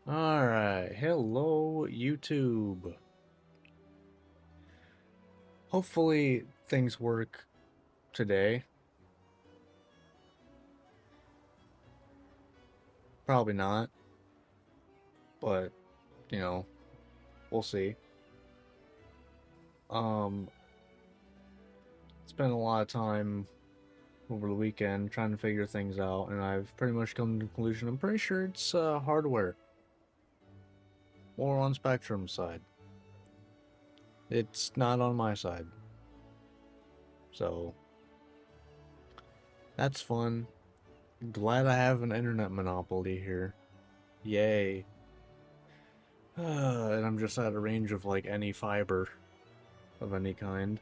Alright, hello YouTube. Hopefully things work today. Probably not, but we'll see. Um, Spent a lot of time over the weekend trying to figure things out, and I've pretty much come to the conclusion I'm pretty sure it's hardware. More on Spectrum's side. It's not on my side. So, that's fun. Glad I have an internet monopoly here. Yay. And I'm just at a range of like any fiber of any kind.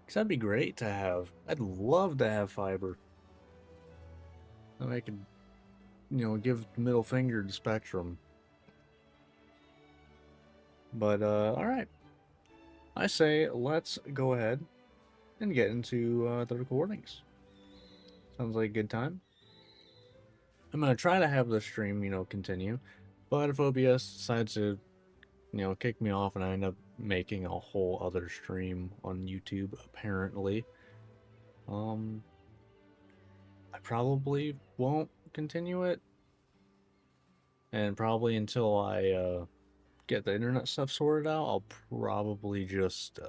Because that'd be great to have. I'd love to have fiber. And I could, give the middle finger to Spectrum. But, alright. I say let's go ahead and get into the recordings. Sounds like a good time. I'm going to try to have the stream, continue. But if OBS decides to, kick me off and I end up making a whole other stream on YouTube, apparently, I probably won't continue it. And probably until I get the internet stuff sorted out, I'll probably just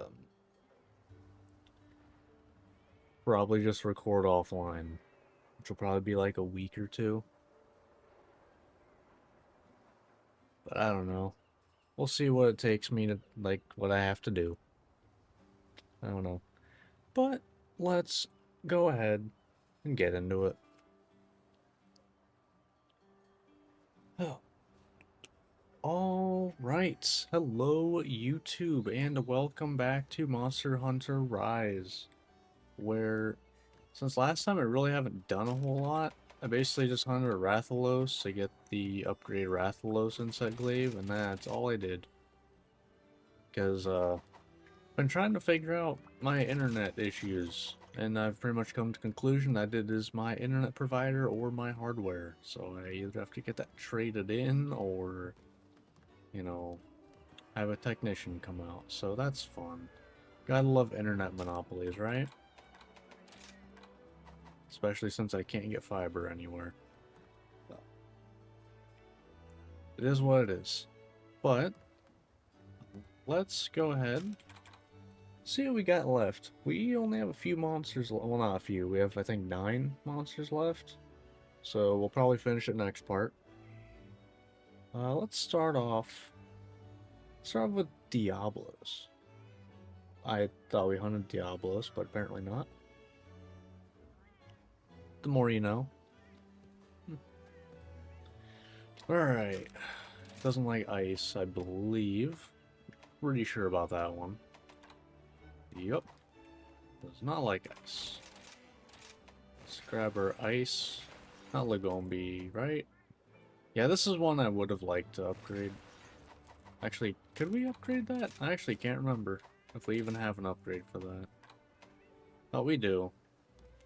record offline, which will probably be like a week or two. But I don't know. We'll see what it takes me to, like, what I have to do. I don't know. But let's go ahead and get into it. Oh. Alright. Hello, YouTube, and welcome back to Monster Hunter Rise, where, since last time I really haven't done a whole lot. I basically just hunted a Rathalos to get the upgrade Rathalos insect glaive, and that's all I did. Because, I've been trying to figure out my internet issues, and I've pretty much come to the conclusion that it is my internet provider or my hardware. So I either have to get that traded in, or, have a technician come out. So that's fun. Gotta love internet monopolies, right? Especially since I can't get fiber anywhere. So, it is what it is. But let's go ahead, see what we got left. We only have a few monsters, well, not a few, we have I think 9 monsters left. So we'll probably finish it next part. Let's start off with Diablos. I thought we hunted Diablos, but apparently not. The more you know. Alright. Doesn't like ice, I believe. Pretty sure about that one. Yup. Does not like ice. Let's grab our ice. Not Lagombi, right? Yeah, this is one I would have liked to upgrade. Actually, could we upgrade that? I actually can't remember if we even have an upgrade for that. Oh, we do.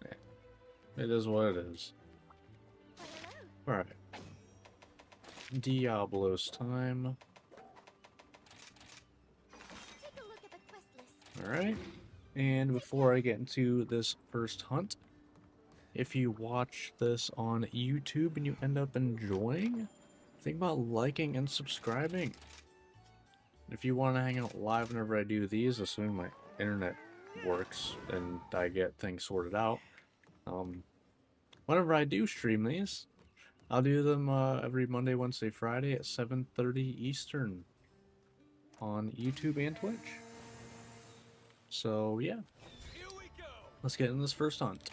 Yeah. It is what it is. Alright. Diablos time. Alright. And before I get into this first hunt, if you watch this on YouTube and you end up enjoying, think about liking and subscribing. If you want to hang out live whenever I do these, assuming my internet works and I get things sorted out, whenever I do stream these, I'll do them every Monday, Wednesday, Friday at 7:30 Eastern on YouTube and Twitch. So yeah, let's get in this first hunt.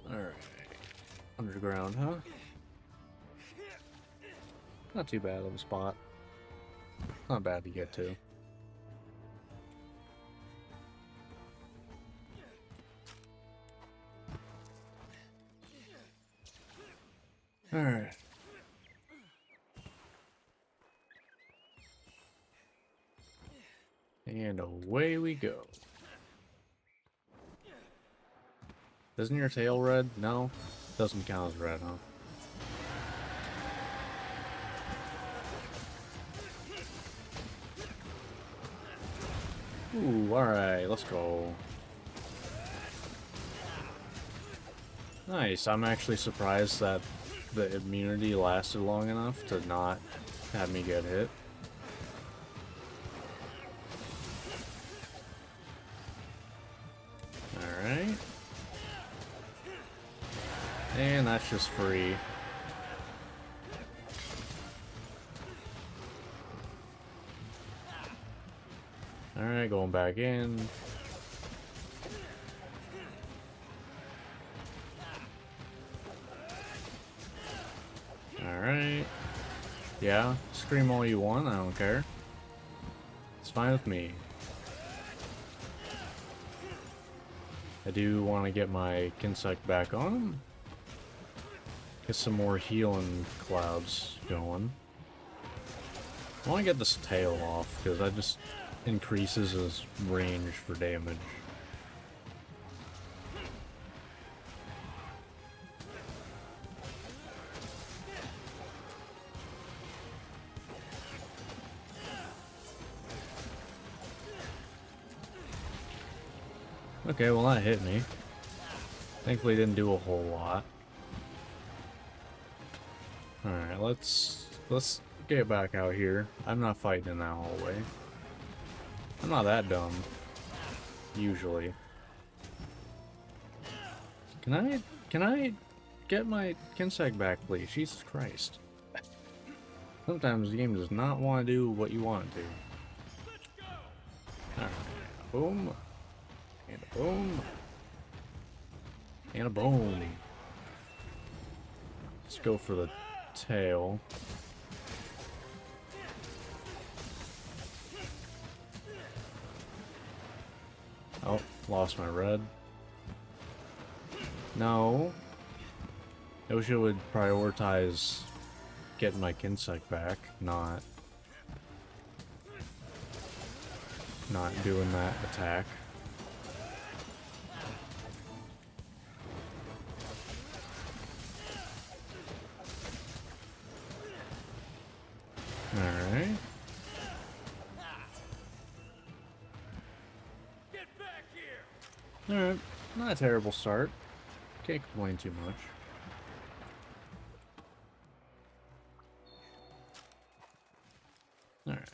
Alright, underground, huh? Not too bad of a spot. Not bad to get to. Alright. And away we go. Isn't your tail red? No? Doesn't count as red, huh? Ooh, alright, let's go. Nice, I'm actually surprised that the immunity lasted long enough to not have me get hit. Alright. And that's just free. Alright, going back in. Alright. Yeah, scream all you want, I don't care. It's fine with me. I do want to get my Kinsect back on. Get some more healing clouds going. I want to get this tail off, because that just increases his range for damage. Okay, well that hit me. Thankfully it didn't do a whole lot. Alright, let's get back out here. I'm not fighting in that hallway. I'm not that dumb. Usually. Can I get my Kinsect back, please? Jesus Christ. Sometimes the game does not want to do what you want it to. Alright. Boom. And a boom. And a boom. Let's go for the tail. Oh, lost my red. No. I wish it would prioritize getting my Kinsect back, not doing that attack. Alright. Alright, not a terrible start. Can't complain too much. Alright.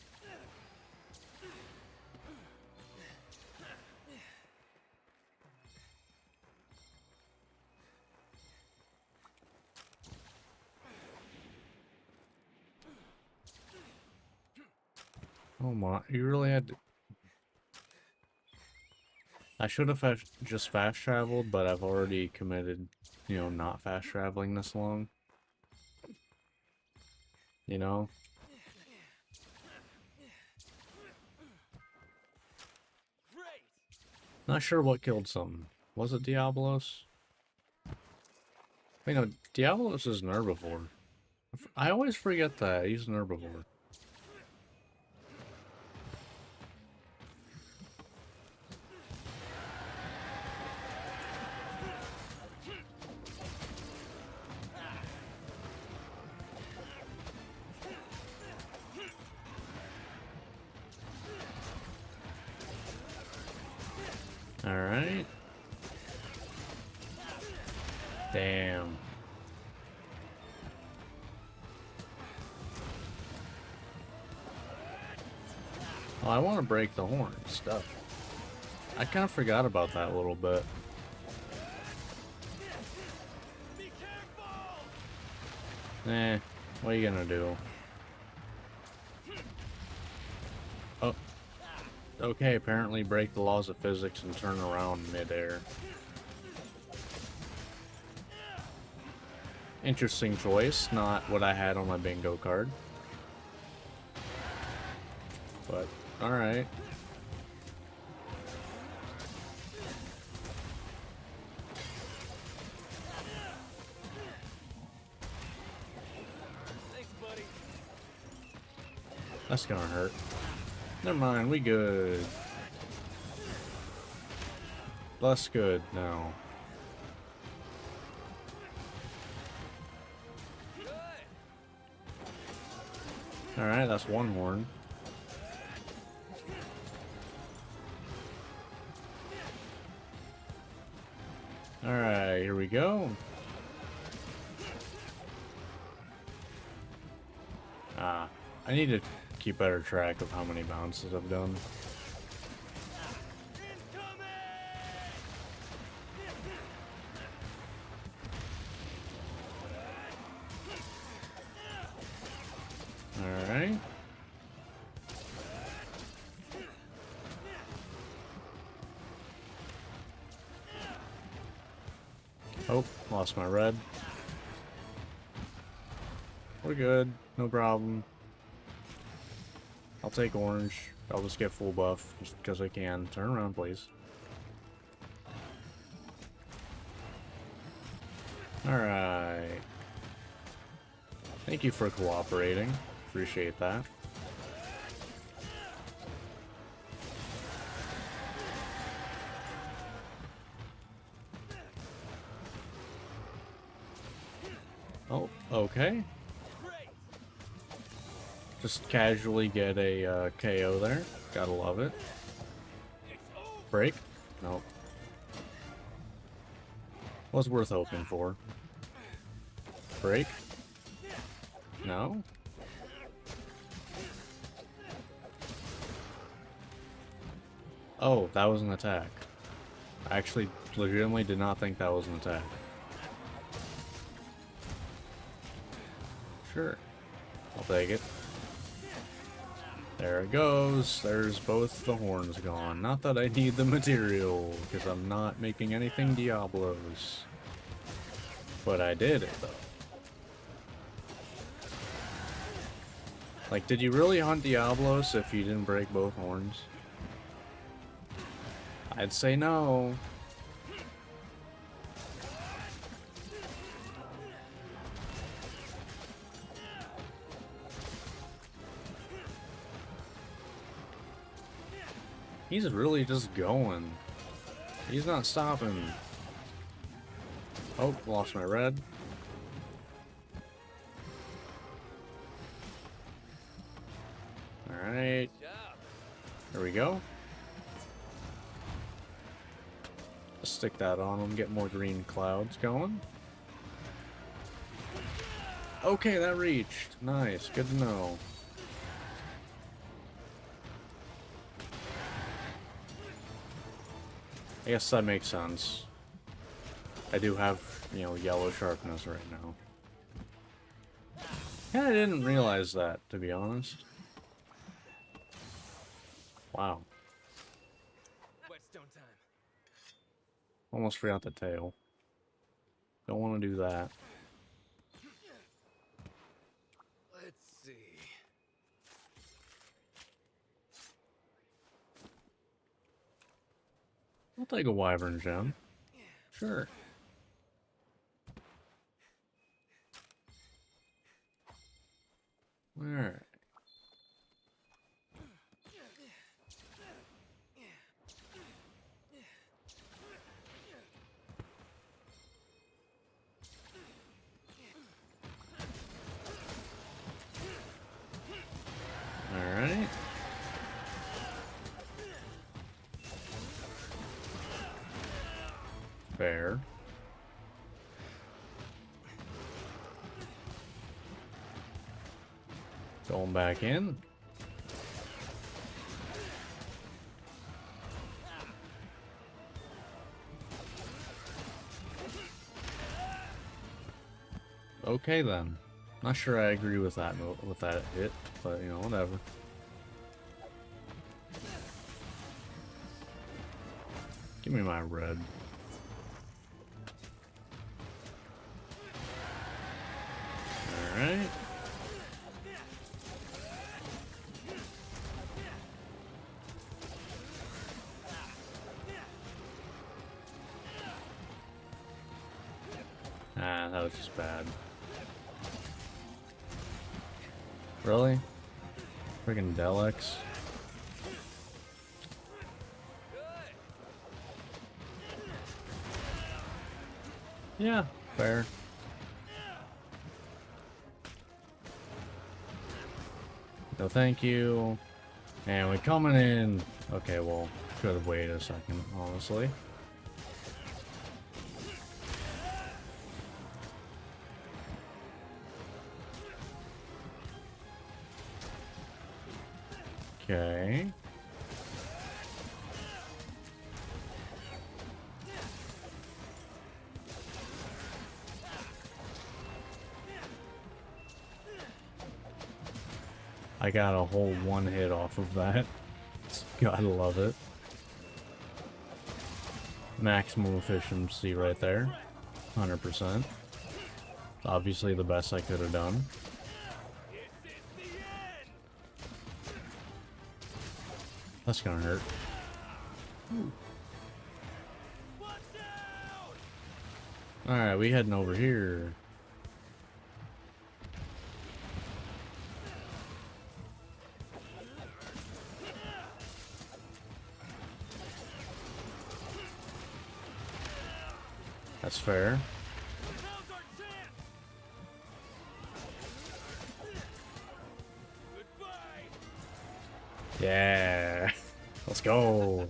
Oh my, you really had to... I should have just fast traveled, but I've already committed, you know, not fast traveling this long. You know? Not sure what killed something. Was it Diablos? Wait, no, Diablos is an herbivore. I always forget that. He's an herbivore. Alright. Damn. Oh, I want to break the horn stuff. I kind of forgot about that a little bit. Eh, what are you gonna do? Oh. Okay, apparently break the laws of physics and turn around midair. Interesting choice, not what I had on my bingo card. But, alright. That's gonna hurt. Never mind, we good. Less good now. Alright, that's one horn. Alright, here we go. I need to keep better track of how many bounces I've done. Alright. Oh, lost my red. We're good, no problem. I'll take orange. I'll just get full buff just because I can. Turn around, please. Alright. Thank you for cooperating. Appreciate that. Oh, okay. Just casually get a KO there. Gotta love it. Break? Nope. Was worth hoping for. Break? No? Oh, that was an attack. I actually legitimately did not think that was an attack. Sure. I'll take it. There it goes. There's both the horns gone. Not that I need the material, because I'm not making anything Diablos. But I did it, though. Like, did you really hunt Diablos if you didn't break both horns? I'd say no. He's really just going. He's not stopping. Oh, lost my red. Alright. There we go. Just stick that on him, get more green clouds going. Okay, that reached. Nice, good to know. I guess that makes sense. I do have, you know, yellow sharpness right now. Yeah, I didn't realize that, to be honest. Wow. Whetstone time. Almost forgot the tail. Don't want to do that. Let's see. I'll take a wyvern gem. Sure. Alright. Alright. Fair. Going back in. Okay then. Not sure I agree with that hit, but you know, whatever. Give me my red. Alright. Ah, that was just bad. Really? Friggin' Delex. Yeah, fair. No thank you. And we're coming in. Okay, well, could have waited a second, honestly. Okay. I got a whole one hit off of that. Gotta love it. Maximum efficiency right there. 100%. Obviously the best I could have done. That's gonna hurt. Alright, we heading over here. That's fair. Yeah. Let's go.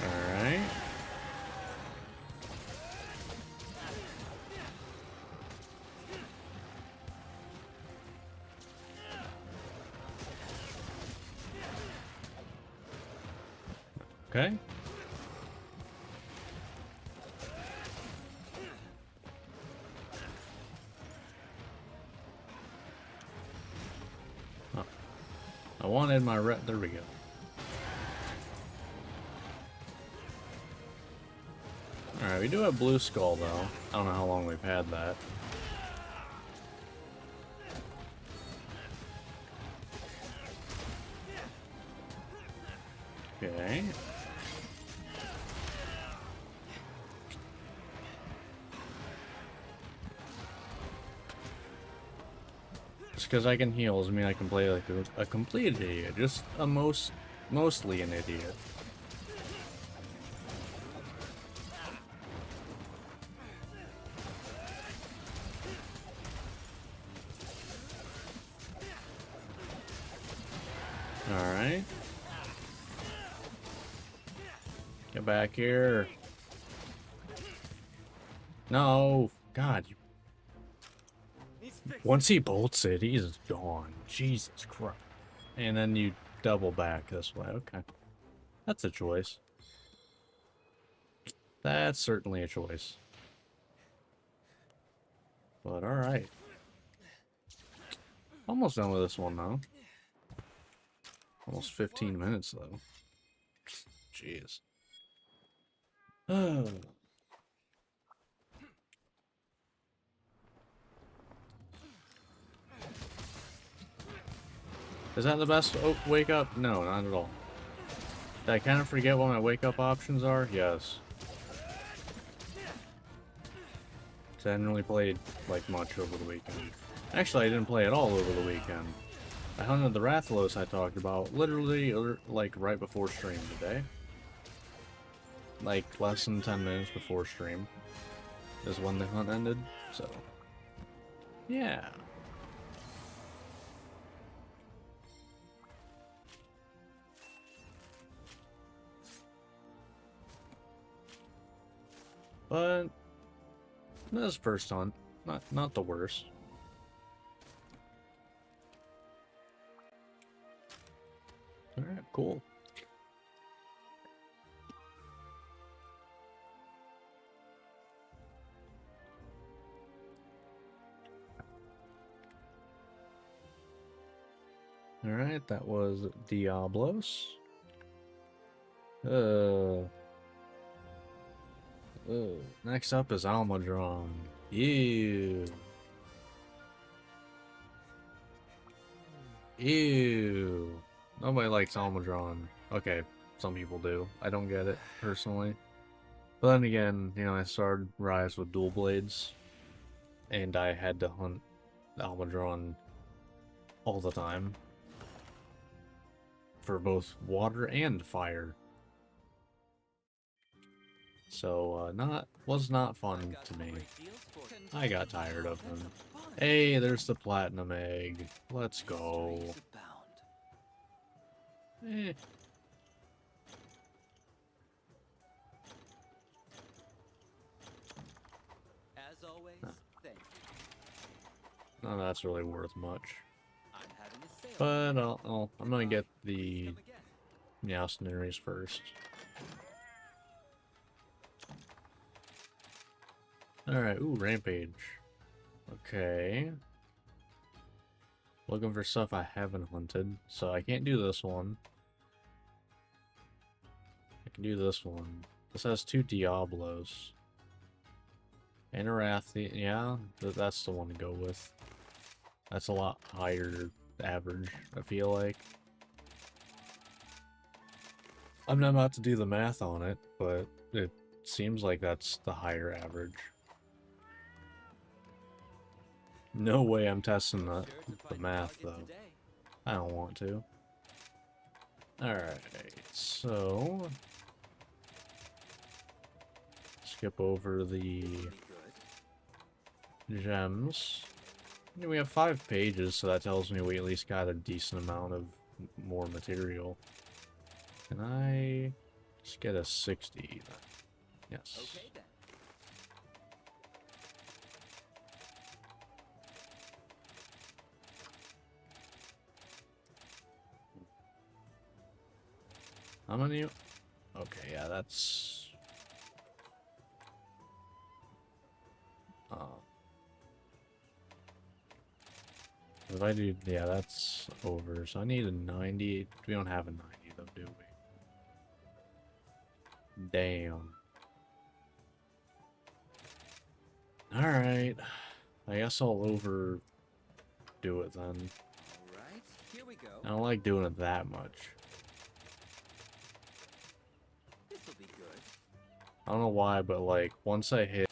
Alright. Okay. Oh. I wanted my there we go. Alright, we do have Blue Skull though. I don't know how long we've had that. Okay. Just because I can heal doesn't mean I can play like a complete idiot. Just a mostly an idiot. Alright. Get back here. No. God, you once he bolts it, he's gone. Jesus Christ. And then you double back this way. Okay. That's a choice. That's certainly a choice. But alright. Almost done with this one now. Almost 15 minutes though. Jeez. Oh. Is that the best wake up? No, not at all. Did I kind of forget what my wake up options are? Yes. I hadn't really played like much over the weekend. Actually, I didn't play at all over the weekend. I hunted the Rathalos I talked about literally like right before stream today. Like less than 10 minutes before stream is when the hunt ended. So, yeah. But this is first hunt, not the worst. All right, cool. All right, that was Diablos. Next up is Almadron. Ew. Ew. Nobody likes Almadron. Okay, some people do. I don't get it, personally. But then again, you know, I started Rise with dual blades, and I had to hunt Almadron all the time. for both water and fire. So, was not fun to me. I got tired of them. Hey, there's the platinum egg. Let's go. Eh. As always, thank you. None of that's really worth much. I'm having a sale. But I'm gonna get the Come again. Meowsnaries first. Alright, ooh, Rampage. Okay. Looking for stuff I haven't hunted, so I can't do this one. I can do this one. This has 2 Diablos. And a Rathian, yeah, that's the one to go with. That's a lot higher average, I feel like. I'm not about to do the math on it, but it seems like that's the higher average. No way I'm testing the math, though. I don't want to. Alright, so... skip over the gems. We have 5 pages, so that tells me we at least got a decent amount of more material. Can I just get a 60? Yes. Okay then. How many? Okay, yeah, that's... if I do... yeah, that's over. So I need a 90. We don't have a 90, though, do we? Damn. Alright. I guess I'll overdo it then. Alright, here we go. I don't like doing it that much. This'll be good. I don't know why, but like, once I hit...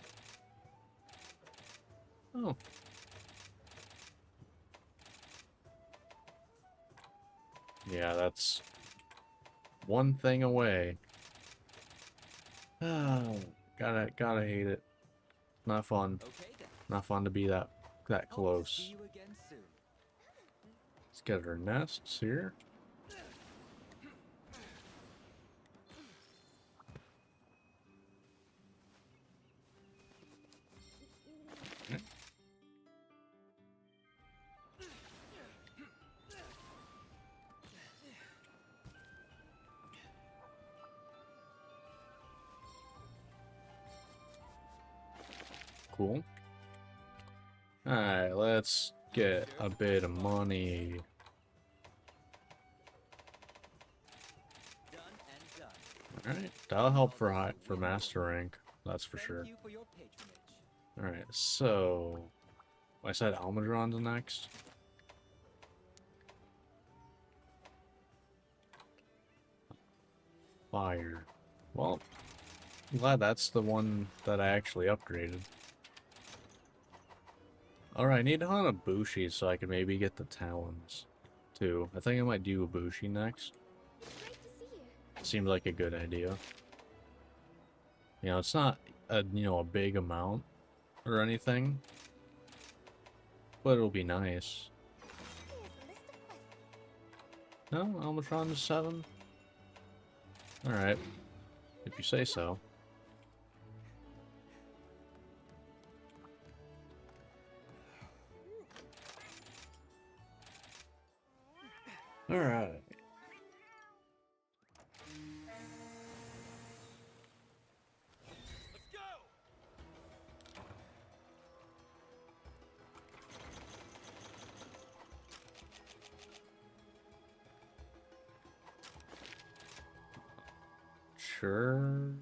oh. Yeah, that's one thing away. Oh, gotta hate it. Not fun. Okay then. Not fun to be that Hope to close. see you again soon. Let's get our nests here. Cool. Alright, let's get a bit of money. Done and done. Alright, that'll help for master rank, that's for Thank sure. you for your patronage. Alright, so... I said Almudron's next. Fire. Well, I'm glad that's the one that I actually upgraded. Alright, I need to hunt a Bushi so I can maybe get the Talons, too. I think I might do a Bushi next. It's great to see you. Seems like a good idea. You know, it's not a, a big amount or anything, but it'll be nice. Here's a list of quests. No, Almatron is 7? Alright, if you say so. Alright. Let's go! Sure.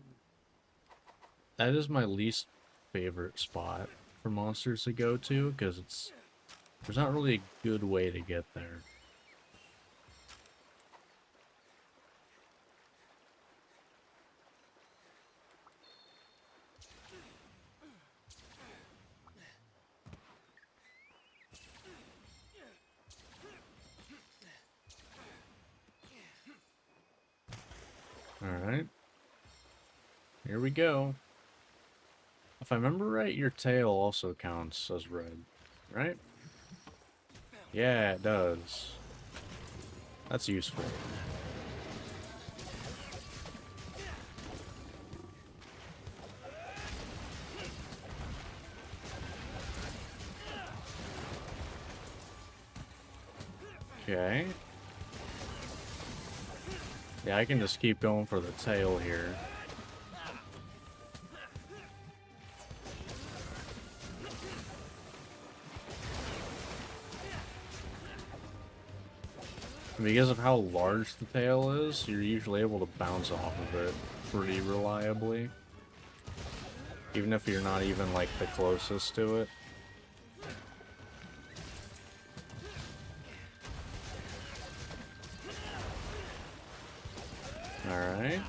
That is my least favorite spot for monsters to go to, because there's not really a good way to get there. Alright. Here we go. If I remember right, your tail also counts as red, right? Yeah, it does. That's useful. Okay. Yeah, I can just keep going for the tail here. Because of how large the tail is, you're usually able to bounce off of it pretty reliably. Even if you're not even, like, the closest to it. Alright.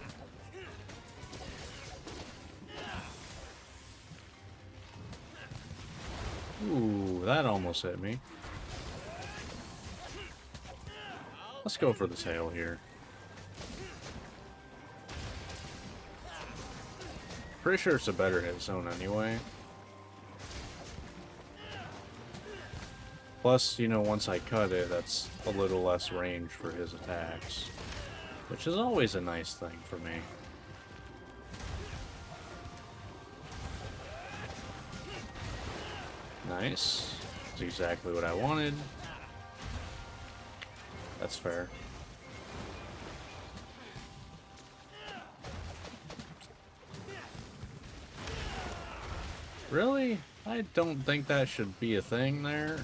Ooh, that almost hit me. Let's go for the tail here. Pretty sure it's a better hit zone anyway. Plus, you know, once I cut it, that's a little less range for his attacks. Which is always a nice thing for me. Nice. That's exactly what I wanted. That's fair. Really? I don't think that should be a thing there.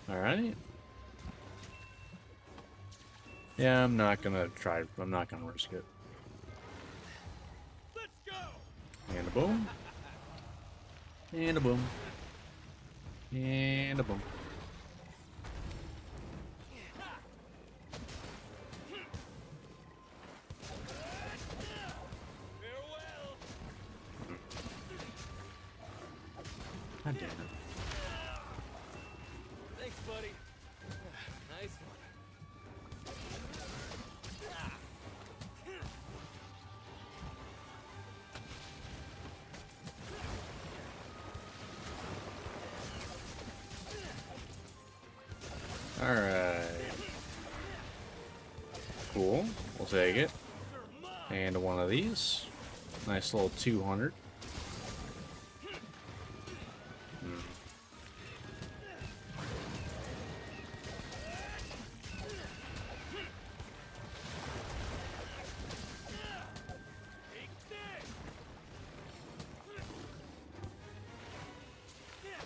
Alright. Yeah, I'm not gonna risk it. Let's go. And a boom. And a boom. And a boom. Farewell. God damn it. Thanks, buddy. Nice one. Alright. Cool. We'll take it. And one of these. Nice little 200.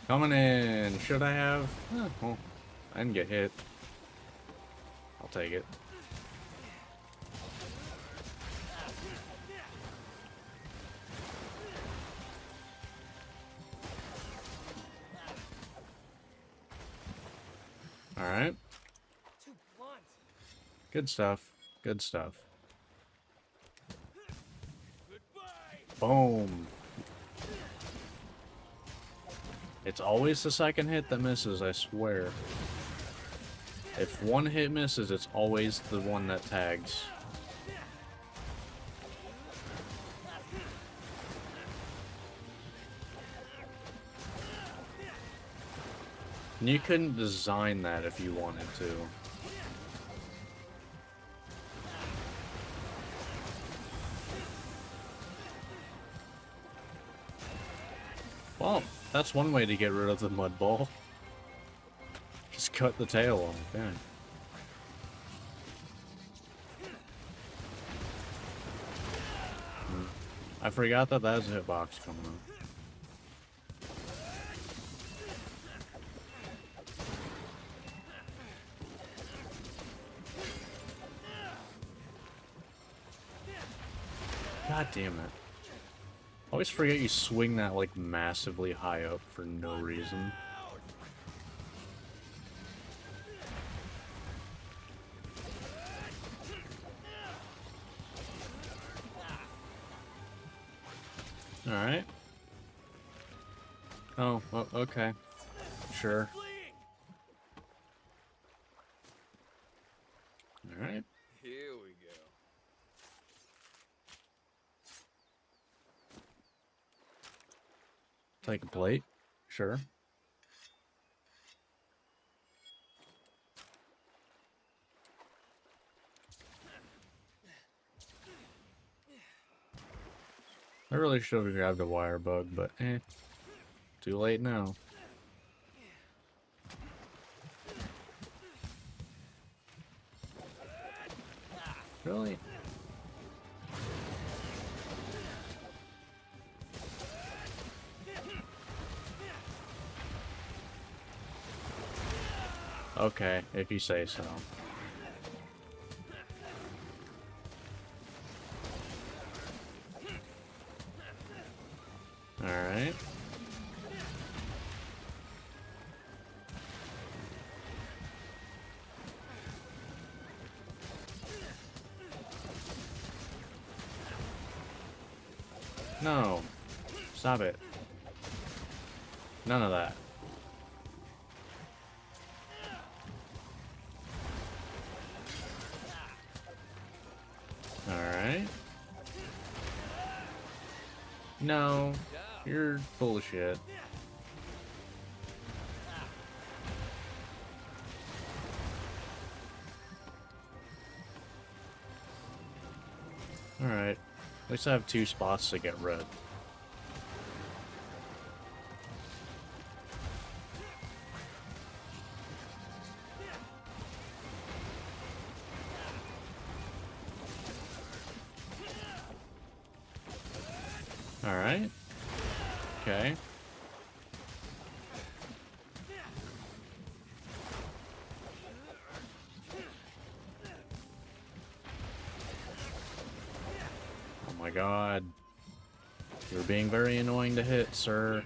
Coming in. Should I have? Well, I didn't get hit. I'll take it. Alright. Too blunt. Good stuff. Good stuff. Goodbye. Boom. It's always the second hit that misses, I swear. If one hit misses, it's always the one that tags. And you couldn't design that if you wanted to. Well, that's one way to get rid of the mud ball. Just cut the tail off, yeah. I forgot that that's a hitbox coming up. God damn it. I always forget you swing that, like, massively high up for no reason. Alright. Oh, okay. Sure. Fleeing. Alright. Here we go. Take a plate. Sure. I really should have grabbed a wire bug, but too late now. Really? Okay, if you say so. Alright. No. Stop it. None of that. Alright. No. You're bullshit. Alright. At least I have 2 spots to get red. Alright. Okay. Oh my god. You're being very annoying to hit, sir.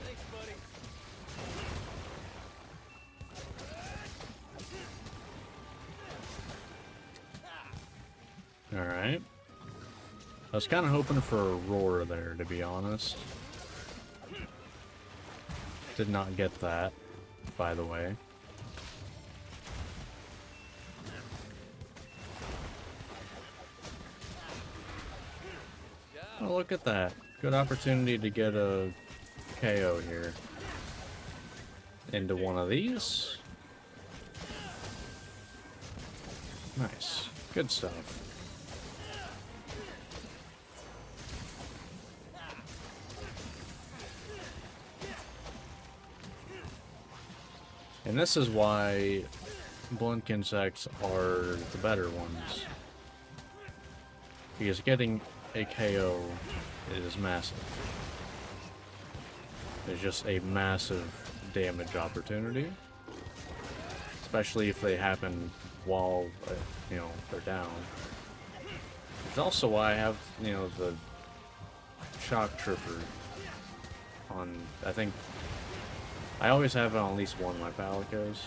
Thanks, buddy. Alright. I was kind of hoping for a roar there, to be honest. Did not get that, by the way. Oh, look at that. Good opportunity to get a KO here. Into one of these. Nice. Good stuff. And this is why blink insects are the better ones. Because getting a KO is massive. It's just a massive damage opportunity. Especially if they happen while, you know, they're down. It's also why I have, you know, the Shock Trooper on, I think, I always have it on at least one of my Palicos.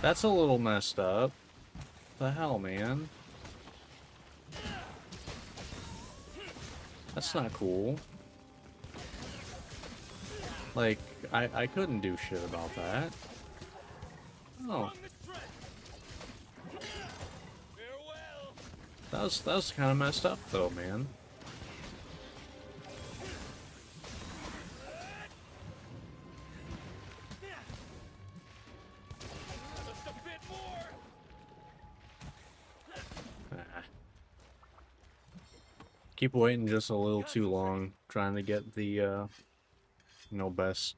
That's a little messed up. The hell, man? That's not cool. Like, I couldn't do shit about that. Oh. That was kind of messed up, though, man. Just a bit more. Ah. Keep waiting just a little too long, trying to get the, you know, best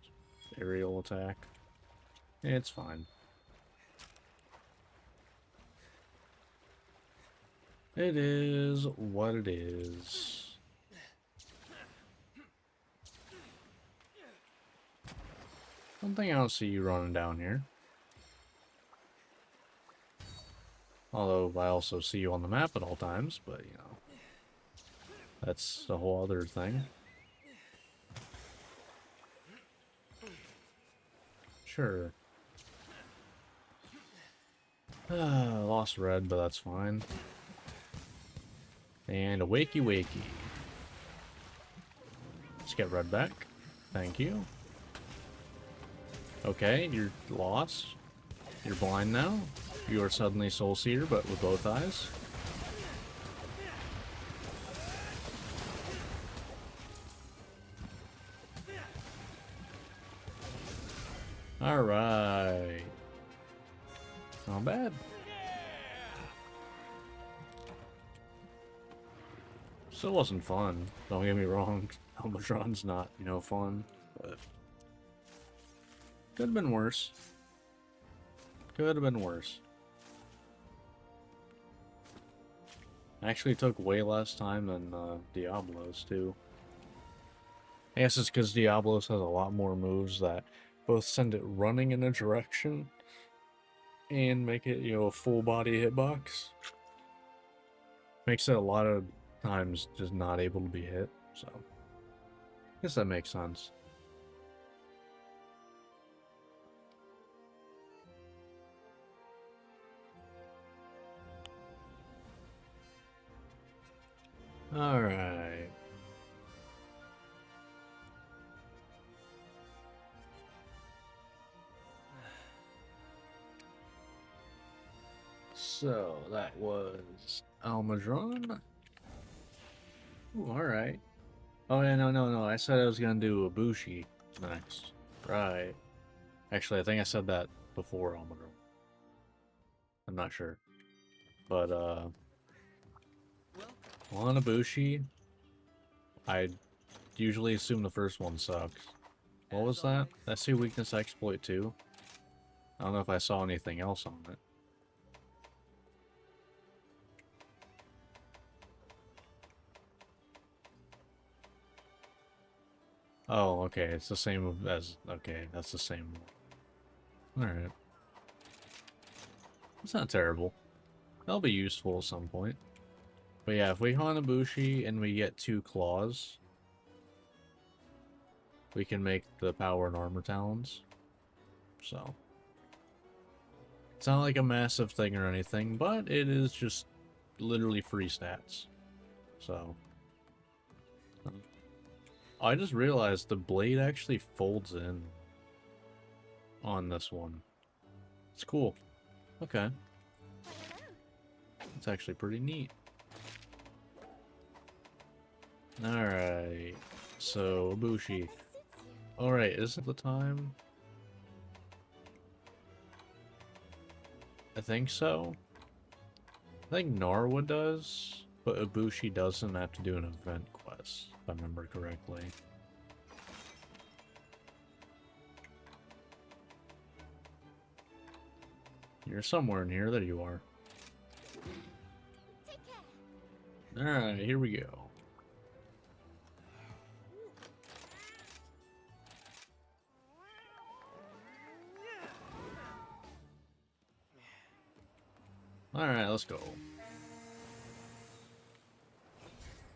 aerial attack. It's fine. It is what it is. One thing I don't see you running down here. Although I also see you on the map at all times, but you know, that's a whole other thing. Sure. Lost red, but that's fine. And a wakey wakey. Let's get red back. Thank you. Okay, you're lost. You're blind now. You are suddenly Soul Seer, but with both eyes. Alright. Not bad. Still wasn't fun. Don't get me wrong. Helmatron's not, you know, fun. But could have been worse. Could have been worse. Actually took way less time than Diablos, too. I guess it's because Diablos has a lot more moves that both send it running in a direction and make it, you know, a full body hitbox. Makes it a lot of times just not able to be hit, so I guess that makes sense. Alright. So, that was Almadron. Ooh, alright. Oh, yeah, no. I said I was gonna do Ibushi next. Right. Actually, I think I said that before Almadron. I'm not sure. But, on Ibushi, I usually assume the first one sucks. What was that? Did I see weakness exploit too? I don't know if I saw anything else on it. Oh, okay, it's the same as... Okay, that's the same one. Alright. It's not terrible. That'll be useful at some point. But yeah, if we Hanabushi and we get 2 claws, we can make the power and armor talons. So. It's not like a massive thing or anything, but it is just literally free stats. So. I just realized the blade actually folds in on this one. It's cool. Okay. It's actually pretty neat. Alright. So, Ibushi. Alright, is it the time? I think so. I think Narwa does, but Ibushi doesn't have to do an event quest, if I remember correctly. You're somewhere in here. There you are. Alright, here we go. Alright, let's go.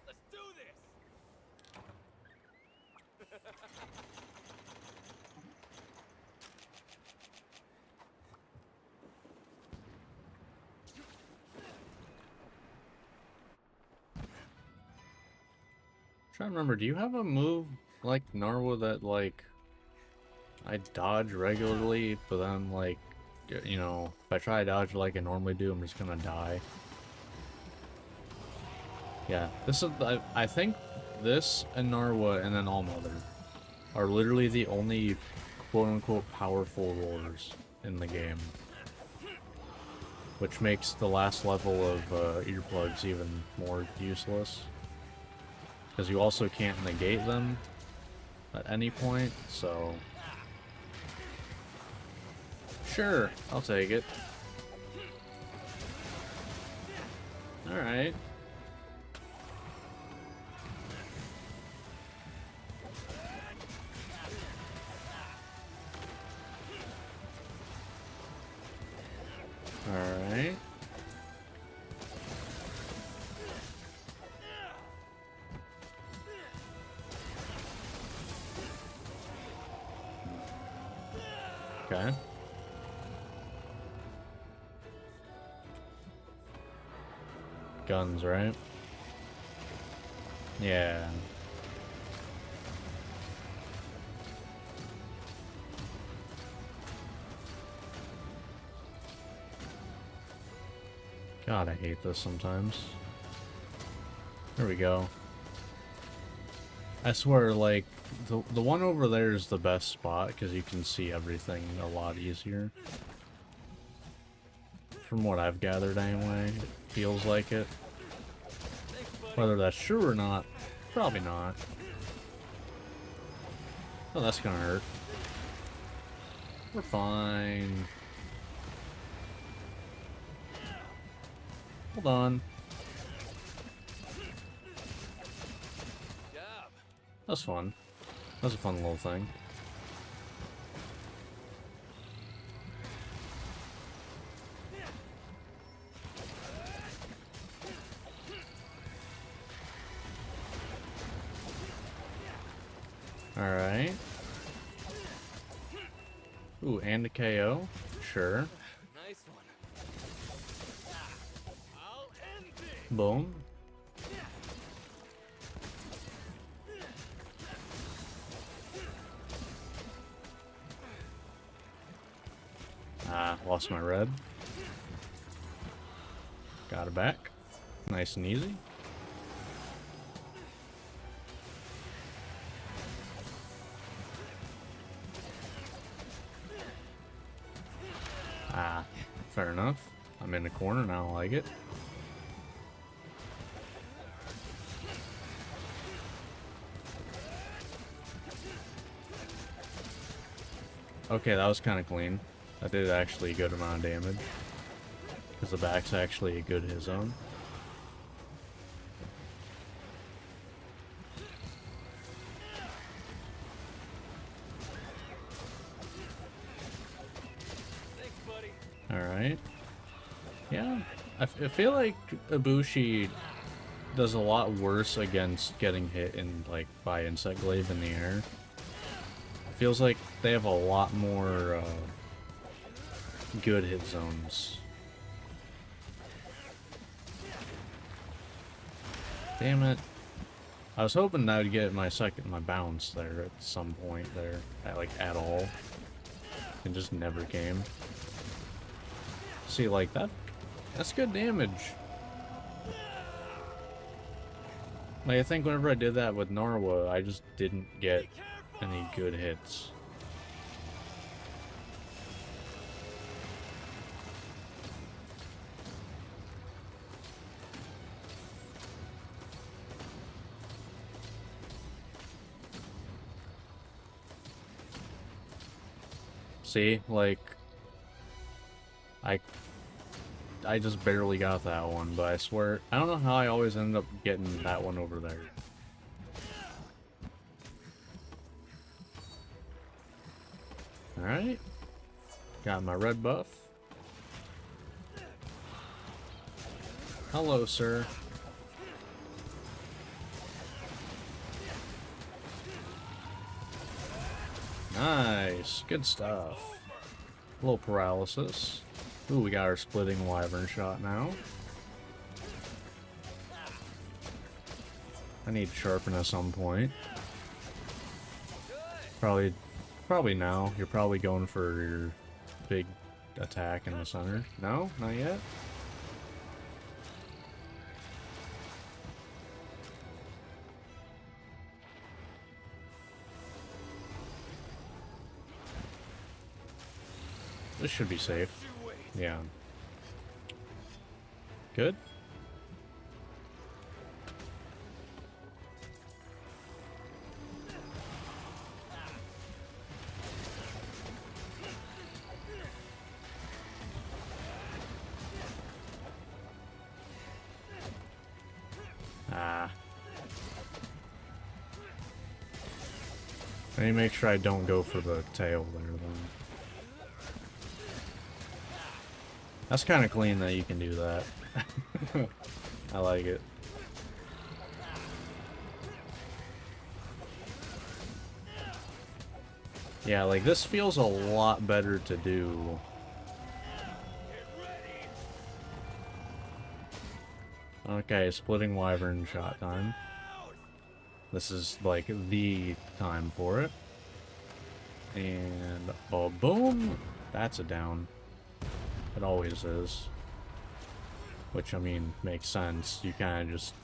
Let's do this. Trying to remember, do you have a move like Narwa that, like, I dodge regularly, but then, like, you know, if I try to dodge like I normally do, I'm just gonna die? Yeah, this is, I think this and Narwa and then Allmother are literally the only quote-unquote powerful roars in the game. Which makes the last level of earplugs even more useless. Because you also can't negate them at any point, so... Sure, I'll take it. Alright. Alright. Okay. Guns, right? Yeah. God, I hate this sometimes. There we go. I swear, like, the one over there is the best spot because you can see everything a lot easier. From what I've gathered anyway, it feels like it. Whether that's true or not, probably not. Oh, that's gonna hurt. We're fine. Hold on. Job. That's fun. That's a fun little thing. Alright. Ooh, and a KO. Sure. Nice one. I'll end this. Boom. Ah, lost my red. Got it back. Nice and easy. Ah, fair enough. I'm in the corner now, I like it. Okay, that was kind of clean. That did actually a good amount of damage. Because the back's actually a good hit zone. Thanks, buddy. Alright. Yeah, I feel like Ibushi does a lot worse against getting hit in, like, by Insect Glaive in the air. It feels like they have a lot more good hit zones. Damn it. I was hoping I would get my bounce there at some point there, at all. It just never came. See, like, that's good damage. Like, I think whenever I did that with Narwa, I just didn't get any good hits. See, like, I just barely got that one, but I swear, I don't know how I always end up getting that one over there. Alright. Got my red buff. Hello, sir. Nice. Good stuff. A little paralysis. Ooh, we got our splitting wyvern shot now. I need sharpen at some point. Probably now. You're probably going for your big attack in the center. No? Not yet? This should be safe. Yeah. Good? Ah. I need to make sure I don't go for the tail there, then. That's kind of clean that you can do that. I like it. Yeah, like this feels a lot better to do. Okay, splitting wyvern shot time. This is like the time for it. And oh, boom! That's a down. It always is. Which, I mean, makes sense. You kind of just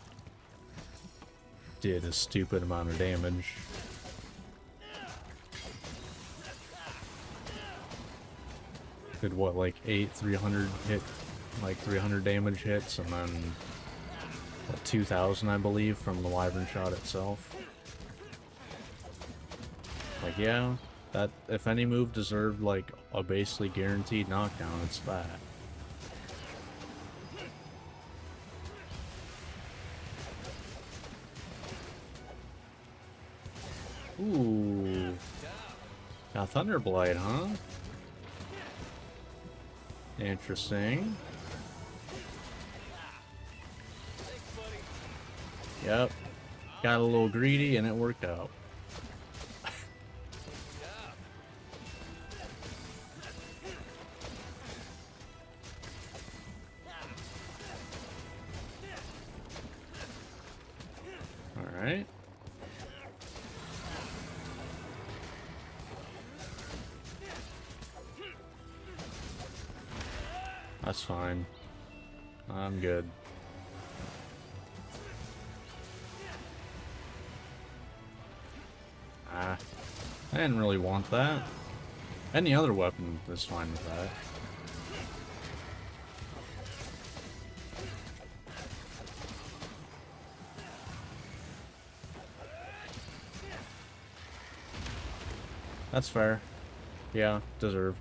did a stupid amount of damage. Did what, like 8 300 hit, like 300 damage hits, and then what, 2,000, I believe, from the wyvern shot itself. Like, yeah, that, if any move deserved, like, a basically guaranteed knockdown, it's that. Ooh. Got Thunderblight, huh? Interesting. Yep. Got a little greedy and it worked out. Alright. That's fine. I'm good. Ah. I didn't really want that. Any other weapon is fine with that. That's fair. Yeah, deserved.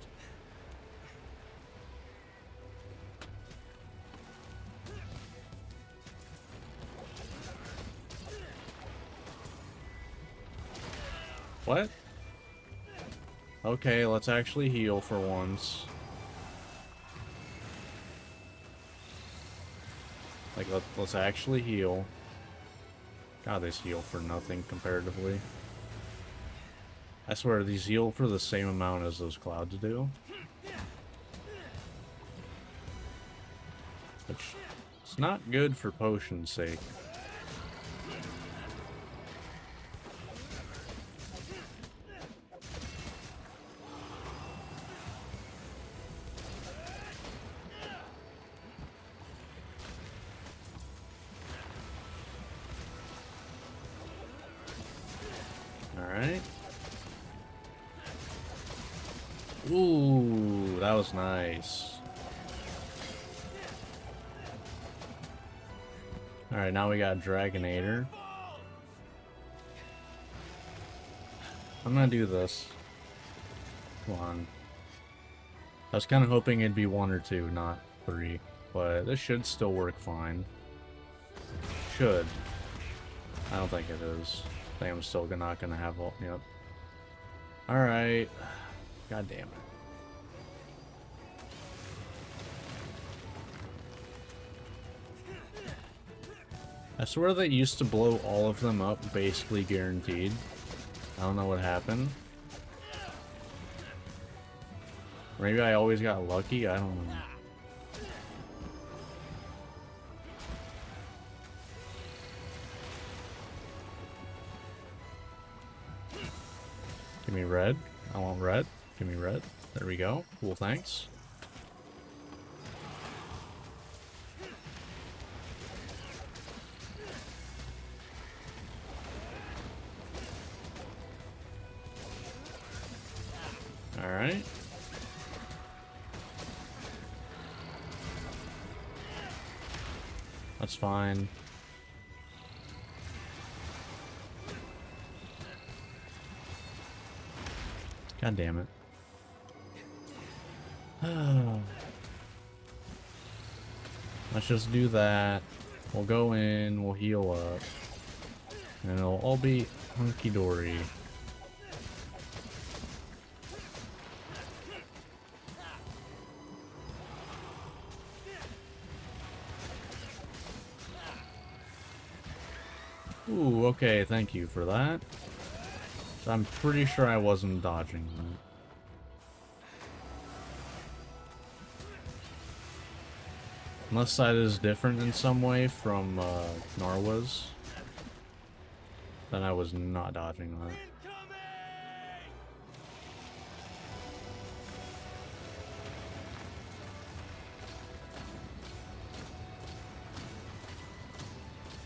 What? Okay, let's actually heal for once. Like, let's actually heal. God, they heal for nothing comparatively. I swear, these heal for the same amount as those clouds do. Which, it's not good for potion's sake. Alright. Ooh, that was nice. Alright, now we got Dragonator. I'm gonna do this. Come on. I was kind of hoping it'd be 1 or 2, not 3. But this should still work fine. Should. I don't think it is. I think I'm still not gonna have all. Yep. Alright. God damn it. I swear they used to blow all of them up, basically guaranteed. I don't know what happened. Maybe I always got lucky, I don't know. Give me red. I want red. Give me red. There we go. Cool, thanks. Alright. That's fine. God damn it. Let's just do that. We'll go in, we'll heal up. And it'll all be hunky-dory. Ooh, okay, thank you for that. I'm pretty sure I wasn't dodging that. Unless that is different in some way from Narwa's, then I was not dodging that. Incoming!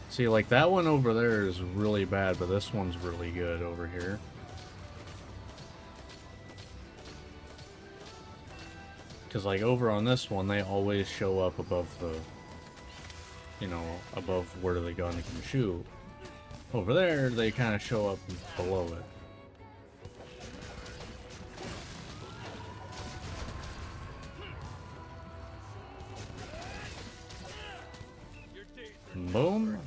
See, like, that one over there is really bad, but this one's really good over here. Because, like, over on this one, they always show up above the, you know, above where the gun can shoot. Over there, they kind of show up below it. Your days are Boom.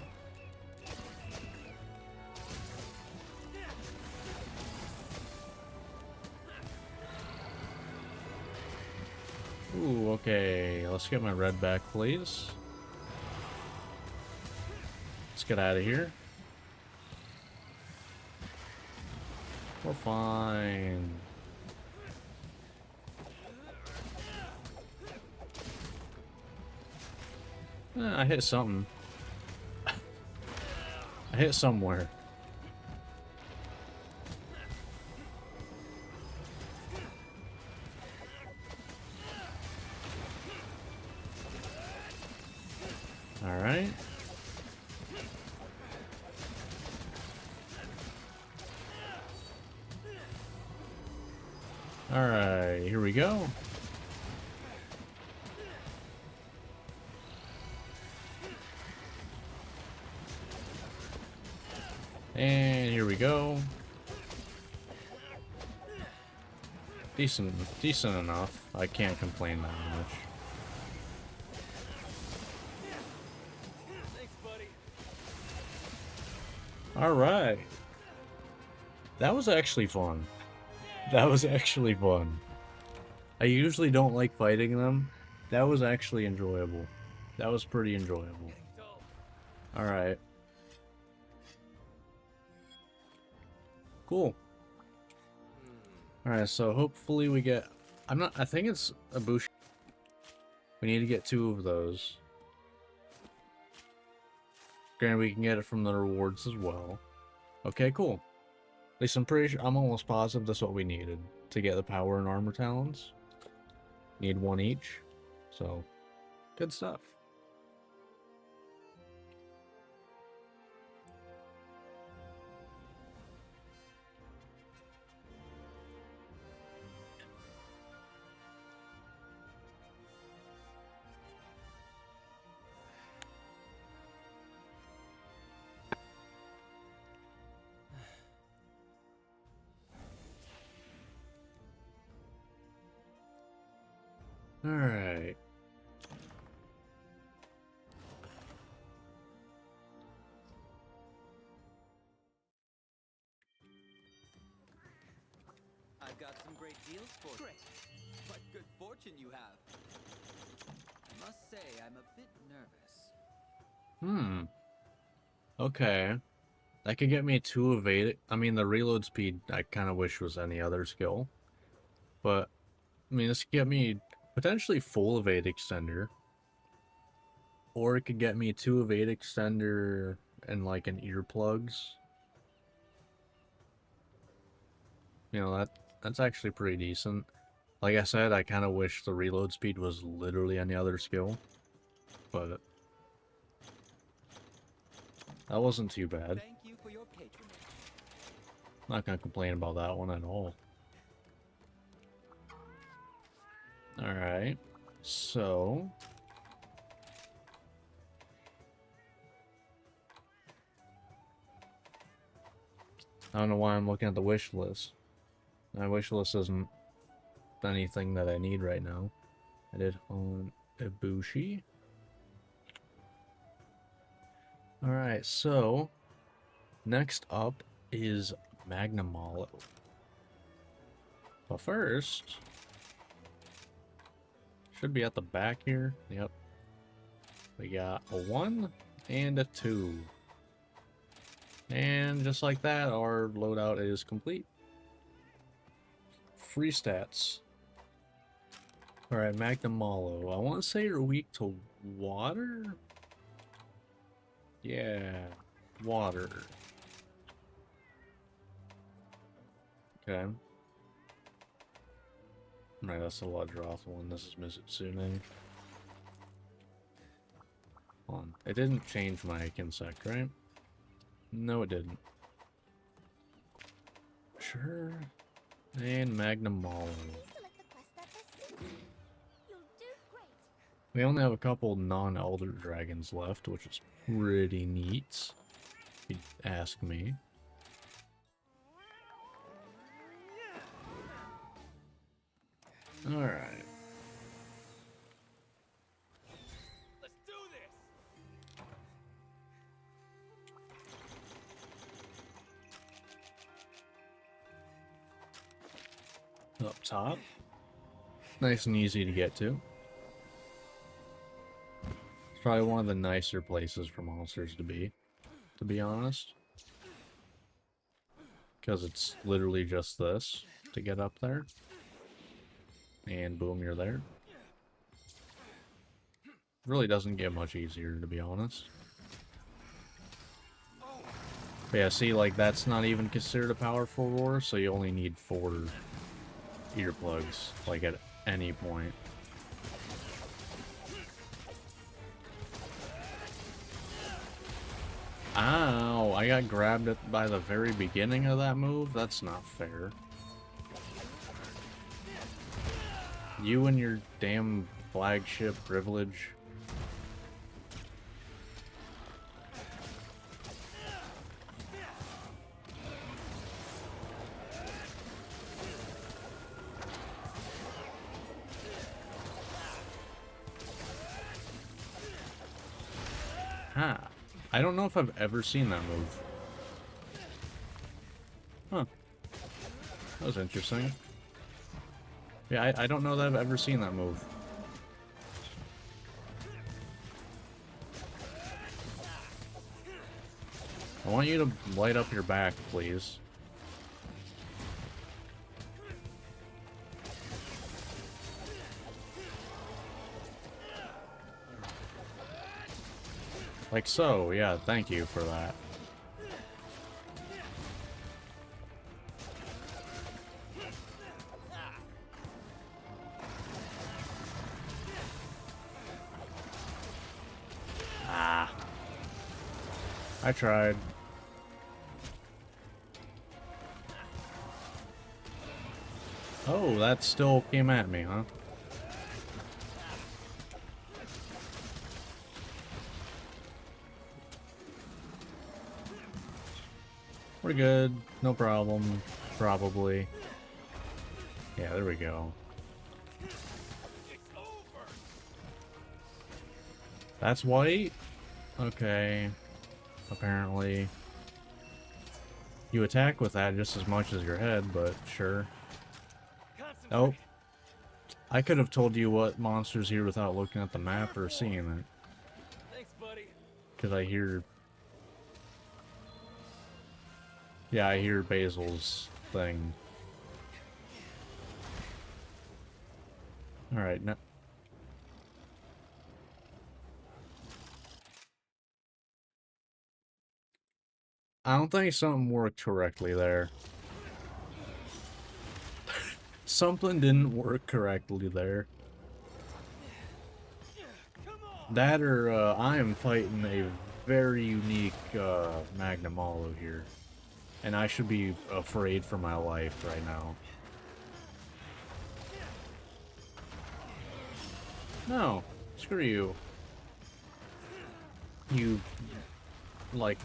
Ooh, okay. Let's get my red back, please. Let's get out of here. We're fine. I hit something. I hit somewhere. Alright. Alright, here we go. And here we go. Decent enough. I can't complain that much. Thanks, buddy. Alright. That was actually fun. That was actually fun. I usually don't like fighting them. That was actually enjoyable. That was pretty enjoyable. Alright. Cool. Alright, so hopefully we get... I think it's a Bushi. We need to get 2 of those. Granted, we can get it from the rewards as well. Okay, cool. At least I'm pretty sure, I'm almost positive that's what we needed to get the power and armor talons. Need 1 each. So, good stuff. Alright. I've got some great deals for you. Great. What good fortune you have. I must say, I'm a bit nervous. Okay. That could get me 2 evade. I mean, the reload speed I kind of wish was any other skill. But, I mean, this could get me potentially full evade extender. Or it could get me 2 evade extender and like an earplugs. You know, that's actually pretty decent. Like I said, I kind of wish the reload speed was literally any other skill. But that wasn't too bad. Thank you for your patronage. Not gonna complain about that one at all. Alright. So... I don't know why I'm looking at the wish list. My wish list isn't anything that I need right now. I did own Ibushi. Alright, so next up is Magnamalo. But first, should be at the back here. Yep. We got a 1 and a 2. And just like that, our loadout is complete. Free stats. Alright, Magnum Mallow. I want to say you're weak to water? Yeah, water. Okay. Alright, that's the Ladroth one. This is Mizitsune. Hold on. It didn't change my insect, right? No, it didn't. Sure. And Magnum Mallow. Please select the quest that best suits you. You'll do great. We only have a couple non-elder dragons left, which is pretty neat, if you ask me. Alright. Let's do this. Up top. Nice and easy to get to. It's probably one of the nicer places for monsters to be honest. Because it's literally just this to get up there. And boom, you're there. Really doesn't get much easier, to be honest. But yeah, see, like, that's not even considered a powerful roar, so you only need 4 earplugs, like, at any point. Ow, I got grabbed by the very beginning of that move? That's not fair. You and your damn flagship privilege. Huh. I don't know if I've ever seen that move. Huh. That was interesting. Yeah, I don't know that I've ever seen that move. I want you to light up your back, please. Like so, yeah, thank you for that. Ah. I tried. Oh, that still came at me, huh? We're good. No problem. Probably. Yeah, there we go. It's over. That's white? Okay. Apparently. You attack with that just as much as your head, but sure. Concentrate. Oh. I could have told you what monster's here without looking at the map or seeing it. Thanks, buddy. Because I hear... Yeah, I hear Basil's thing. Alright, no... I don't think something worked correctly there. Something didn't work correctly there. Come on. That or I am fighting a very unique Magnum Mallow here. And I should be afraid for my life right now. No, screw you. You, like,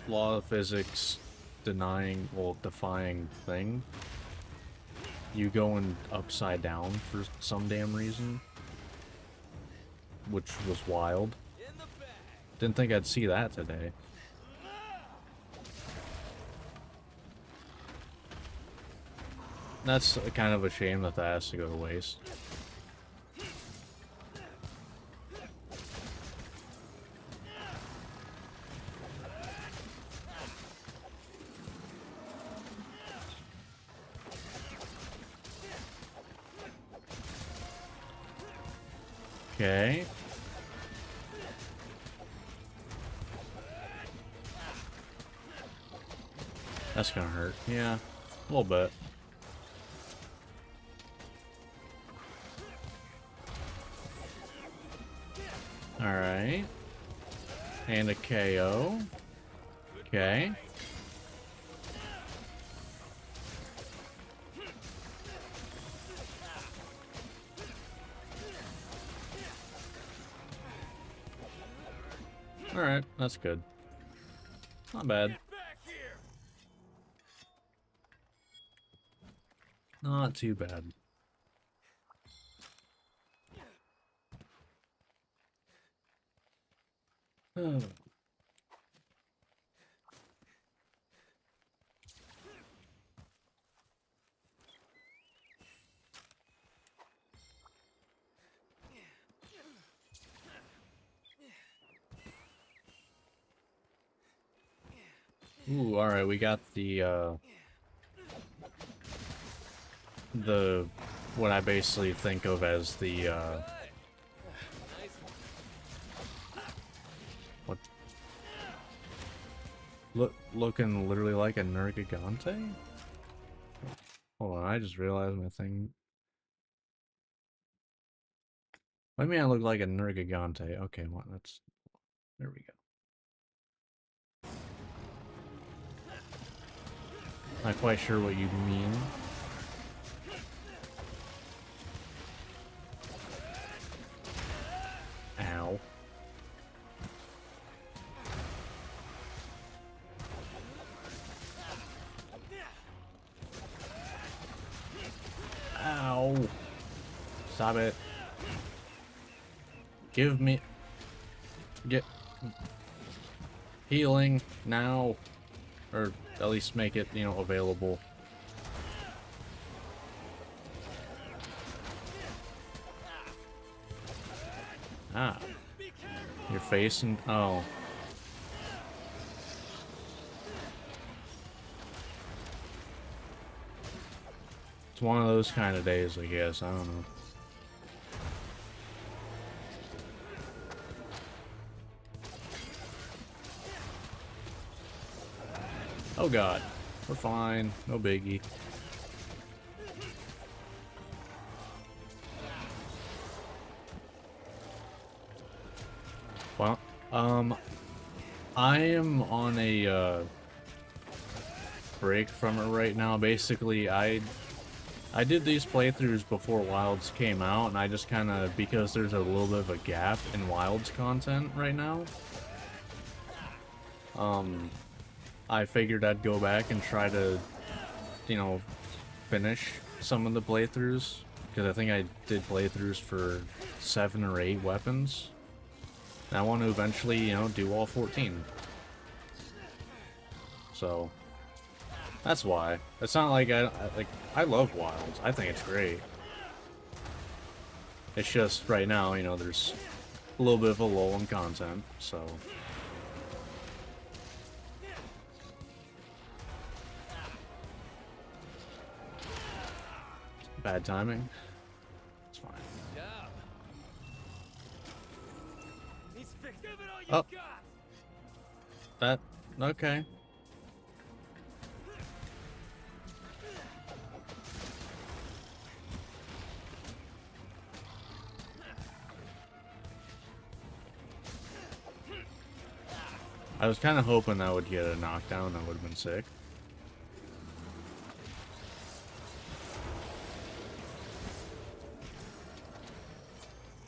law of physics denying, well, defying thing. You going upside down for some damn reason. Which was wild. In the bag. Didn't think I'd see that today. That's kind of a shame that that has to go to waste. Okay. That's gonna hurt. Yeah, a little bit. Alright. And a KO. Okay. Alright, that's good. Not bad. Get back here! Not too bad. Oh. Ooh, alright, we got the what I basically think of as the Good. Nice one. what looking literally like a Nergigante? Hold on, I just realized my thing. Why may I look like a Nergigante? Okay, well, that's there we go. Not quite sure what you mean. Ow. Ow. Stop it. Give me... Get... Healing now. Or at least make it, you know, available. Ah. Your face and... Oh. It's one of those kind of days, I guess. I don't know. Oh god. We're fine. No biggie. Well, I am on a break from it right now. Basically, I did these playthroughs before Wilds came out, and I just kind of, because there's a little bit of a gap in Wilds content right now, I figured I'd go back and try to, you know, finish some of the playthroughs, because I think I did playthroughs for 7 or 8 weapons. And I want to eventually, you know, do all 14. So, that's why. It's not like I love Wilds. I think it's great. It's just right now, you know, there's a little bit of a lull in content, so. Bad timing. It's fine. Good job. He's fixed. Give it all you Oh. got. That, okay. I was kind of hoping I would get a knockdown. That would have been sick.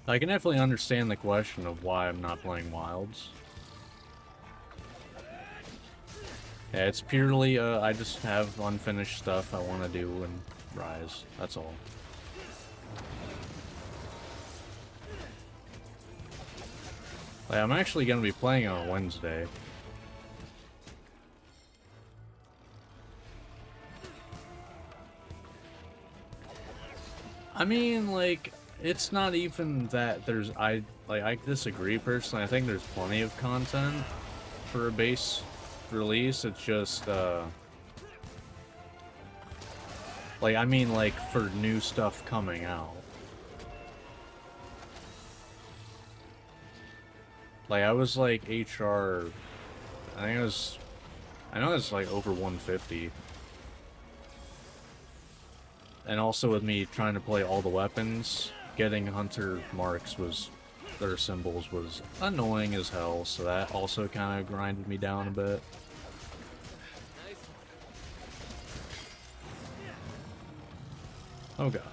I can definitely understand the question of why I'm not playing Wilds. Yeah, it's purely, I just have unfinished stuff I want to do in Rise. That's all. Like, I'm actually going to be playing on Wednesday. I mean, like, it's not even that there's, I disagree personally. I think there's plenty of content for a base release. It's just, like, I mean, like, for new stuff coming out. Like, I was like HR, I know it's like over 150. And also with me trying to play all the weapons, getting hunter marks was, their symbols was annoying as hell, so that also kind of grinded me down a bit. Oh god.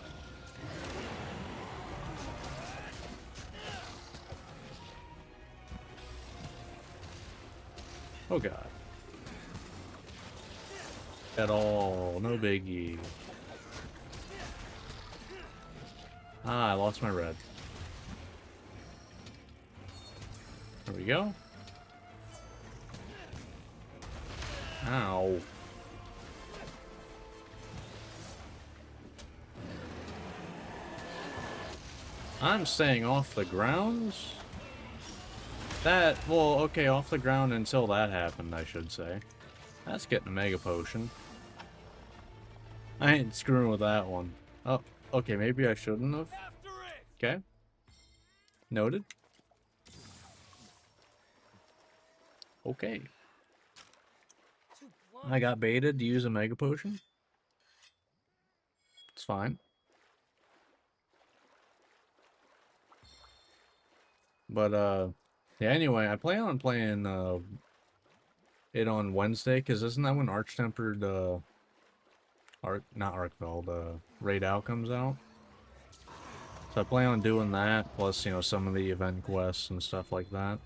Oh god. At all, no biggie. Ah, I lost my red. There we go. Ow. I'm staying off the ground? That, well, okay, off the ground until that happened, I should say. That's getting a mega potion. I ain't screwing with that one. Oh, okay, maybe I shouldn't have. Okay. Noted. Okay. I got baited to use a mega potion. It's fine. But, yeah, anyway, I plan on playing, it on Wednesday, because isn't that when Arch-Tempered, not Arkveld, Raid Out comes out? So I plan on doing that, plus, you know, some of the event quests and stuff like that.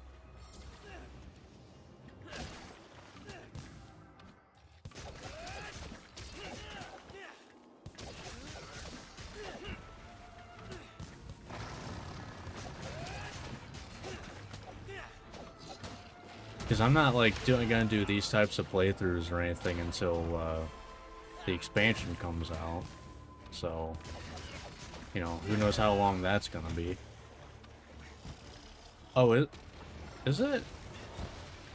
Because I'm not, like, gonna do these types of playthroughs or anything until, the expansion comes out. So, you know, who knows how long that's gonna be. Oh, is it?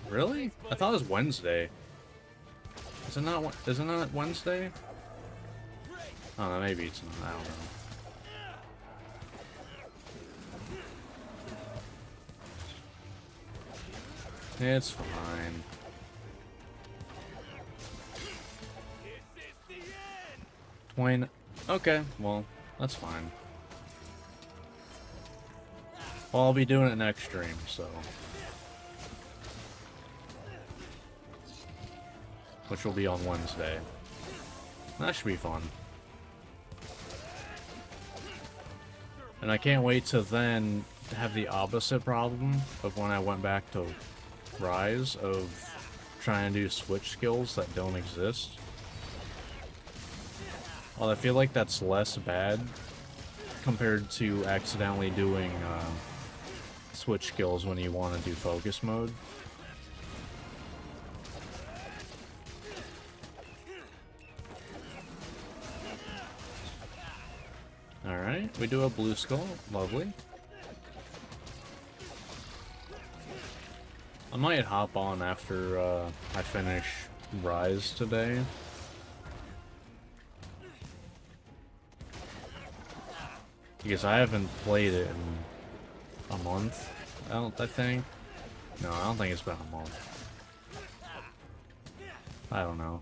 Really? I thought it was Wednesday. Is it not Wednesday? Oh, no, maybe it's not. I don't know. It's fine. Twain. Okay, well, that's fine. Well, I'll be doing it next stream, so. Which will be on Wednesday. That should be fun. And I can't wait to then have the opposite problem of when I went back to Rise of trying to do switch skills that don't exist. Well, I feel like that's less bad compared to accidentally doing switch skills when you want to do focus mode. Alright, we do a blue skull. Lovely. I might hop on after I finish Rise today. Because I haven't played it in a month, I think. No, I don't think it's been a month. I don't know.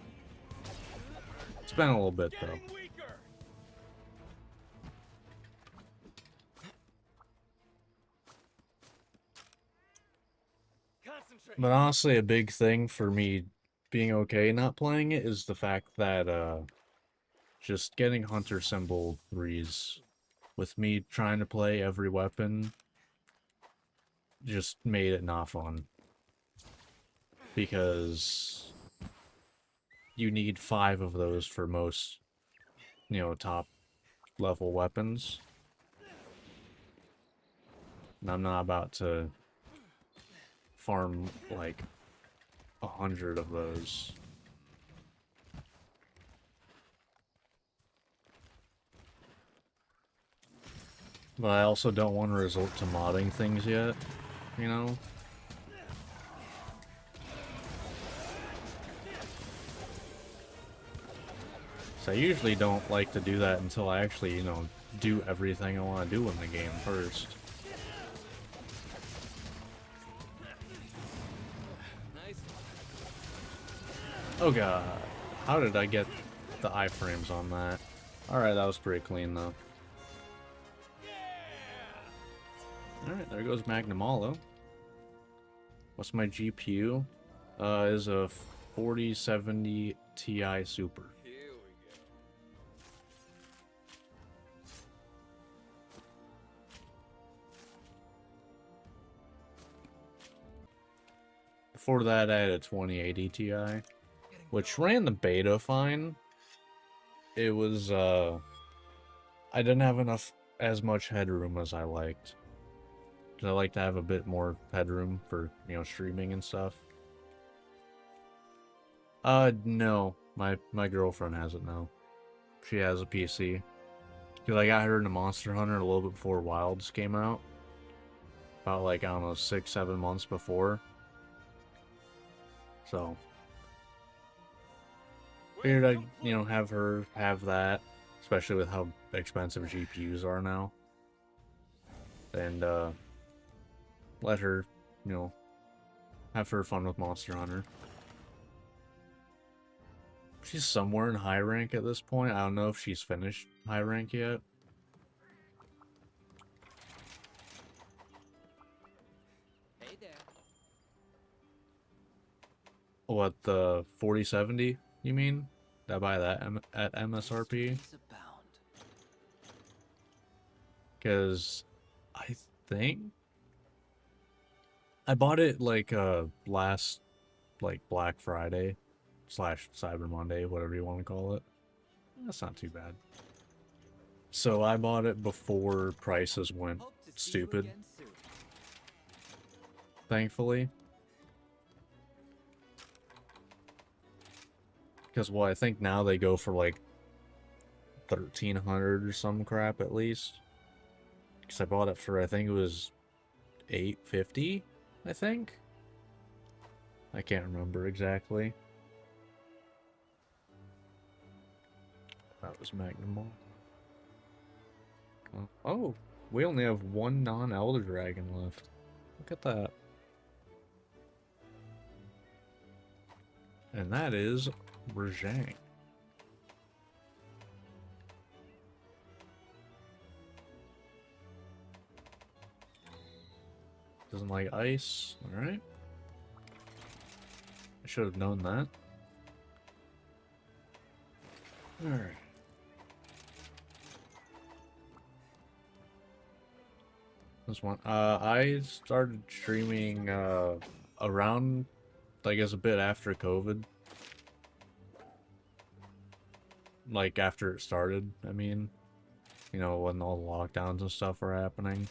It's been a little bit, though. But honestly, a big thing for me being okay not playing it is the fact that, just getting Hunter Symbol 3s with me trying to play every weapon just made it not fun. Because you need 5 of those for most, you know, top level weapons. And I'm not about to farm like 100 of those. But I also don't want to resort to modding things yet, you know? So I usually don't like to do that until I actually, you know, do everything I want to do in the game first. Oh god. How did I get the iframes on that? Alright, that was pretty clean though. Alright, there goes Magnamalo. What's my GPU? Is a 4070 Ti Super. Here we go. Before that, I had a 2080 Ti, which ran the beta fine. It was, I didn't have as much headroom as I liked. 'Cause I like to have a bit more headroom for, you know, streaming and stuff. No. My girlfriend has it now. She has a PC. Because I got her into Monster Hunter a little bit before Wilds came out. About, like, I don't know, 6-7 months before. So, figured I'd, you know, have her have that. Especially with how expensive GPUs are now. And, let her, you know, have her fun with Monster Hunter. She's somewhere in high rank at this point. I don't know if she's finished high rank yet. Hey there. What, the 4070, you mean? Did I buy that at MSRP? Days abound. Because I think I bought it like last, like, Black Friday / Cyber Monday, whatever you want to call it. That's not too bad. So I bought it before prices went Hope to see you stupid, again soon. thankfully. Because, well, I think now they go for like 1,300 or some crap at least. Because I bought it for, I think it was $850, I think. I can't remember exactly. That was Magnum. Oh, we only have one non-Elder Dragon left. Look at that. And that is Rajang. Doesn't like ice. Alright. I should have known that. Alright. This one. I started streaming around, I guess, a bit after COVID. Like, after it started, I mean. You know, when all the lockdowns and stuff were happening.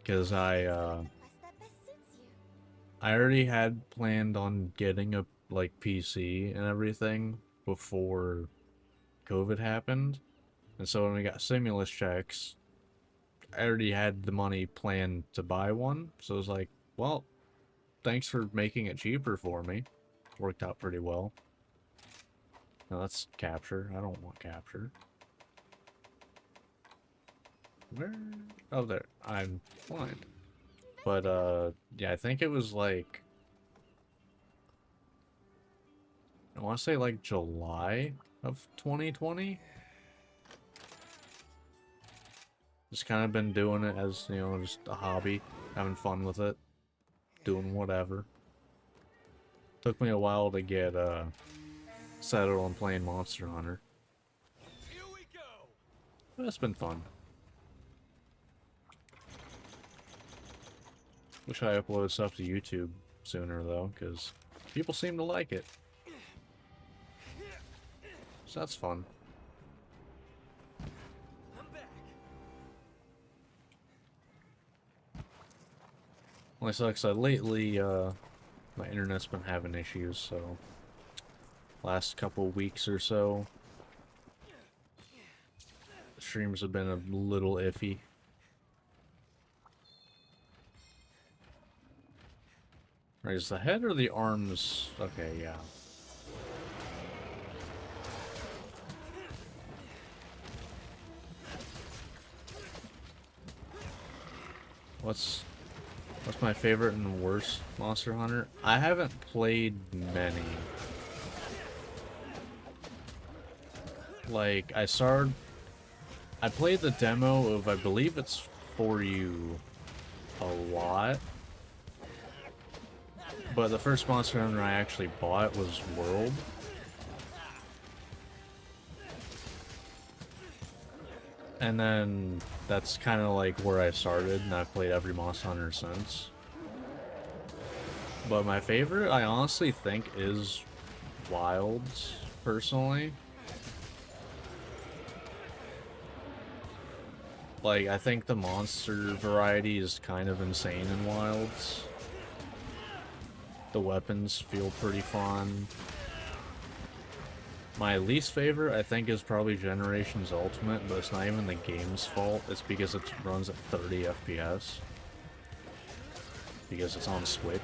Because I Request that best suits you. already had planned on getting a, like, PC and everything before COVID happened. And so when we got stimulus checks, I already had the money planned to buy one. So it was like, well, thanks for making it cheaper for me. Worked out pretty well. No, that's capture. I don't want capture. Where? Oh, there. I'm blind. But, yeah, I think it was like, I want to say like July of 2020. Just kind of been doing it as, you know, just a hobby, having fun with it, doing whatever. Took me a while to get, settled on playing Monster Hunter. Here we go. But it's been fun. Wish I uploaded stuff to YouTube sooner, though, because people seem to like it. So that's fun. I'm back. Only sucks that lately, my internet's been having issues, so last couple weeks or so, streams have been a little iffy. Right, is the head or the arms? Okay, yeah. What's my favorite and worst Monster Hunter? I haven't played many. Like, I played the demo of, I believe it's For You a lot. But the first Monster Hunter I actually bought was World. And then that's kind of like where I started, and I've played every Monster Hunter since. But my favorite, I honestly think, is Wilds, personally. Like, I think the monster variety is kind of insane in Wilds. The weapons feel pretty fun. My least favorite, I think, is probably Generations Ultimate, but it's not even the game's fault. It's because it runs at 30 FPS. Because it's on Switch.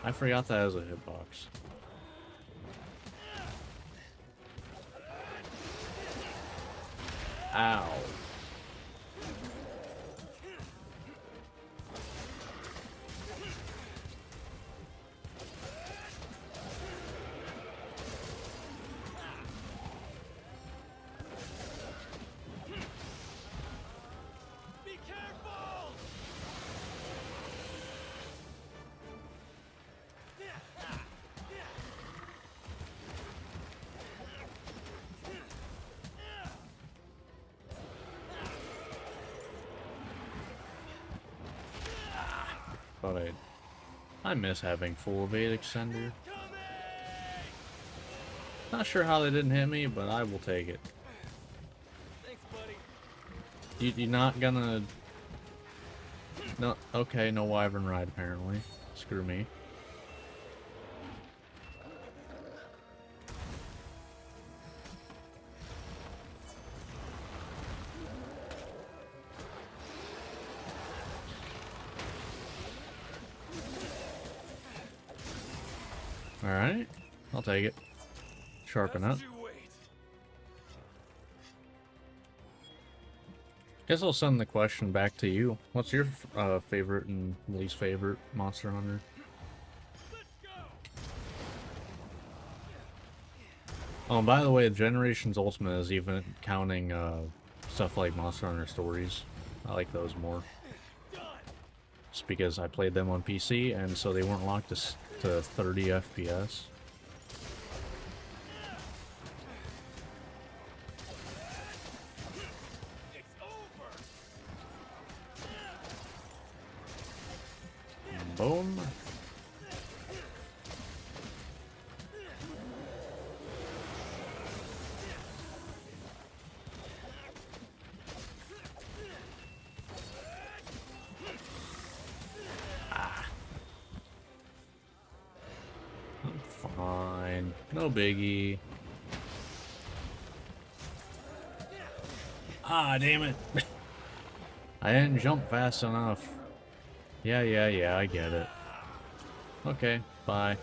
I forgot that as a hitbox. Ow. Be careful! But I miss having full evade extender. Not sure how they didn't hit me, but I will take it. Thanks, buddy. You're not gonna... No, okay, no Wyvern Ride apparently. Screw me. Alright, I'll take it. Sharpen up. Just you wait. Guess I'll send the question back to you. What's your favorite and least favorite Monster Hunter? Let's go. Oh, and by the way, Generations Ultimate is even counting stuff like Monster Hunter Stories. I like those more. Just because I played them on PC, and so they weren't locked to 30 FPS. It's over. Boom. I'm fine. No biggie. Ah, damn it. I didn't jump fast enough. Yeah, I get it. Okay, bye.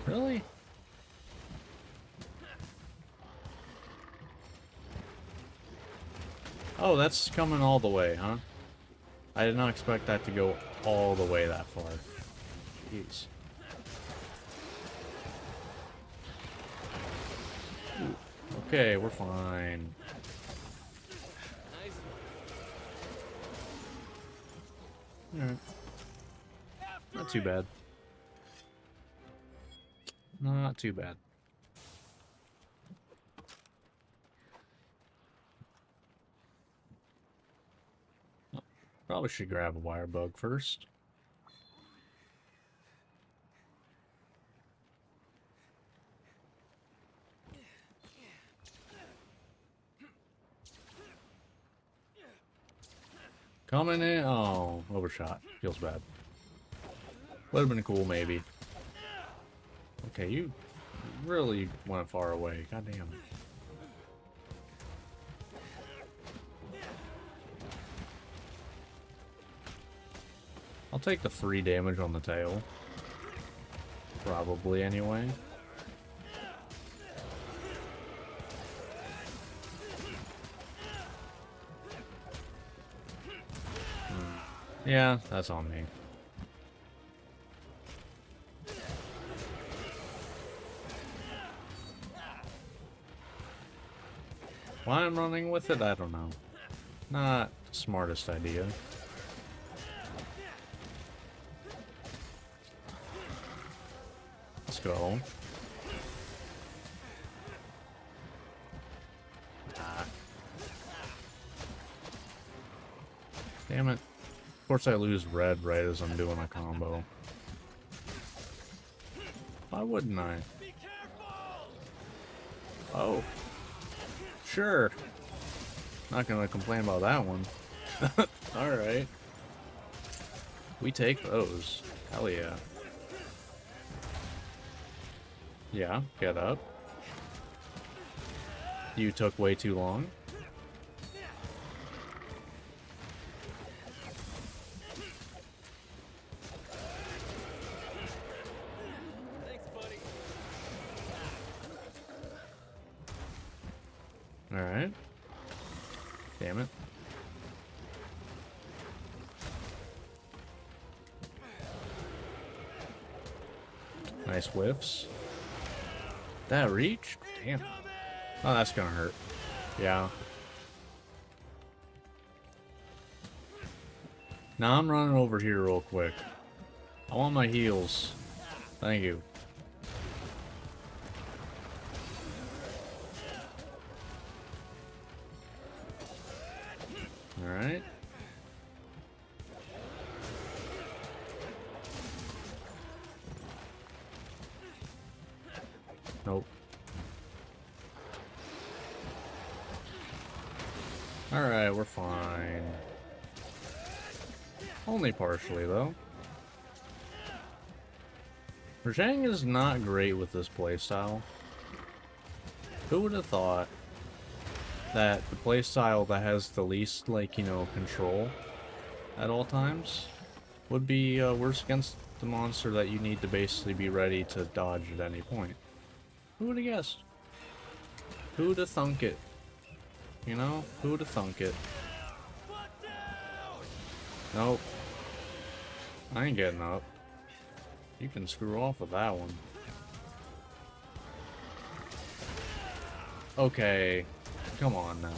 Really? Oh, that's coming all the way, huh? I did not expect that to go all the way that far. Jeez. Ooh, okay, we're fine. Nice. Alright. After Not too it. bad. Not too bad. Probably should grab a wire bug first. Coming in. Oh, overshot. Feels bad. Would have been cool, maybe. Okay, you really went far away. God damn it. I'll take the free damage on the tail. Probably, anyway. Yeah, that's on me. Why I'm running with it, I don't know. Not the smartest idea. Let's go. Ah. Damn it. Of course I lose red right as I'm doing a combo. Why wouldn't I? Be careful! Oh. Sure. Not gonna complain about that one. Alright. We take those. Hell yeah. Yeah, get up. You took way too long. Thanks, buddy. Alright. Damn it. Nice whiffs. That reach? Damn. Oh, that's gonna hurt. Yeah. Now I'm running over here real quick. I want my heals. Thank you. Alright. Nope. Alright, we're fine. Only partially, though. Zhang is not great with this playstyle. Who would have thought that the playstyle that has the least, like, you know, control at all times would be worse against the monster that you need to basically be ready to dodge at any point? Who would have guessed? Who would have thunk it? You know? Who would have thunk it? Nope. I ain't getting up. You can screw off with that one. Okay. Come on now.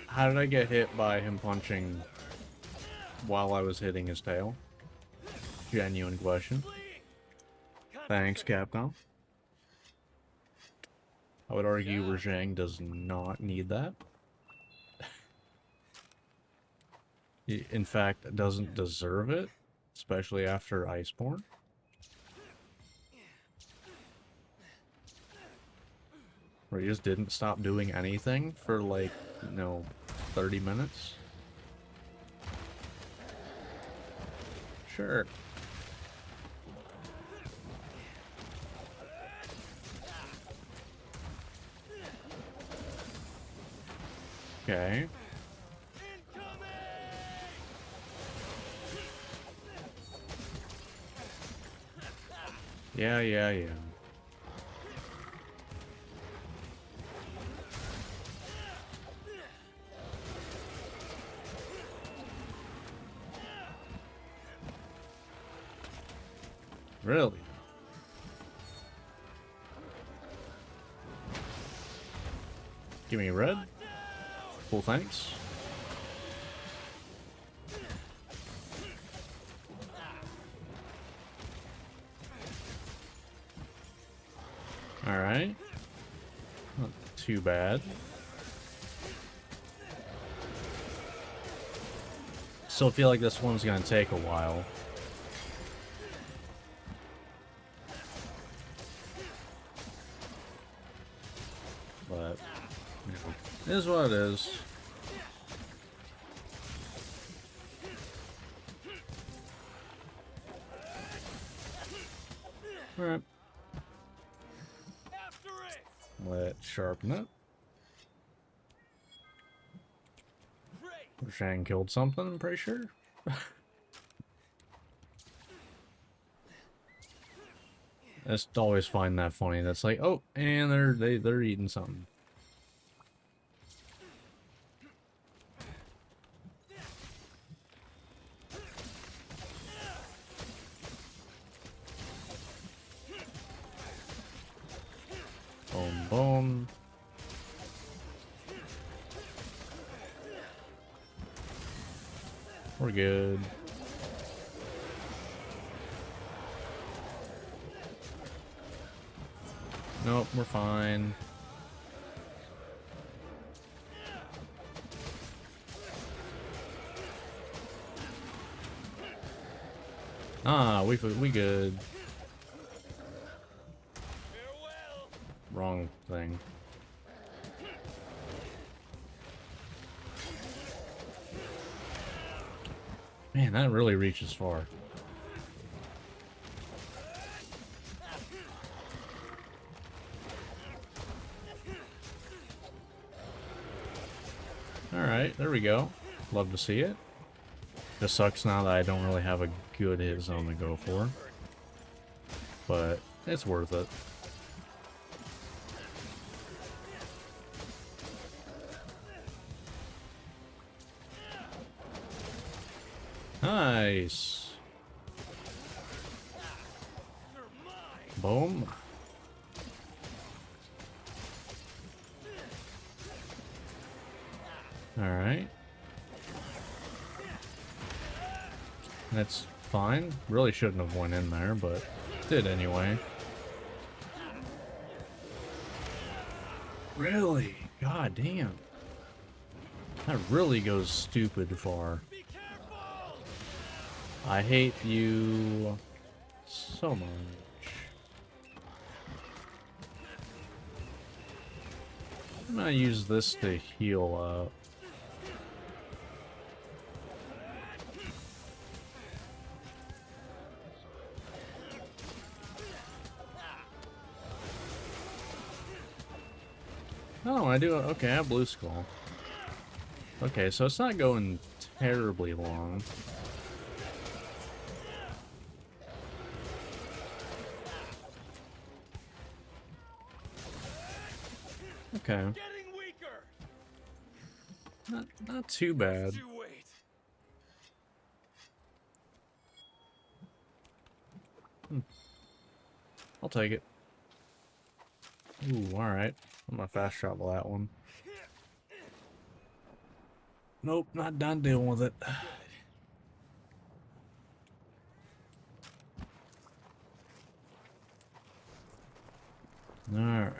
How did I get hit by him punching while I was hitting his tail? Genuine question. Thanks, Capcom. I would argue Zhang does not need that. He, in fact, doesn't deserve it, especially after Iceborne. Where he just didn't stop doing anything for, like, you know, 30 minutes. Sure. Okay. Yeah. Really? Give me red? Cool, thanks. Alright. Not too bad. Still feel like this one's gonna take a while. But, you know, it is what it is. Alright. Let's sharpen it. Shang killed something, I'm pretty sure. I just always find that funny. That's like, oh, and they're eating something. Boom, boom. We're good. Nope, we're fine. Ah, we good. Farewell. Wrong thing. Man, that really reaches far. Alright, there we go. Love to see it. Just sucks now that I don't really have a good hit zone to go for. But it's worth it. Nice. Boom. Alright. That's fine. Really shouldn't have went in there, but did anyway. Really? God damn. That really goes stupid far. Be careful. I hate you so much. I'm gonna use this to heal up. Oh, I do. Okay, I have blue skull. Okay, so it's not going terribly long. Okay, Getting weaker. not too bad. You wait. I'll take it. Ooh, alright. I'm gonna fast travel that one. Nope, not done dealing with it. Alright.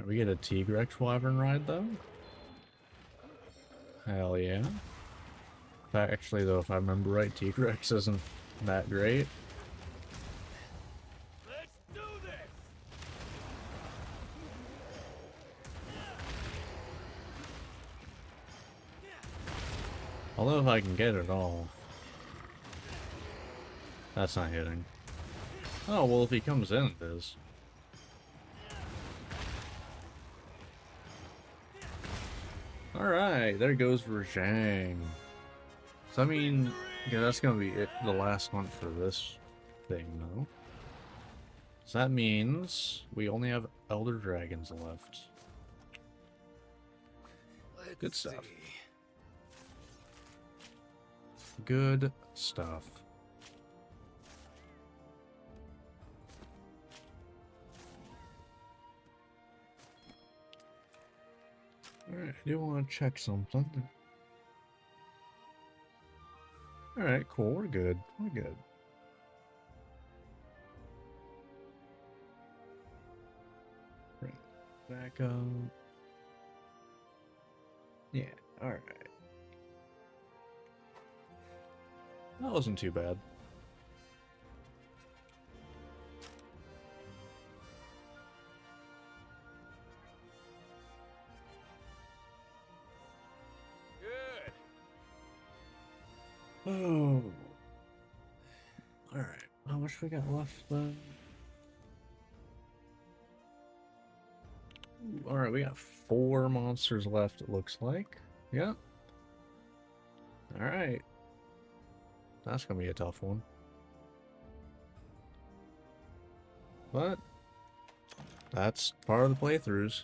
We get a T-Rex wyvern ride though? Hell yeah. Actually though, if I remember right, T-Rex isn't that great. Let's do this. Although if I can get it all. That's not hitting. Oh, well if he comes in it is. Alright, there goes for Zhang. So I mean, yeah, that's gonna be it, the last one for this thing though. So that means we only have Elder Dragons left. Good stuff. Good stuff. Alright, I do want to check something. Alright, cool, we're good. We're good. Right, back up. Yeah, alright. That wasn't too bad. Good. Oh. Alright, how much we got left then? Alright, we got 4 monsters left, it looks like. Yep. Alright. That's gonna be a tough one. But that's part of the playthroughs.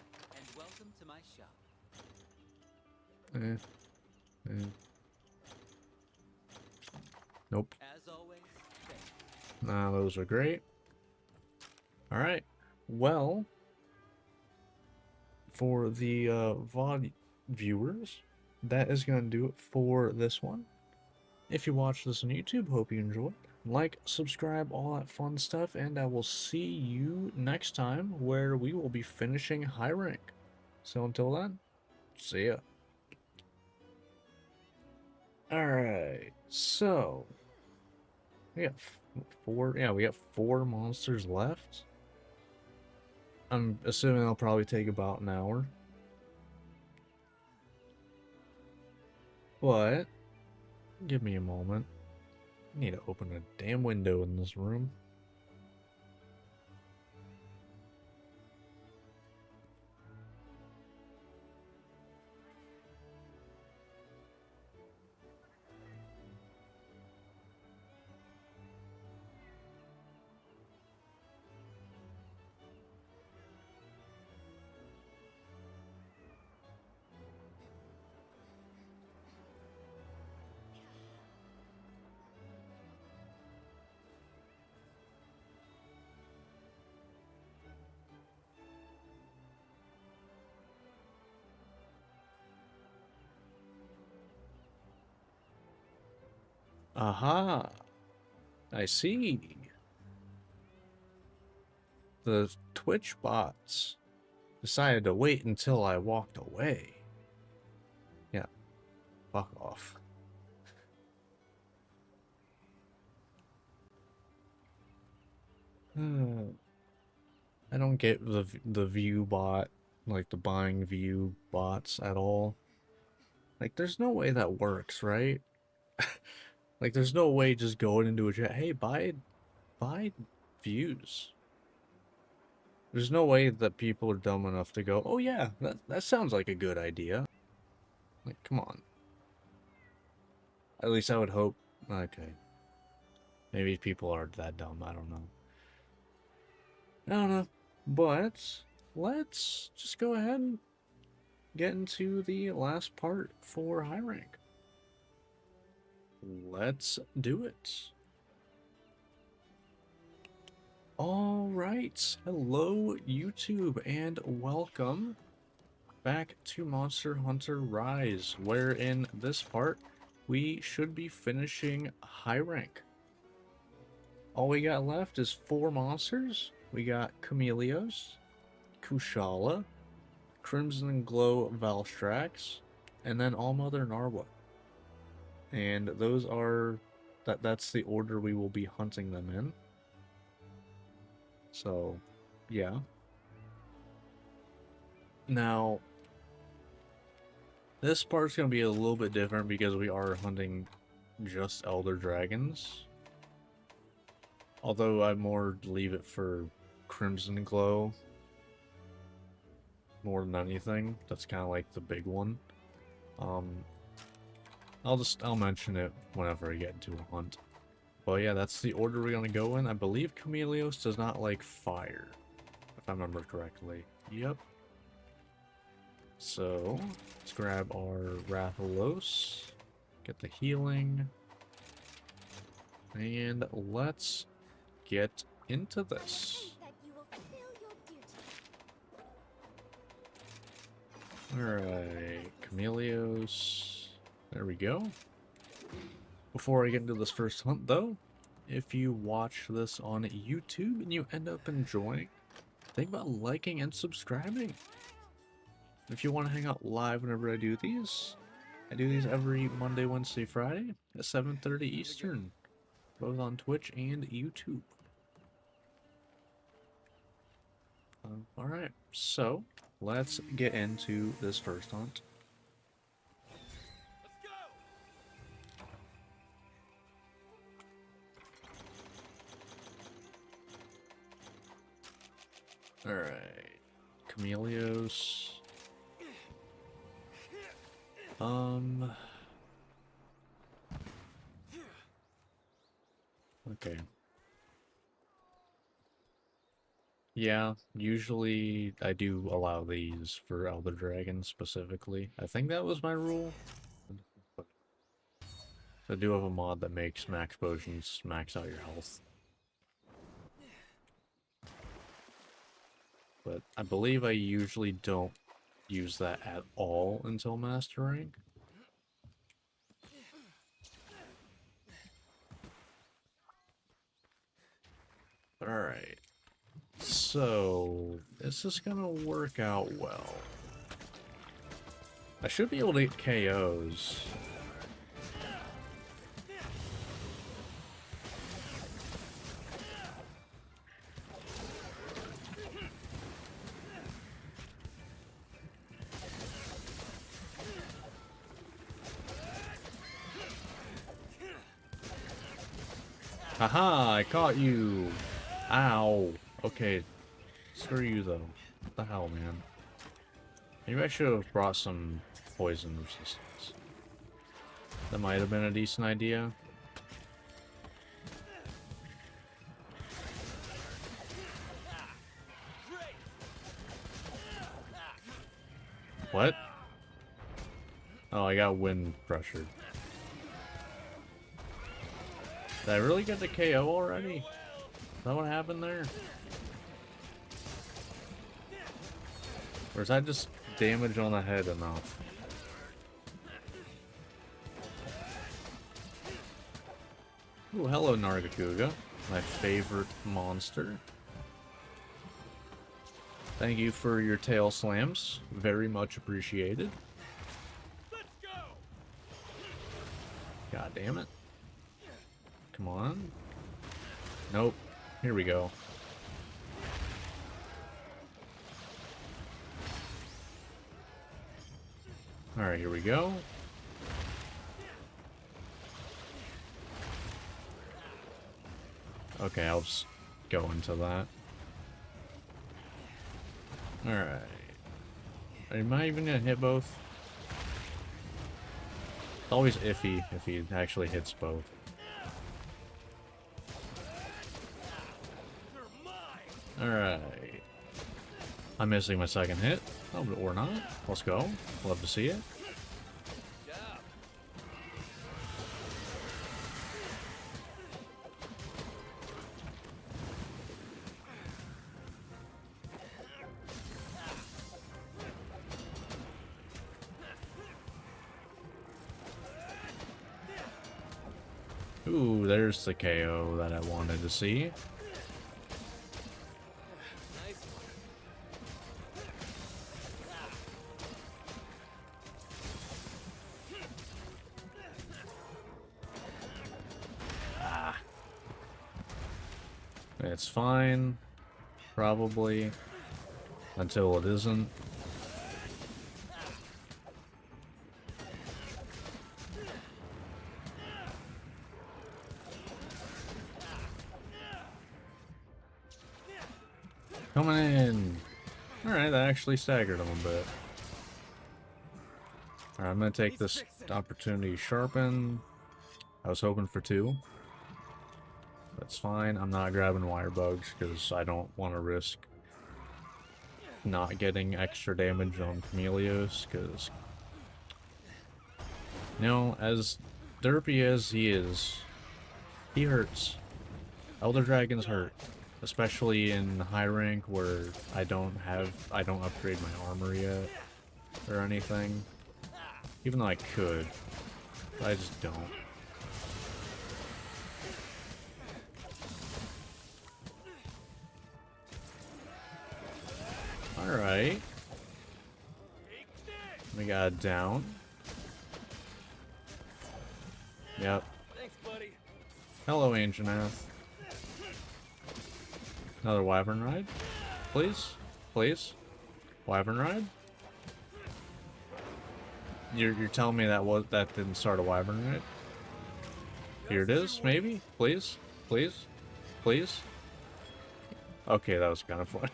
And my shop. Nope. As always, thank Nah, those are great. Alright. Well, for the VOD viewers, that is going to do it for this one. If you watch this on YouTube, hope you enjoyed. Like, subscribe, all that fun stuff, and I will see you next time where we will be finishing high rank. So until then, see ya. Alright, so we got four, yeah, we got 4 monsters left. I'm assuming it'll probably take about an hour. But, give me a moment. I need to open a damn window in this room. Aha! I see. The Twitch bots decided to wait until I walked away. Yeah, fuck off. I don't get the view bot, like the buying view bots at all. Like, there's no way that works, right? Like, there's no way just going into a chat, hey, buy views. There's no way that people are dumb enough to go, oh yeah, that sounds like a good idea. Like, come on. At least I would hope. Okay. Maybe people aren't that dumb, I don't know. I don't know. But, let's just go ahead and get into the last part for high rank. Let's do it. Alright, hello YouTube, and welcome back to Monster Hunter Rise, where in this part, we should be finishing high rank. All we got left is 4 monsters. We got Chameleos, Kushala, Crimson Glow Valstrax, and then Allmother Narwa. And those are... that's the order we will be hunting them in. So, yeah. Now, this part's going to be a little bit different because we are hunting just Elder Dragons. Although I more leave it for Crimson Glow more than anything. That's kind of like the big one. I'll mention it whenever I get into a hunt. But yeah, that's the order we're gonna go in. I believe Chameleos does not like fire, if I remember correctly. Yep. So, let's grab our Rathalos, get the healing, and let's get into this. That you will fulfill your duty. Alright, Chameleos. There we go. Before I get into this first hunt, though, if you watch this on YouTube and you end up enjoying, think about liking and subscribing. If you want to hang out live whenever I do these every Monday, Wednesday, Friday at 7:30 Eastern, both on Twitch and YouTube. Alright, so let's get into this first hunt. Let's go! Alright, Chameleos. Okay. Yeah, usually I do allow these for Elder Dragon specifically. I think that was my rule. I do have a mod that makes max potions max out your health. But I believe I usually don't use that at all until Master Rank. Alright. So, this is gonna work out well. I should be able to get KOs. Haha, I caught you! Ow! Okay, screw you though. What the hell, man? Maybe I should have brought some poison resistance. That might have been a decent idea. What? Oh, I got wind pressured. Did I really get the KO already? Is that what happened there? Or is that just damage on the head enough? Ooh, hello Nargacuga, my favorite monster. Thank you for your tail slams. Very much appreciated. Let's go. God damn it. Come on. Nope. Here we go. Alright, here we go. Okay, I'll just go into that. Alright. Am I even gonna hit both? It's always iffy if he actually hits both. Alright. I'm missing my second hit. Oh, or not. Let's go. Love to see it. Ooh, there's the KO that I wanted to see. It's fine, probably, until it isn't. Coming in! Alright, that actually staggered him a bit. Alright, I'm gonna take this opportunity to sharpen. I was hoping for 2. That's fine. I'm not grabbing wire bugs because I don't want to risk not getting extra damage on Chameleos because, you know, as derpy as he is, he hurts. Elder Dragons hurt. Especially in high rank where I don't upgrade my armor yet or anything. Even though I could. But I just don't. Alright. We got it down. Yep. Thanks, buddy. Hello, Ancient Ath. Another Wyvern Ride? Please? Please? Wyvern Ride? You're telling me that didn't start a Wyvern Ride? Here it is, maybe? Please? Please? Please? Okay, that was kind of fun.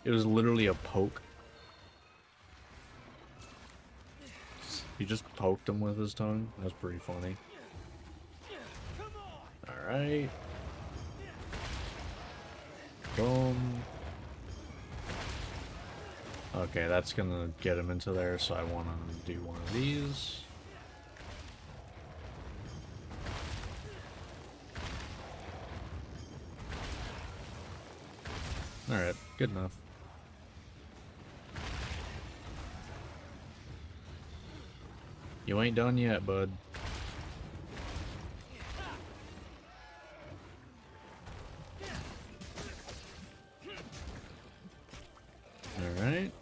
It was literally a poke. He just poked him with his tongue. That's pretty funny. Alright. Boom. Okay, that's gonna get him into there, so I want to do one of these. Alright, good enough. You ain't done yet, bud. Alright.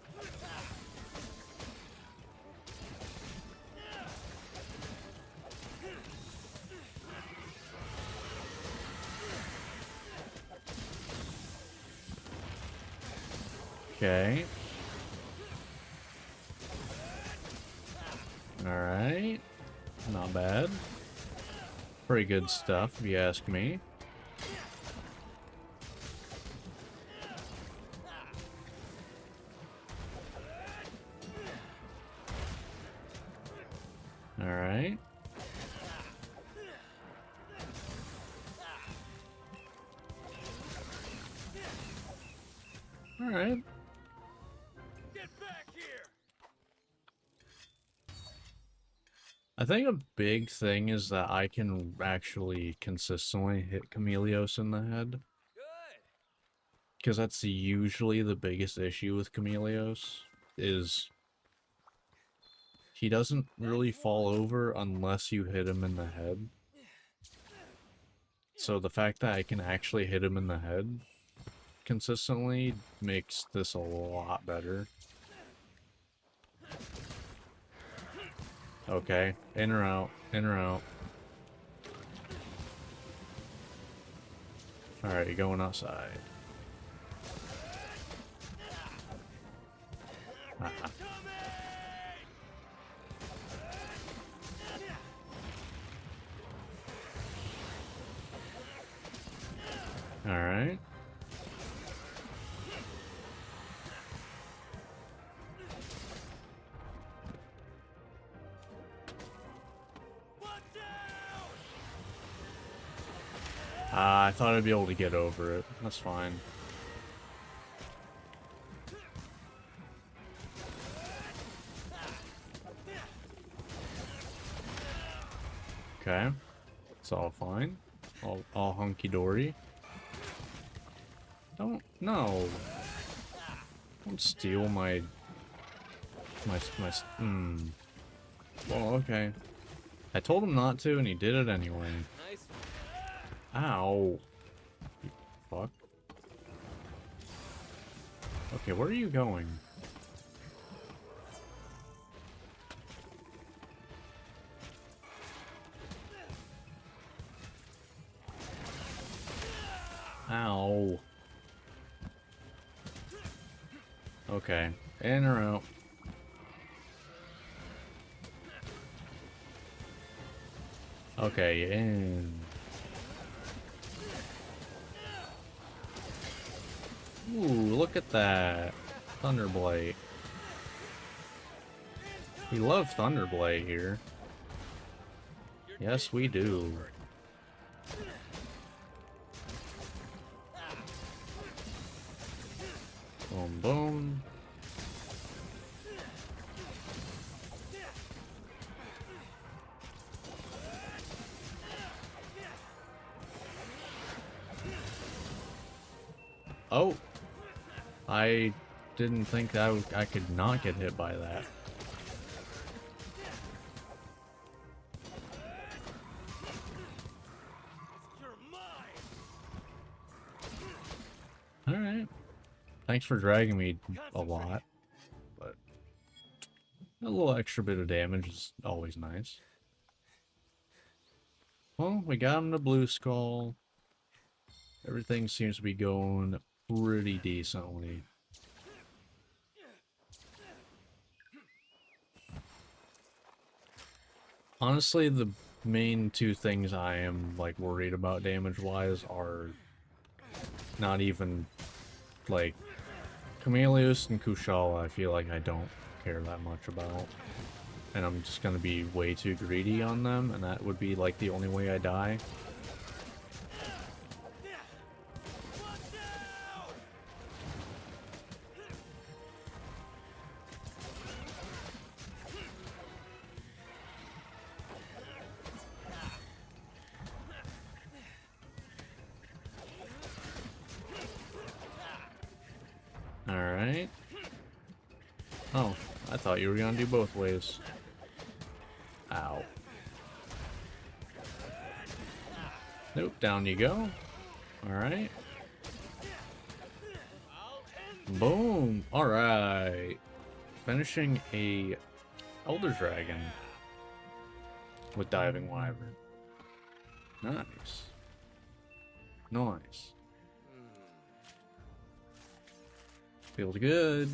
Okay. Alright. Not bad. Pretty good stuff, if you ask me. Alright. Alright. Get back here! I think a big thing is that I can actually consistently hit Chameleos in the head. Good! Because that's usually the biggest issue with Chameleos, is he doesn't really fall over unless you hit him in the head. So the fact that I can actually hit him in the head consistently makes this a lot better. Okay, in or out, in or out. Alright, you're going outside. Haha. Alright. I thought I'd be able to get over it. That's fine. Okay. It's all fine. All hunky-dory. No. Don't steal my... Well, okay. I told him not to, and he did it anyway. Nice. Ow. You fuck. Okay, where are you going? Ow. Okay, in or out. Okay, in. Ooh, look at that. Thunderblade. We love Thunderblade here. Yes, we do. Boom, boom. Oh! I didn't think I could not get hit by that. You're mine! Alright. Thanks for dragging me a lot, but a little extra bit of damage is always nice. Well, we got him the blue skull. Everything seems to be going pretty decently. Honestly, the main two things I am like worried about damage-wise are not even like Chameleos and Kushala. I feel like I don't care that much about, and I'm just gonna be way too greedy on them, and that would be like the only way I die. Alright. Oh, I thought you were gonna do both ways. Ow. Nope, down you go. Alright. Boom! Alright. Finishing a Elder Dragon with Diving Wyvern. Nice. Nice. Feels good.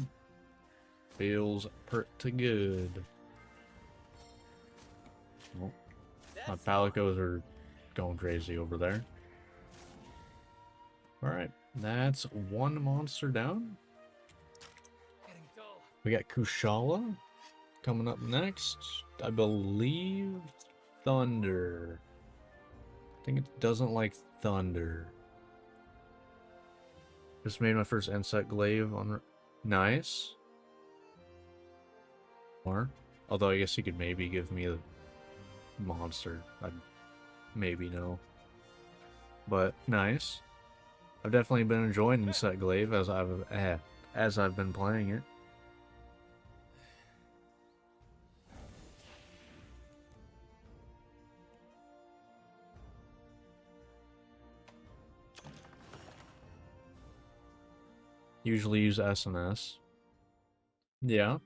Feels pretty good. Oh, my palicos are going crazy over there. Alright, that's one monster down. Getting dull. We got Kushala coming up next. I believe Thunder. I think it doesn't like thunder. Just made my first insect glaive on. Nice. More. Although I guess he could maybe give me a monster. I'd maybe know. But nice. I've definitely been enjoying insect glaive as I've been playing it. Usually use SNS. Yeah.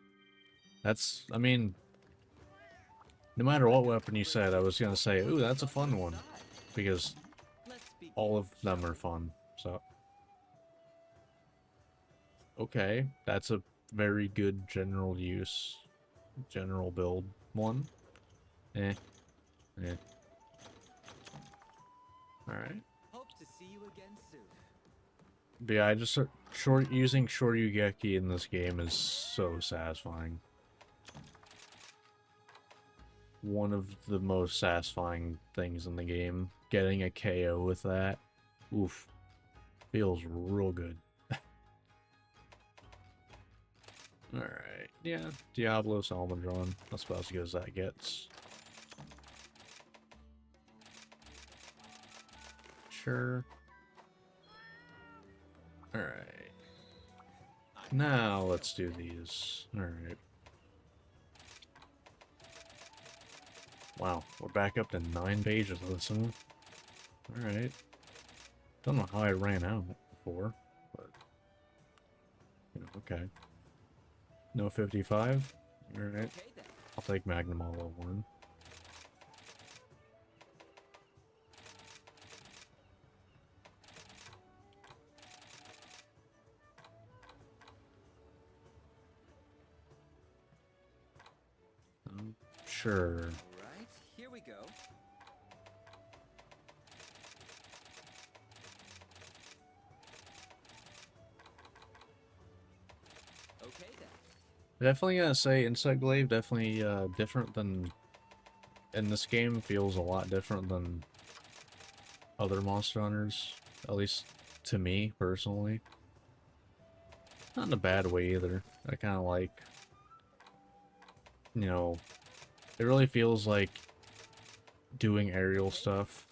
That's, I mean, no matter what weapon you said, I was gonna say, ooh, that's a fun one. Because all of them are fun, so. Okay, that's a very good general use, general build one. Eh. Alright. Hope to see you again soon. But yeah, using Shoryugeki in this game is so satisfying. One of the most satisfying things in the game. Getting a KO with that. Oof. Feels real good. Alright. Yeah, Diablos Almudron. That's about as good as that gets. Sure. Alright. Now let's do these. Alright. Wow, we're back up to 9 pages of this one. Alright. Don't know how I ran out before, but... You know, okay. No 55? Alright. Okay then. I'll take Magnum Hollow 1. Sure. Alright, here we go. Okay then. Definitely gonna say Insect Glaive definitely different than in this game, feels a lot different than other Monster Hunters, at least to me personally. Not in a bad way either. I kind of like, you know, it really feels like doing aerial stuff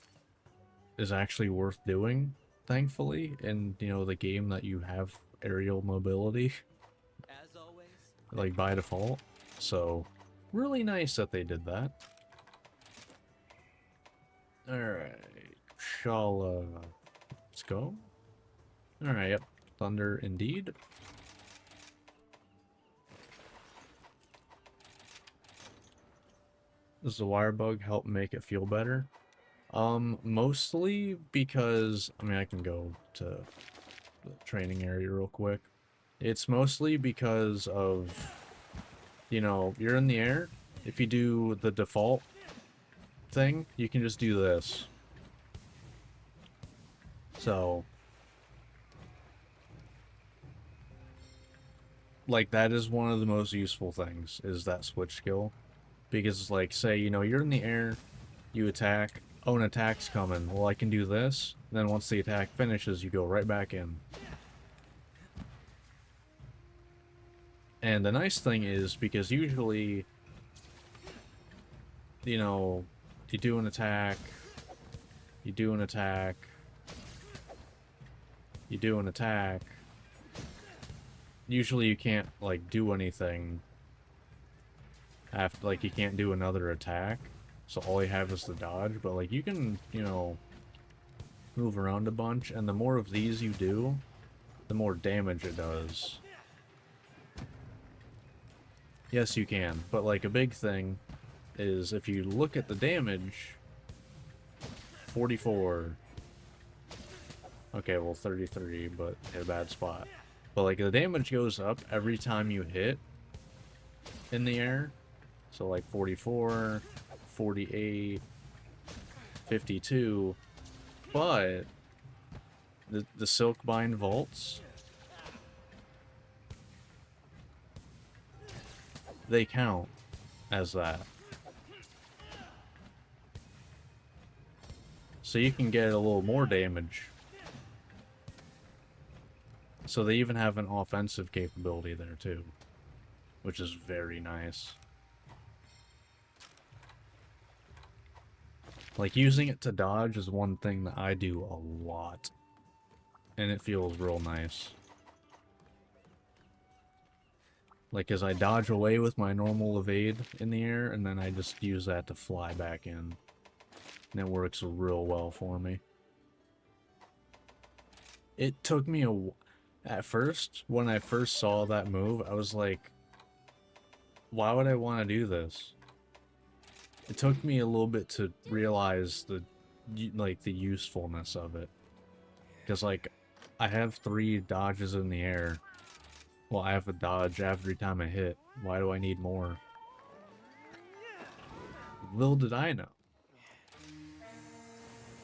is actually worth doing, thankfully, in, you know, the game that you have aerial mobility. As always. Like by default. So really nice that they did that. Alright. Shala. Let's go. Alright, yep. Thunder indeed. Does the wire bug help make it feel better? Mostly because, I mean, I can go to the training area real quick. It's mostly because of, you know, you're in the air. If you do the default thing, you can just do this. So, like, that is one of the most useful things, is that switch skill. Because, like, say, you know, you're in the air, you attack, oh, an attack's coming. Well, I can do this, then once the attack finishes, you go right back in. And the nice thing is, because usually, you know, you do an attack, you do an attack, you do an attack, usually you can't, like, do anything after, like, you can't do another attack, so all you have is the dodge, but, like, you can, you know, move around a bunch, and the more of these you do, the more damage it does. Yes, you can, but, like, a big thing is if you look at the damage, 44, okay, well, 33, but in a bad spot. But, like, the damage goes up every time you hit in the air. So, like, 44, 48, 52. But the Silkbind vaults, they count as that. So you can get a little more damage. So they even have an offensive capability there too, which is very nice. Like, using it to dodge is one thing that I do a lot, and it feels real nice. Like, as I dodge away with my normal evade in the air, and then I just use that to fly back in. And it works real well for me. It took me at first, when I first saw that move, I was like, why would I want to do this? It took me a little bit to realize the usefulness of it. Because, like, I have 3 dodges in the air. Well, I have a dodge every time I hit. Why do I need more? Little did I know.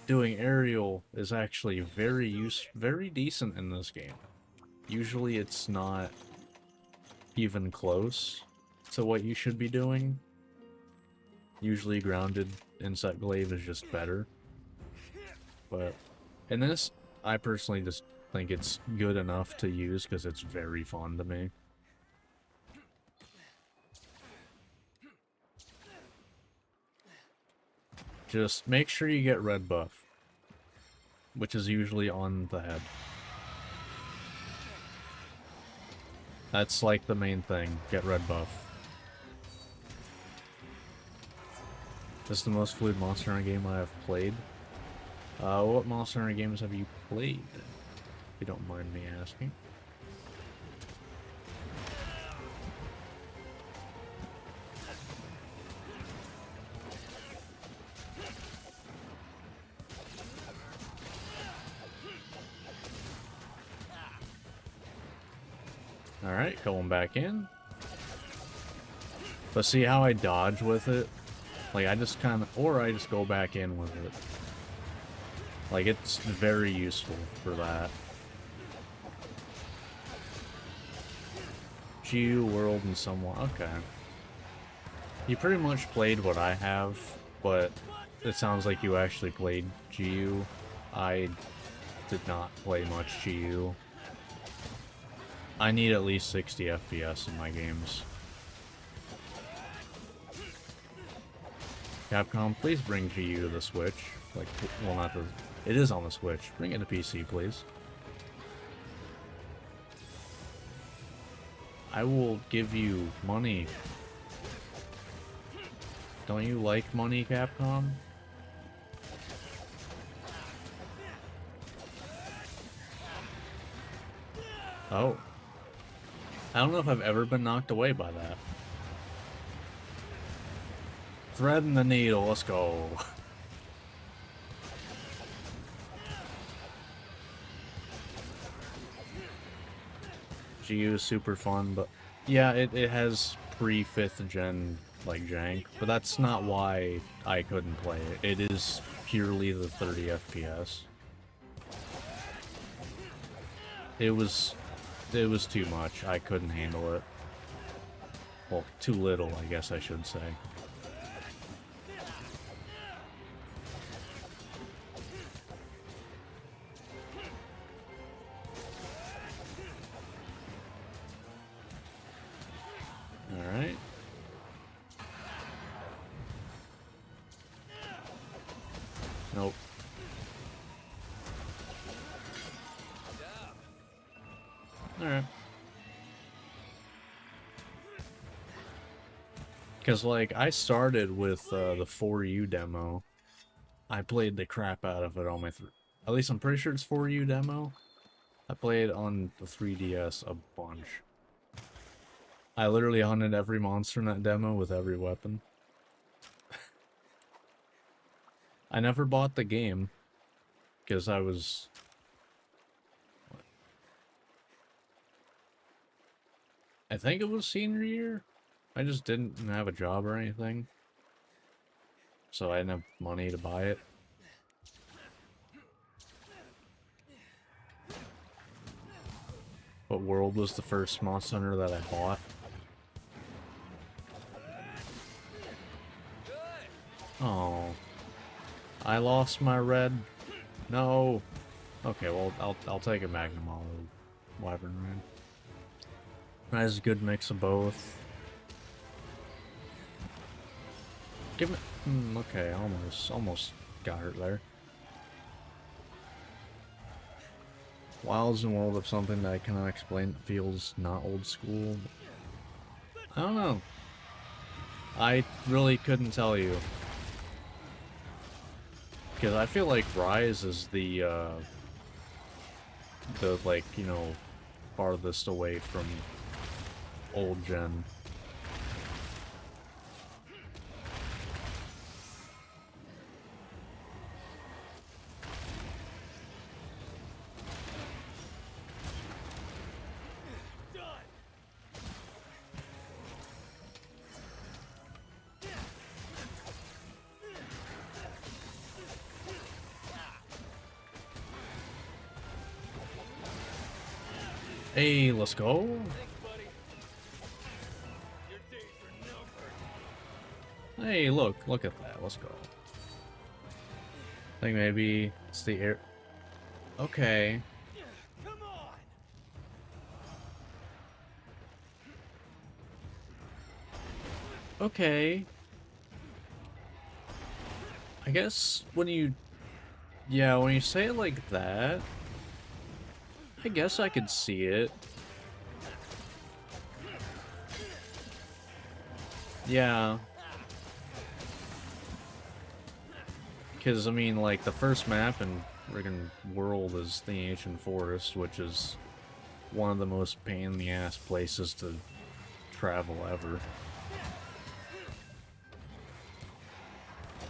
Doing aerial is actually very decent in this game. Usually it's not even close to what you should be doing. Usually grounded insect glaive is just better. But in this, I personally just think it's good enough to use because it's very fun to me. Just make sure you get red buff, which is usually on the head. That's like the main thing, get red buff. This is the most fluid Monster Hunter game I have played. What Monster Hunter games have you played? If you don't mind me asking. Alright, going back in. But see how I dodge with it? Like, I just kind of... Or I just go back in with it. Like, it's very useful for that. GU, World, and Someone... Okay. You pretty much played what I have, but it sounds like you actually played GU. I did not play much GU. I need at least 60 FPS in my games. Capcom, please bring GU to the Switch. Like, well, not the... It is on the Switch. Bring it to PC, please. I will give you money. Don't you like money, Capcom? Oh. I don't know if I've ever been knocked away by that. Threading the needle, let's go. GU is super fun, but yeah, it has pre-5th gen like jank, but that's not why I couldn't play it. It is purely the 30 FPS. It was too much. I couldn't handle it. Well, too little, I guess I should say. Alright. Nope. Alright. Because, like, I started with the 4U demo. I played the crap out of it on my... At least I'm pretty sure it's 4U demo. I played on the 3DS a bunch. I literally hunted every monster in that demo with every weapon. I never bought the game. Because I was... I think it was senior year. I just didn't have a job or anything. So I didn't have money to buy it. But World was the first Monster Hunter that I bought. Oh. I lost my red. No. Okay, well, I'll take a Magnum Olive Wyvern Red. That's a good mix of both. Give me... okay, almost got hurt there. Wilds and World of something that I cannot explain that feels not old school. I don't know. I really couldn't tell you. Because I feel like Rise is the like, you know, farthest away from old gen. Hey, let's go. Thanks, buddy. Your days are numbered. Hey, look at that. Let's go. I think maybe it's the air. Okay. Come on. Okay. I guess when you... yeah, when you say it like that, I guess I could see it. Yeah. Because, I mean, like, the first map in friggin' World is the Ancient Forest, which is one of the most pain-in-the-ass places to travel ever.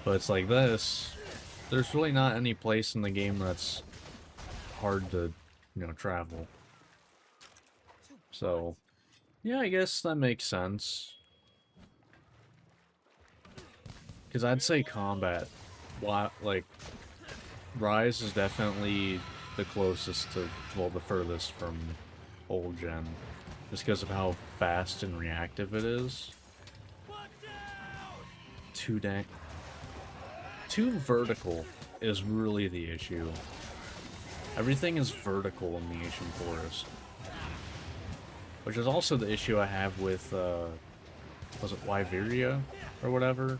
But it's like this. There's really not any place in the game that's hard to, you know, travel. So, yeah, I guess that makes sense. Because I'd say combat, like, Rise is definitely the closest to, well, the furthest from old gen. Just because of how fast and reactive it is. Too dang... too vertical is really the issue. Everything is vertical in the Ancient Forest. Which is also the issue I have with, was it Wyveria? Or whatever?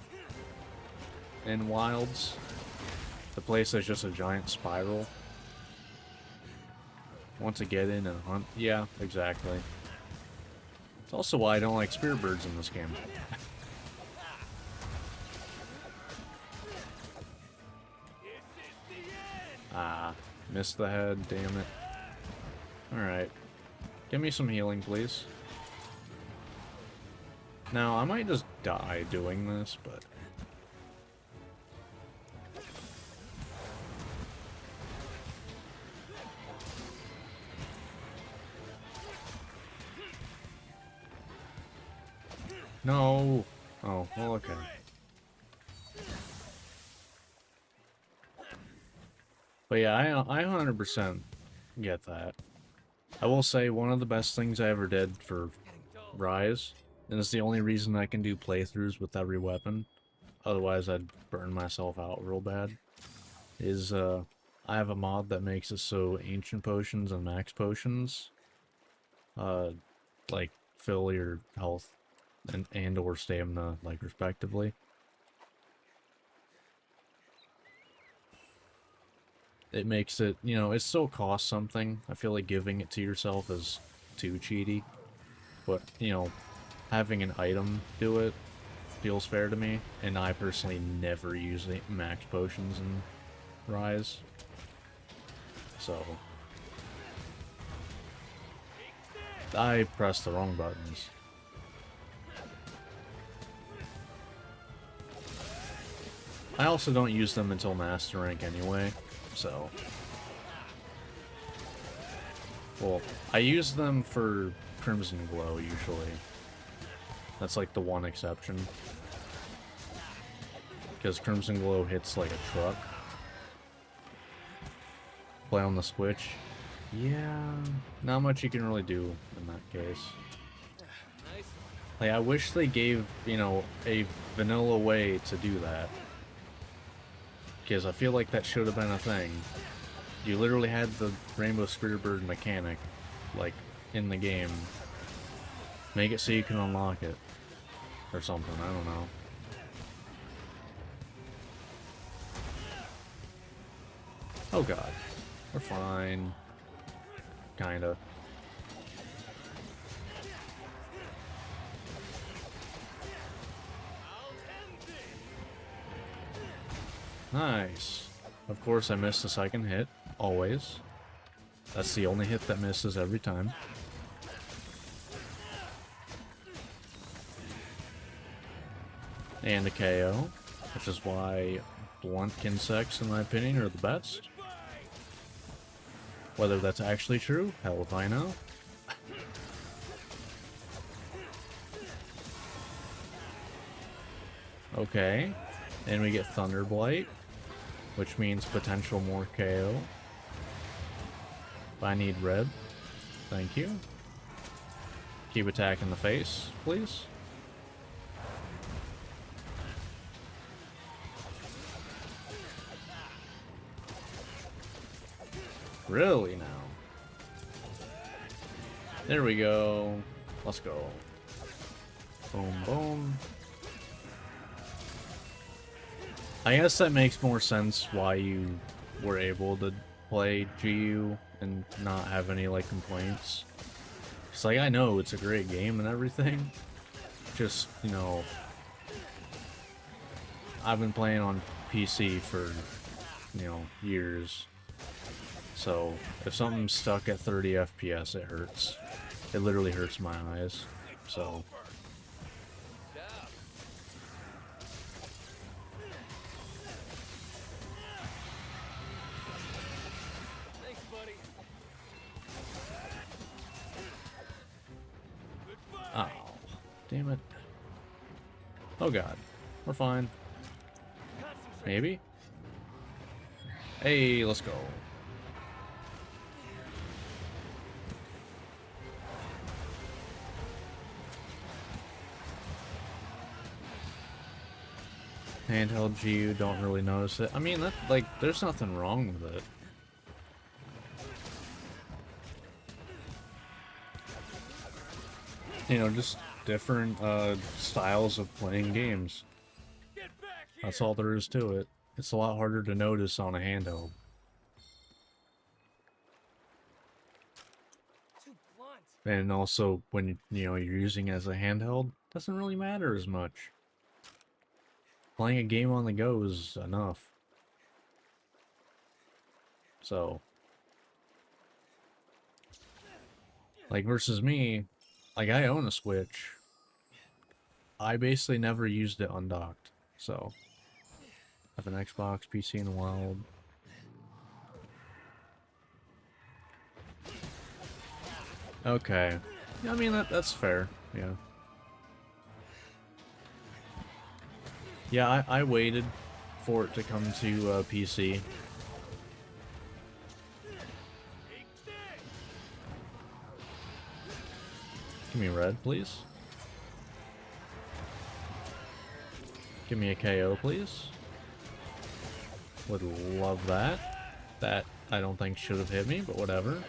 In Wilds. The place that's just a giant spiral. Want to get in and hunt? Yeah, exactly. It's also why I don't like spearbirds in this game. Ah, missed the head, damn it. Alright. Give me some healing, please. Now, I might just die doing this, but... no! Oh, well, okay. But yeah, I 100% get that. I will say one of the best things I ever did for Rise, and it's the only reason I can do playthroughs with every weapon, otherwise I'd burn myself out real bad, is I have a mod that makes it so ancient potions and max potions, like, fill your health and or stamina, like, respectively. It makes it, you know, it still costs something. I feel like giving it to yourself is too cheaty. But, you know, having an item do it feels fair to me, and I personally never use max potions in Rise. So I pressed the wrong buttons. I also don't use them until Master Rank anyway, so... Well, I use them for Crimson Glow, usually. That's like the one exception. Because Crimson Glow hits like a truck. Play on the Switch. Yeah, not much you can really do in that case. Like, I wish they gave, you know, a vanilla way to do that. Because I feel like that should have been a thing. You literally had the Rainbow Spearbird mechanic, like, in the game. Make it so you can unlock it. Or something, I don't know. Oh god. We're fine. Kinda. Nice. Of course I missed the second hit. Always. That's the only hit that misses every time. And a KO. Which is why blunt insects, in my opinion, are the best. Whether that's actually true, hell if I know. Okay. And we get Thunder Blight, which means potential more KO. I need red. Thank you. Keep attacking the face, please. Really now? There we go. Let's go. Boom, boom. I guess that makes more sense why you were able to play GU and not have any, like, complaints. It's like, I know it's a great game and everything. Just, you know... I've been playing on PC for, you know, years. So, if something's stuck at 30 FPS, it hurts. It literally hurts my eyes. So... Thanks, buddy. Goodbye. Oh, damn it. Oh god. We're fine. Maybe? Hey, let's go. Handheld GU, don't really notice it. I mean, that, like, there's nothing wrong with it. You know, just different styles of playing games. Get back here. That's all there is to it. It's a lot harder to notice on a handheld. Too blunt. And also, when you know you're using it as a handheld, doesn't really matter as much. Playing a game on the go is enough. So, like versus me, like I own a Switch. I basically never used it undocked. So, I have an Xbox, PC, and Wild. Okay. Yeah, I mean, that's fair. Yeah. Yeah, I waited for it to come to PC. Give me red, please. Give me a KO, please. Would love that. That I don't think should have hit me, but whatever.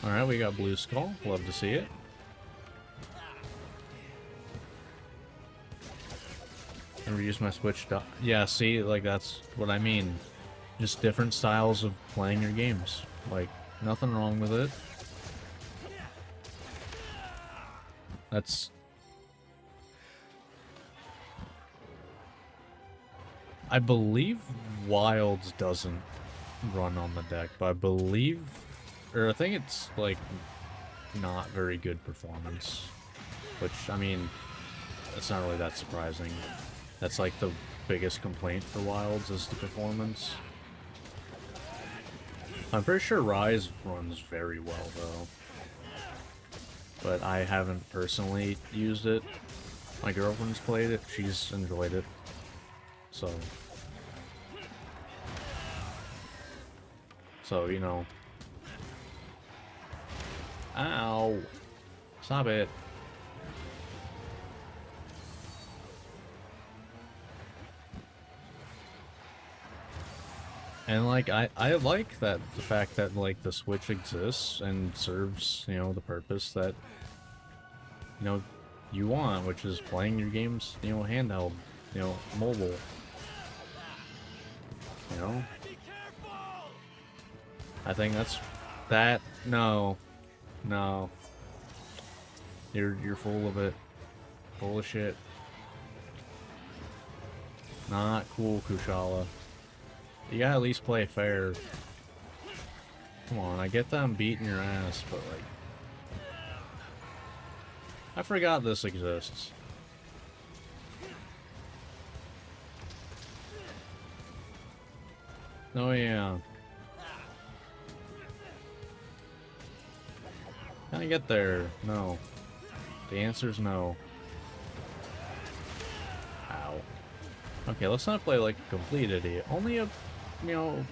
Alright, we got Blue Skull. Love to see it. Never use my Switch. Yeah, see, like that's what I mean. Just different styles of playing your games. Like, nothing wrong with it. That's... I believe Wilds doesn't run on the deck, but I believe... Or I think it's, like, not very good performance. Which, I mean, it's not really that surprising. That's, like, the biggest complaint for Wilds is the performance. I'm pretty sure Rise runs very well, though. But I haven't personally used it. My girlfriend's played it, she's enjoyed it. So, you know. Ow! Stop it. And, like, I like that, the fact that, like, the Switch exists and serves, you know, the purpose that, you know, you want, which is playing your games, you know, handheld, you know, mobile. You know? I think that's... No. No. You're full of it. Full of shit. Not cool, Kushala. You gotta at least play fair. Come on, I get that I'm beating your ass, but like... I forgot this exists. Oh yeah. Can I get there? No. The answer's no. Ow. Okay, let's not play like a complete idiot. Only a, you know,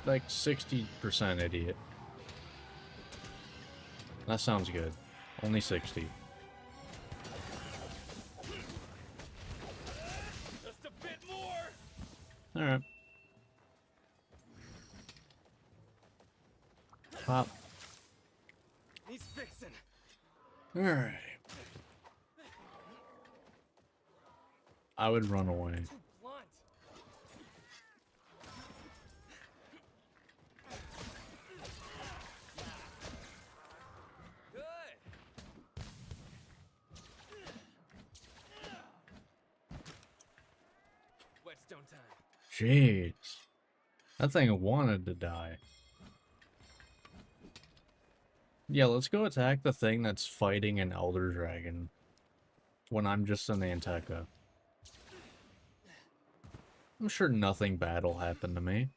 like 60% idiot. That sounds good. Only 60. Just a bit more. Alright. Pop. He's fixing. Alright. I would run away. Too blunt. Good. Whetstone time. Jeez. That thing wanted to die. Yeah, let's go attack the thing that's fighting an Elder Dragon when I'm just an Anteka. I'm sure nothing bad will happen to me.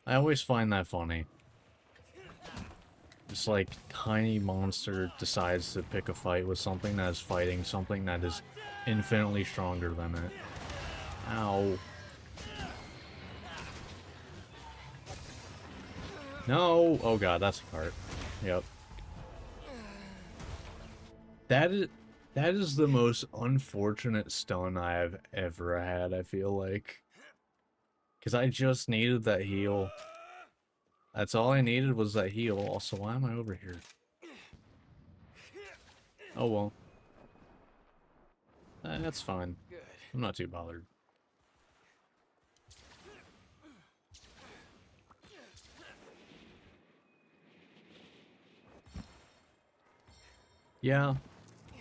I always find that funny. Just like tiny monster decides to pick a fight with something that is fighting something that is infinitely stronger than it. Ow. No! Oh god, that's a cart. Yep. That is the most unfortunate stun I have ever had, I feel like. Because I just needed that heal. That's all I needed was that heal. Also, why am I over here? Oh well. That's fine. Good. I'm not too bothered. Yeah,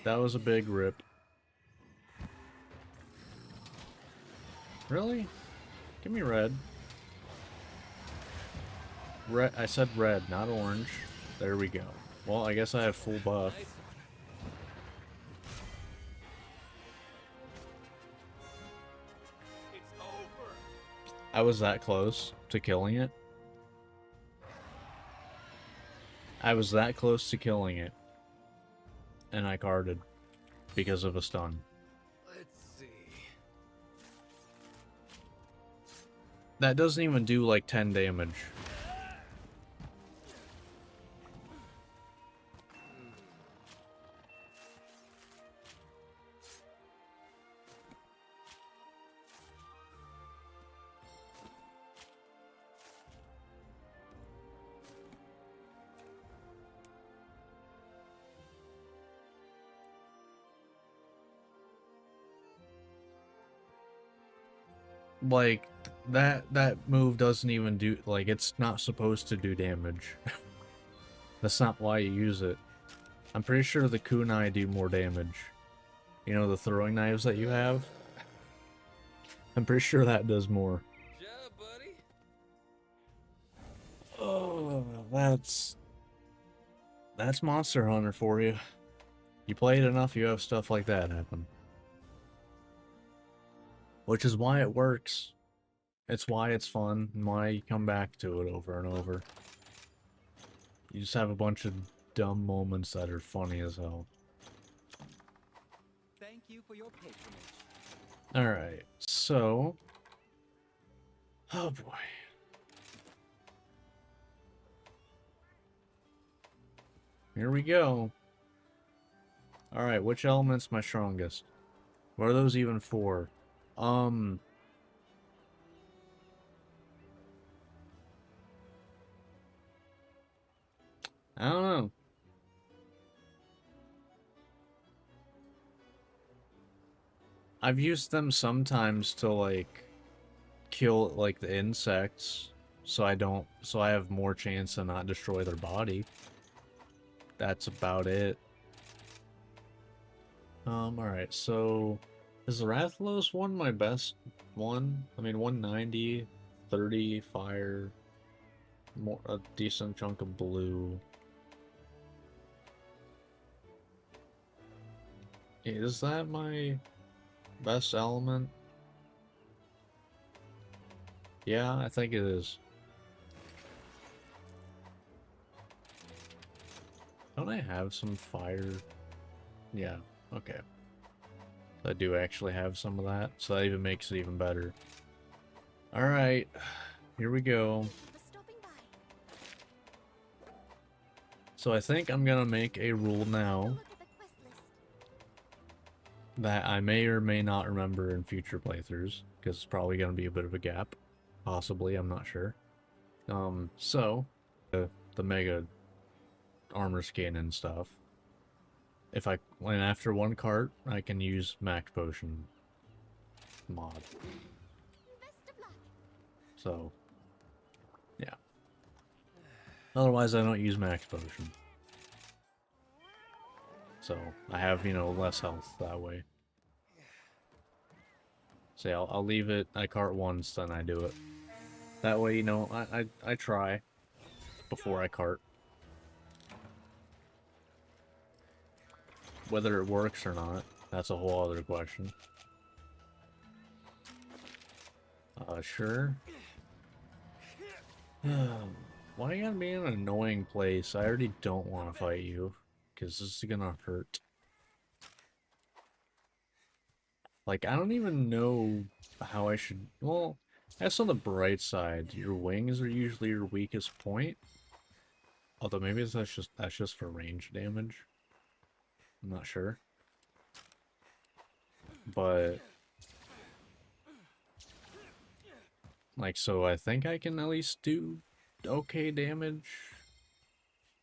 that was a big rip. Really? Give me red. Red. I said red, not orange. There we go. Well, I guess I have full buff. Nice one. It's over. I was that close to killing it. I was that close to killing it. And I carded because of a stun. Let's see. That doesn't even do like 10 damage. like that move doesn't even do, like, it's not supposed to do damage. That's not why you use it. I'm pretty sure the kunai do more damage. You know, the throwing knives that you have? I'm pretty sure that does more. Job, buddy. Oh, that's Monster Hunter for you. You play it enough, you have stuff like that happen. Which is why it works. It's why it's fun, and why you come back to it over and over. You just have a bunch of dumb moments that are funny as hell. Thank you for your patronage. Alright, so... Oh boy. Here we go. Alright, which element's my strongest? What are those even for? I don't know. I've used them sometimes to, like, kill, like, the insects, so I have more chance to not destroy their body. That's about it. Alright, so is the Rathalos one my best one? I mean, 190, 30 fire, more, a decent chunk of blue. Is that my best element? Yeah, I think it is. Don't I have some fire? Yeah, okay. I do actually have some of that, so that even makes it even better. Alright, here we go. For stopping by. So I think I'm gonna make a rule now Look at the quest list. that I may or may not remember in future playthroughs, because it's probably gonna be a bit of a gap. Possibly, I'm not sure. So, the mega armor skin and stuff. If I, when after one cart, I can use max potion mod. Best of luck. So, yeah. Otherwise, I don't use max potion. So, I have, you know, less health that way. So yeah, I'll leave it, I cart once, then I do it. That way, you know, I try before I cart. Whether it works or not, that's a whole other question. Sure. Why you gotta be in an annoying place? I already don't want to fight you, because this is gonna hurt. Like, I don't even know how I should... Well, that's on the bright side. Your wings are usually your weakest point. Although maybe that's just for range damage. I'm not sure. But... like, so I think I can at least do okay damage.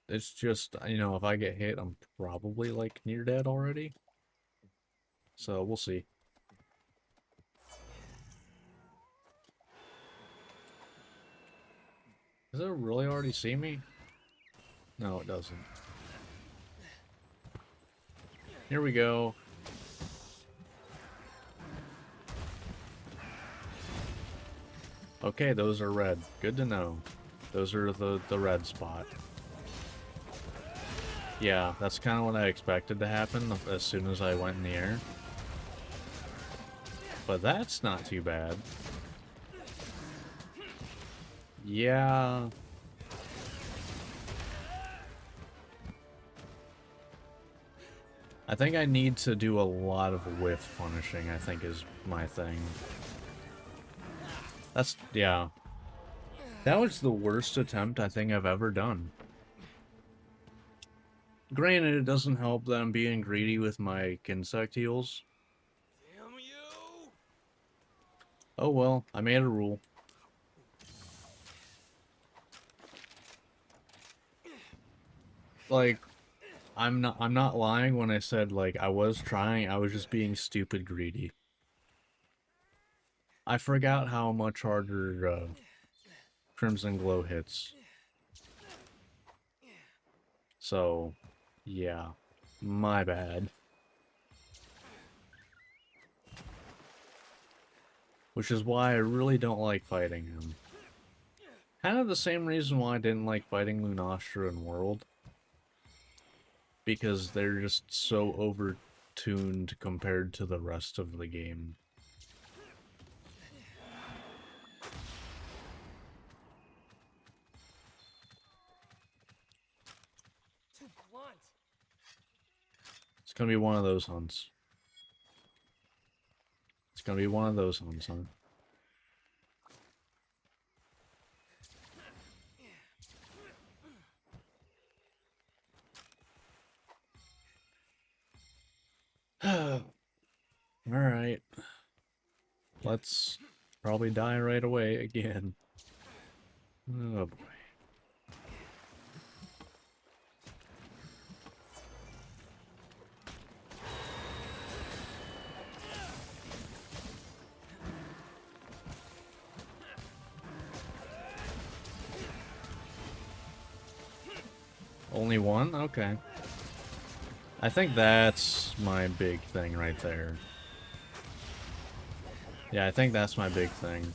It's just, you know, if I get hit, I'm probably, like, near dead already. So, we'll see. Does it really already see me? No, it doesn't. Here we go. Okay, those are red. Good to know. Those are the red spot. Yeah, that's kind of what I expected to happen as soon as I went in the air. But that's not too bad. Yeah. I think I need to do a lot of whiff punishing, I think is my thing. That's, yeah. That was the worst attempt I think I've ever done. Granted, it doesn't help that I'm being greedy with my insect heals. Damn you! Oh well, I made a rule. Like, I'm not lying when I said, like, I was trying, I was just being stupid greedy. I forgot how much harder Crimson Glow hits. So, yeah. My bad. Which is why I really don't like fighting him. Kind of the same reason why I didn't like fighting Lunastra in World. Because they're just so over-tuned compared to the rest of the game. Too blunt. It's gonna be one of those hunts. It's gonna be one of those hunts, huh? Alright. Let's probably die right away again. Oh boy. Only one? Okay. I think that's my big thing right there. Yeah, I think that's my big thing.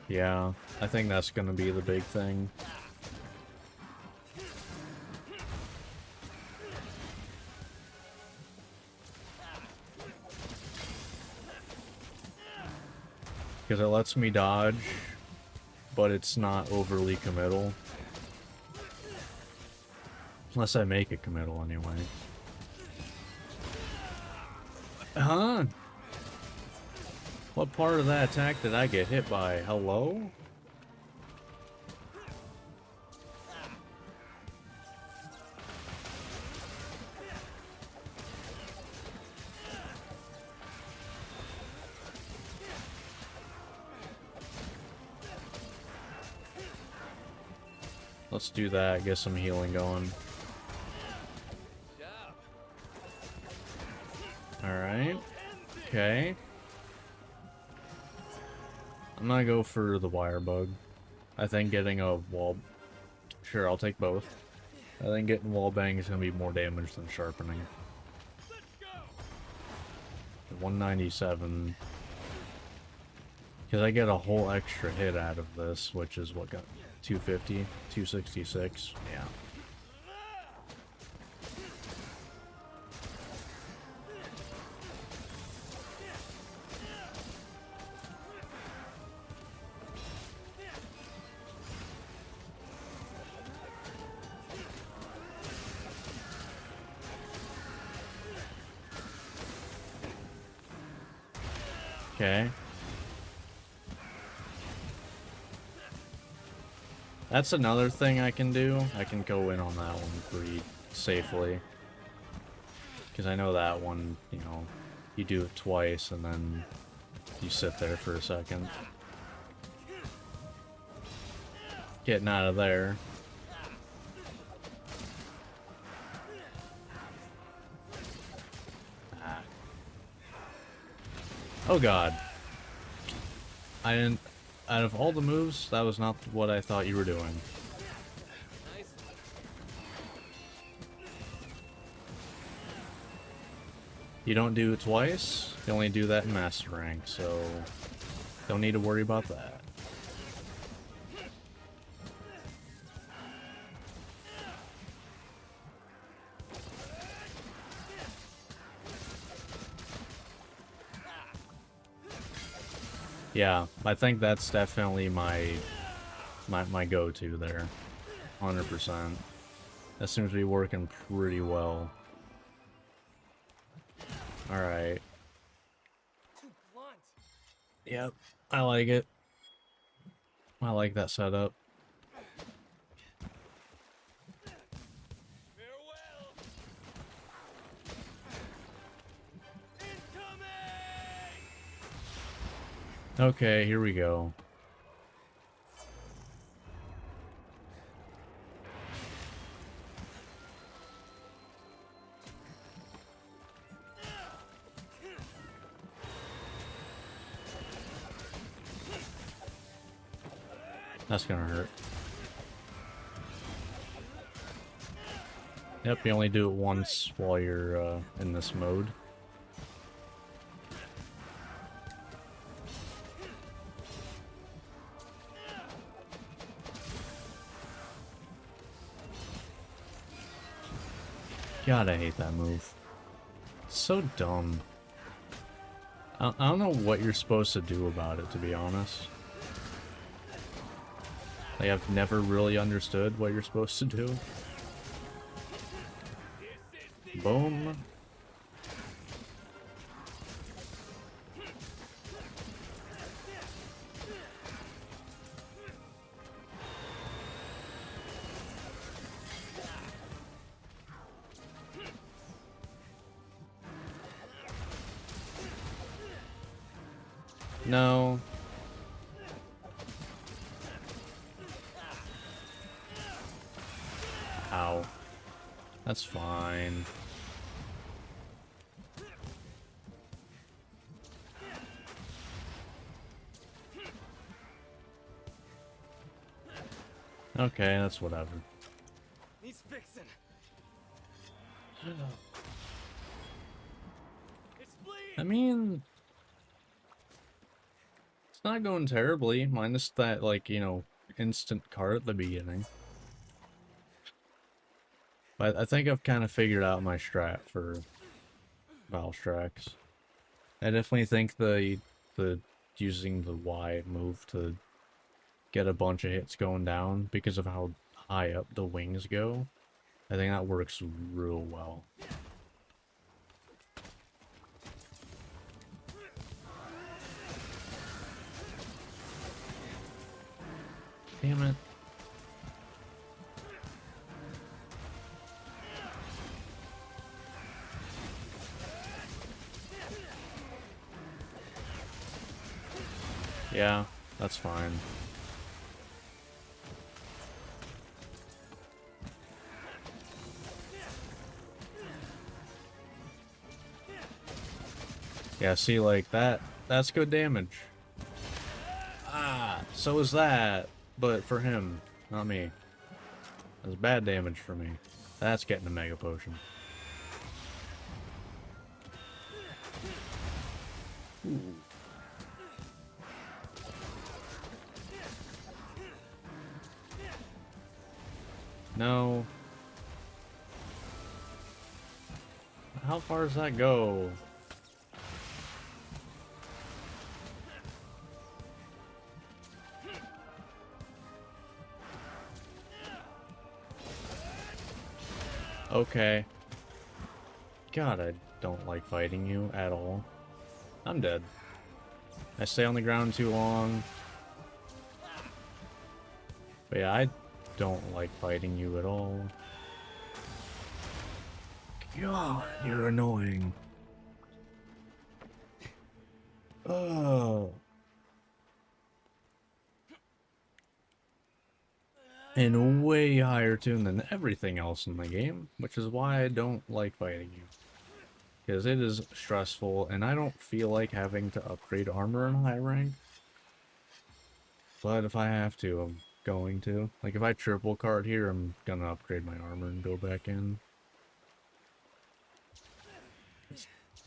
Yeah, I think that's gonna be the big thing. Because it lets me dodge, but it's not overly committal. Unless I make it committal anyway. Huh? What part of that attack did I get hit by? Hello? Let's do that, get some healing going. Alright. Okay. I'm gonna go for the wire bug. I think getting a wall... Sure, I'll take both. I think getting wall bang is gonna be more damage than sharpening. 197. Because I get a whole extra hit out of this, which is what got 250, 266. Yeah. Okay. That's another thing I can do. I can go in on that one pretty safely. Because I know that one, you know, you do it twice and then you sit there for a second. Getting out of there. Ah. Oh god. I didn't... Out of all the moves, that was not what I thought you were doing. Nice. You don't do it twice, you only do that in Master Rank, so don't need to worry about that. Yeah, I think that's definitely my go-to there. 100%. That seems to be working pretty well. Alright. Too blunt. Yep, I like it. I like that setup. Farewell. Incoming. Okay, here we go. That's gonna hurt. Yep, you only do it once while you're in this mode. God, I hate that move. It's so dumb. I don't know what you're supposed to do about it, to be honest. Like, I've never really understood what you're supposed to do. Boom. No. Ow. That's fine. Okay, that's whatever. Needs fixing. It's bleeding. I mean, it's not going terribly, minus that, like, you know, instant cart at the beginning. But I think I've kind of figured out my strat for Valstrax. I definitely think the using the Y move to get a bunch of hits going down because of how high up the wings go. I think that works real well. Damn it. Yeah, that's fine. Yeah, see, like, that's good damage. Ah, so is that, but for him, not me. That's bad damage for me. That's getting a Mega Potion. Ooh. No. How far does that go? Okay. God, I don't like fighting you at all. I'm dead. I stay on the ground too long. But yeah, I don't like fighting you at all. God, you're annoying. Oh. In a way higher tune than everything else in the game, which is why I don't like fighting you. Because it is stressful, and I don't feel like having to upgrade armor in high rank. But if I have to, I'm going to. Like, if I triple card here, I'm gonna upgrade my armor and go back in.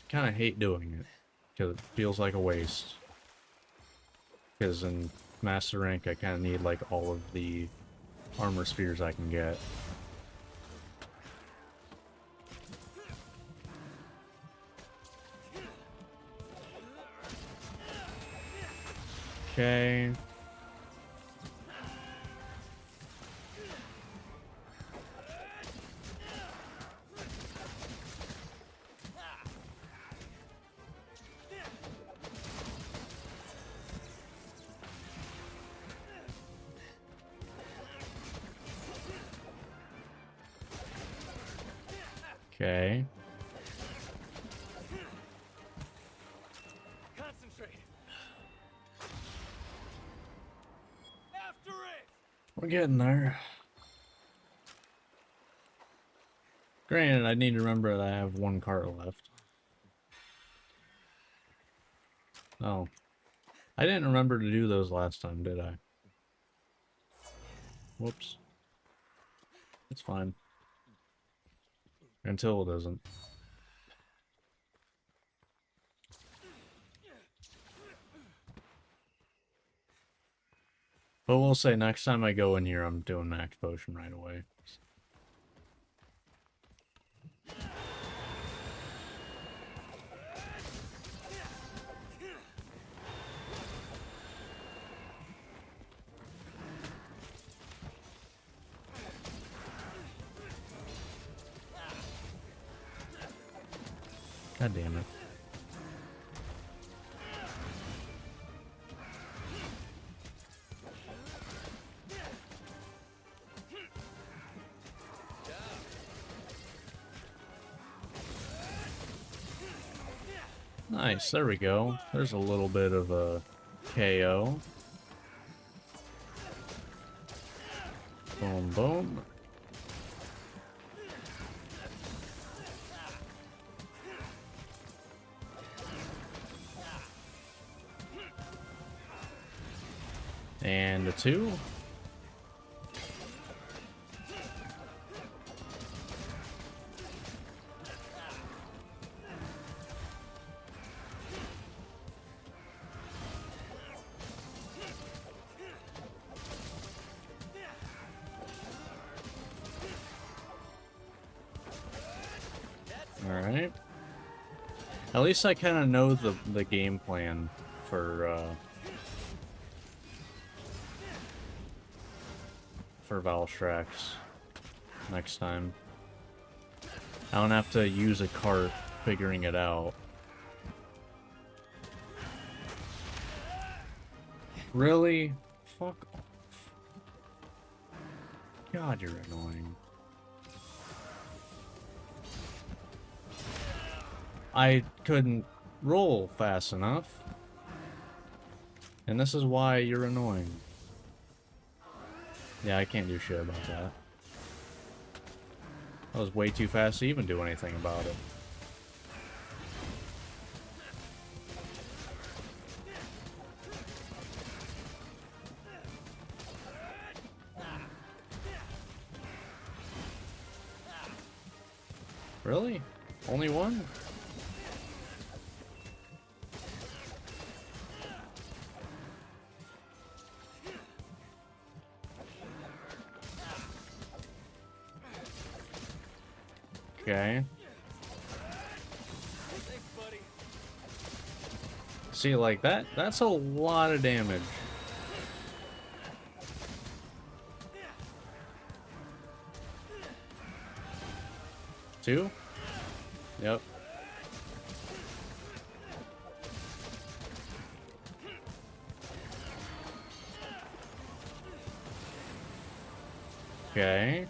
Kind of hate doing it, because it feels like a waste. Because in Master Rank, I kind of need, like, all of the armor spheres I can get. Okay. Okay. Concentrate. After it. We're getting there. Granted, I need to remember that I have one cart left. Oh. I didn't remember to do those last time, did I? Whoops. It's fine. Until it doesn't. But we'll say next time I go in here, I'm doing max potion right away. God damn it. Nice, there we go. There's a little bit of a KO. Boom, boom. And a 2. Alright. At least I kind of know the game plan for Valstrax next time. I don't have to use a cart figuring it out. Really? Fuck off. God, you're annoying. I couldn't roll fast enough. And this is why you're annoying. Yeah, I can't do shit about that. That was way too fast to even do anything about it. Really? Only one? Okay. Thanks, buddy. See, like that's a lot of damage. Two? Yep. Okay.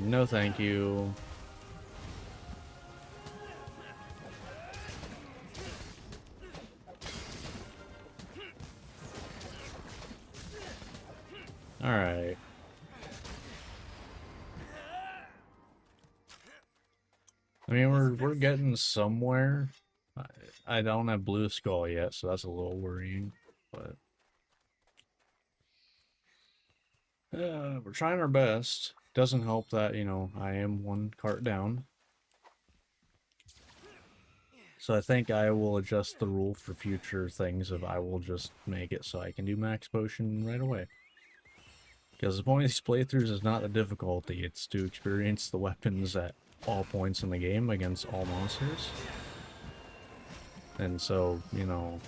No, thank you. All right. I mean, we're getting somewhere. I don't have Blue Skull yet, so that's a little worrying, but we're trying our best. Doesn't help that, you know, I am one cart down. So I think I will adjust the rule for future things of I will just make it so I can do max potion right away. Because the point of these playthroughs is not the difficulty, it's to experience the weapons at all points in the game against all monsters. And so, you know...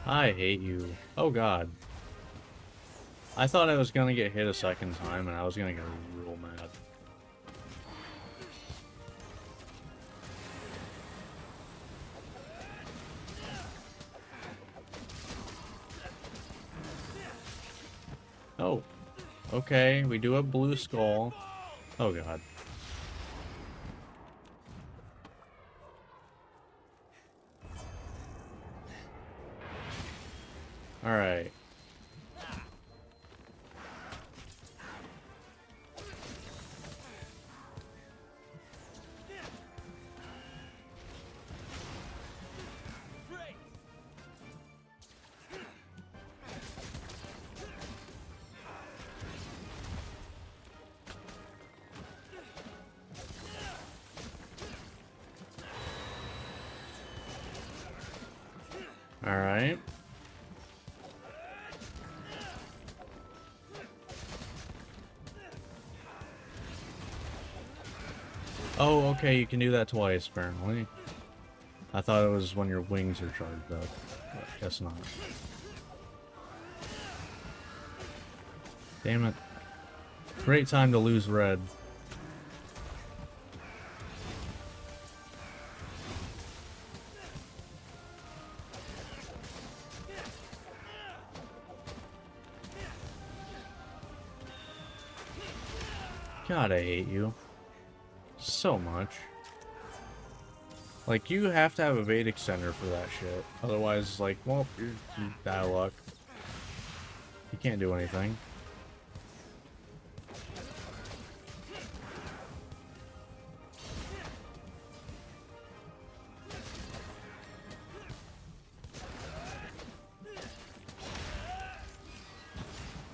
I hate you. Oh god. I thought I was gonna get hit a second time and I was gonna get real mad. Oh. Okay, we do have Blue Skull. Oh god. Alright. Great. Alright. Oh, okay, you can do that twice, apparently. I thought it was when your wings are charged up, but guess not. Damn it. Great time to lose red. God, I hate you. So much. Like, you have to have a Vedic Center for that shit. Otherwise, like, well, you're bad luck. You can't do anything.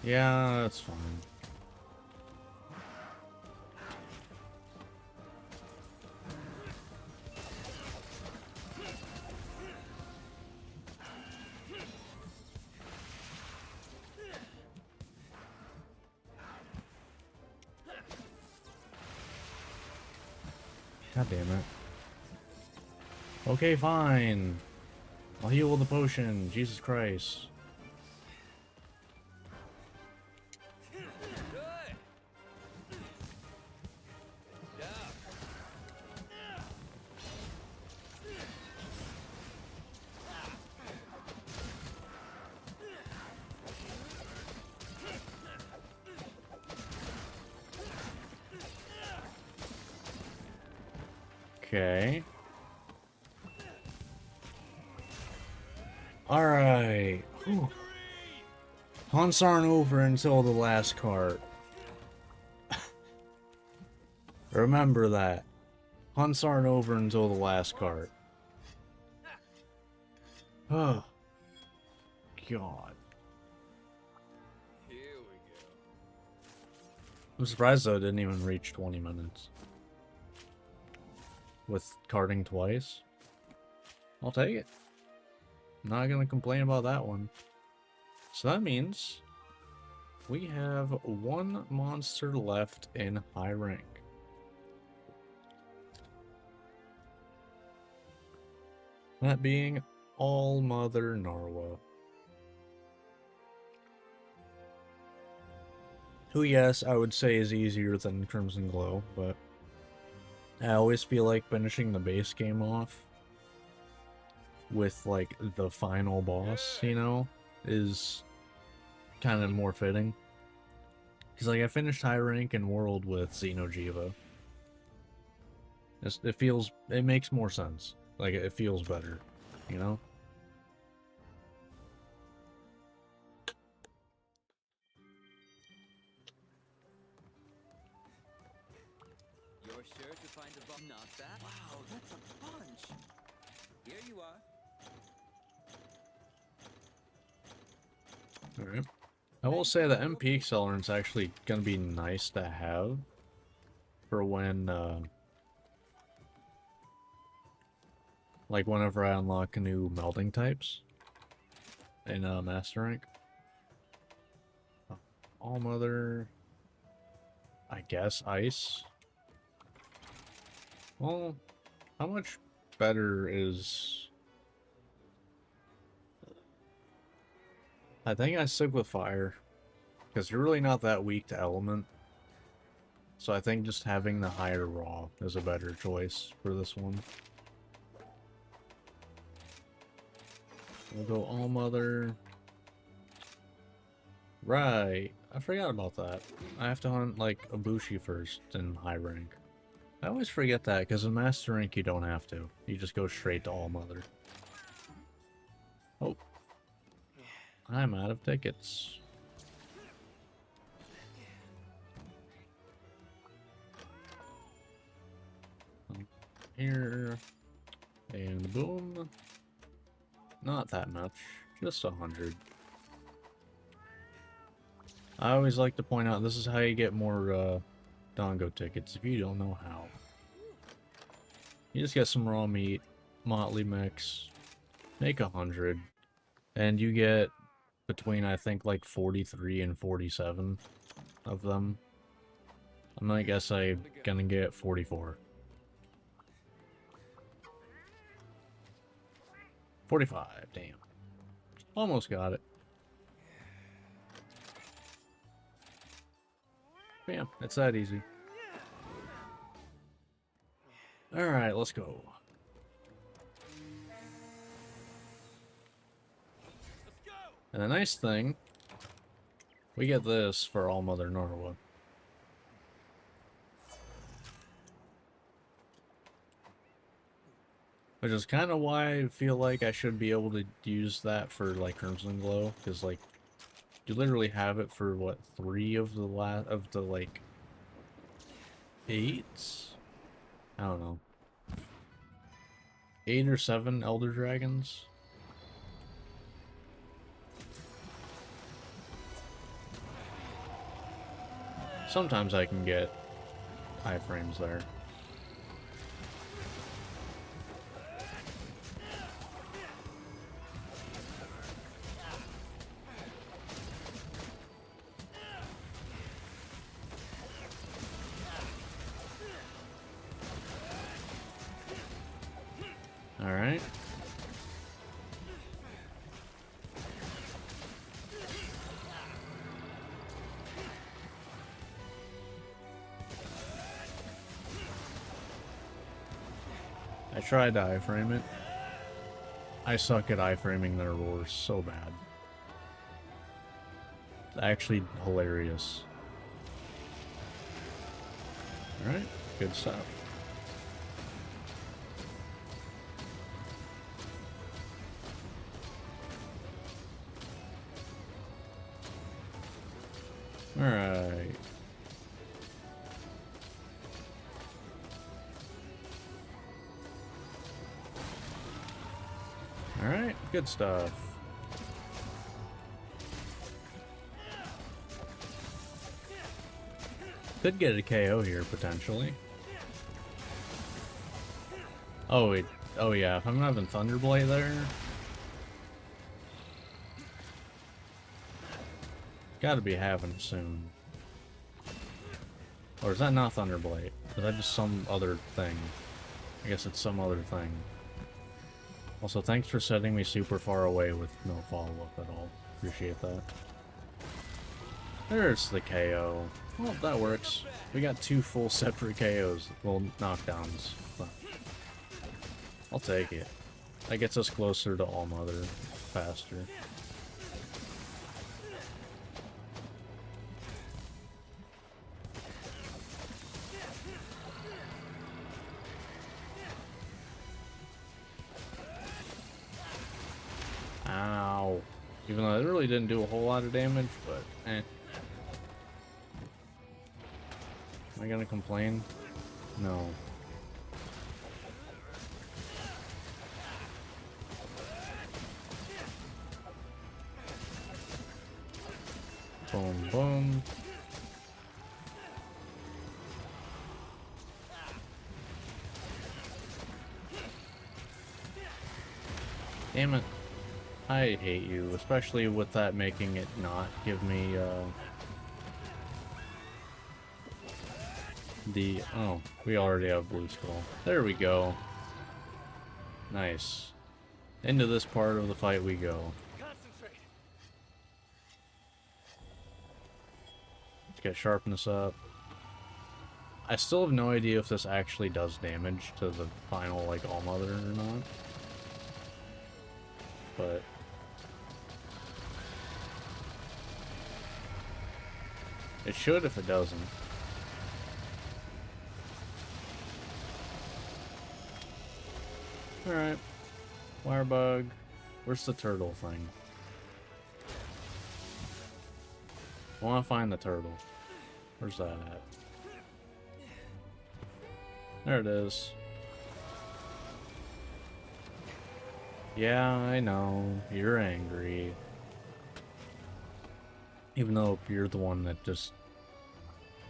Yeah, that's fine. God damn it. Okay, fine. I'll heal with the potion. Jesus Christ. Good. Good job. Okay. Alright. Hunts aren't over until the last cart. Remember that. Hunts aren't over until the last cart. Oh. God. Here we go. I'm surprised though it didn't even reach 20 minutes. With carting twice. I'll take it. I'm not gonna complain about that one. So that means we have one monster left in high rank. That being All Mother Narwa. Who, yes, I would say is easier than Crimson Glow, but I always feel like finishing the base game off with, like, the final boss, you know, is kind of more fitting. Because, like, I finished high rank and world with Xeno'jiiva. It makes more sense. Like, it feels better, you know? You're sure to find the bomb? Not that. Wow, that's a bunch. Here you are. Alright. I will say the MP accelerant is actually going to be nice to have for when, like, whenever I unlock new melding types in Master Rank. All Mother, I guess Ice. Well, how much better is... I think I stick with Fire, because you're really not that weak to Element. So I think just having the higher Raw is a better choice for this one. We'll go All Mother. Right, I forgot about that. I have to hunt, like, Ibushi first in high rank. I always forget that, because in Master Rank you don't have to. You just go straight to All Mother. Oh. I'm out of tickets. Here. And boom. Not that much. Just 100. I always like to point out this is how you get more Dongo tickets if you don't know how. You just get some raw meat, motley mix, make 100, and you get between I think like 43 and 47 of them. I'm gonna guess I'm gonna get 44. 45, damn. Almost got it. Bam, it's that easy. Alright, let's go. And the nice thing, we get this for All Mother Norwa. Which is kind of why I feel like I should be able to use that for, like, Crimson Glow, because, like, you literally have it for, what, 3 of the like, 8? I don't know. 8 or 7 Elder Dragons? Sometimes I can get iframes there. Alright. I tried to iframe it. I suck at iframing their roars so bad. It's actually hilarious. Alright, good stuff. Alright. Alright, good stuff. Could get a KO here, potentially. Oh, wait. Oh, yeah, if I'm having Thunderblade there... Gotta be having it soon. Or is that not Thunderblade? Is that just some other thing? I guess it's some other thing. Also, thanks for setting me super far away with no follow-up at all. Appreciate that. There's the KO. Well, that works. We got 2 full separate KOs. Well, knockdowns. But I'll take it. That gets us closer to All Mother faster. Ow. Even though it really didn't do a whole lot of damage, but eh. Am I gonna complain? No. Boom, boom. Damn it. I hate you, especially with that making it not give me, oh, we already have Blue Skull. There we go. Nice. Into this part of the fight we go. Concentrate. Let's get sharpness up. I still have no idea if this actually does damage to the final, like, All Mother or not. But... it should if it doesn't. Alright. Wirebug. Where's the turtle thing? I want to find the turtle. Where's that at? There it is. Yeah, I know. You're angry. Even though you're the one that just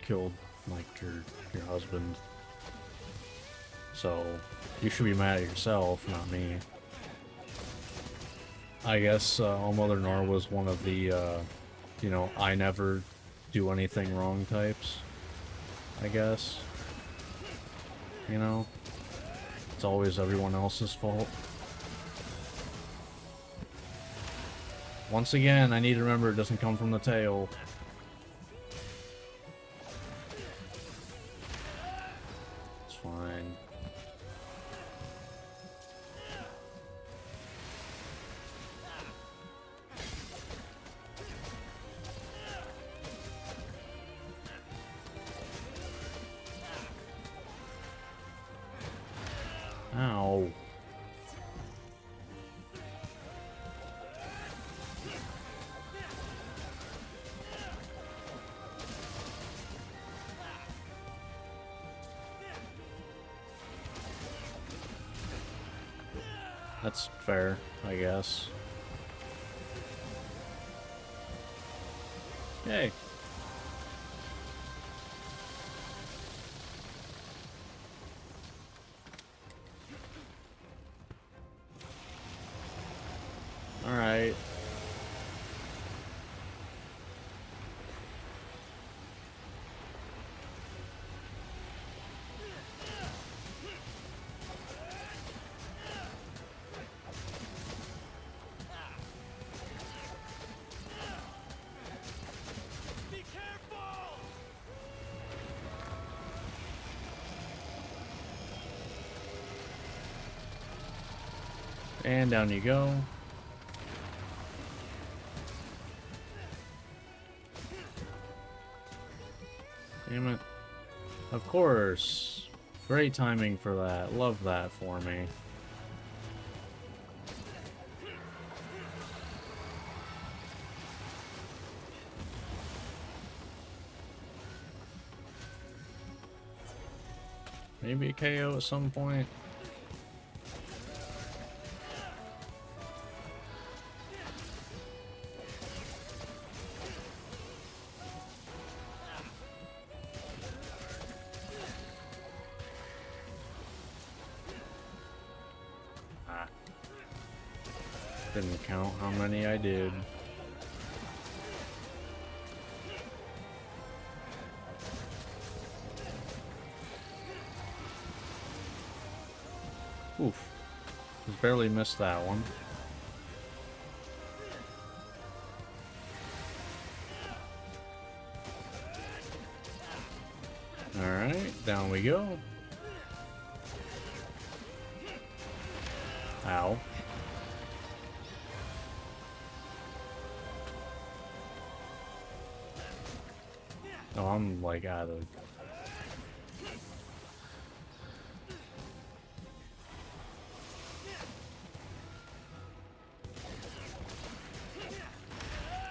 killed, like, your husband. So, you should be mad at yourself, not me. I guess All Mother Nor was one of the, you know, I never do anything wrong types. I guess. You know? It's always everyone else's fault. Once again, I need to remember it doesn't come from the tail. It's fine. Ow. That's fair, I guess. Yay. Alright. Be careful! And down you go. Damn it. Of course. Great timing for that. Love that for me. Maybe a KO at some point. Ah. Didn't count how many I did. Oof. Just barely missed that one. Alright, down we go. Ow. Oh, I'm like out of...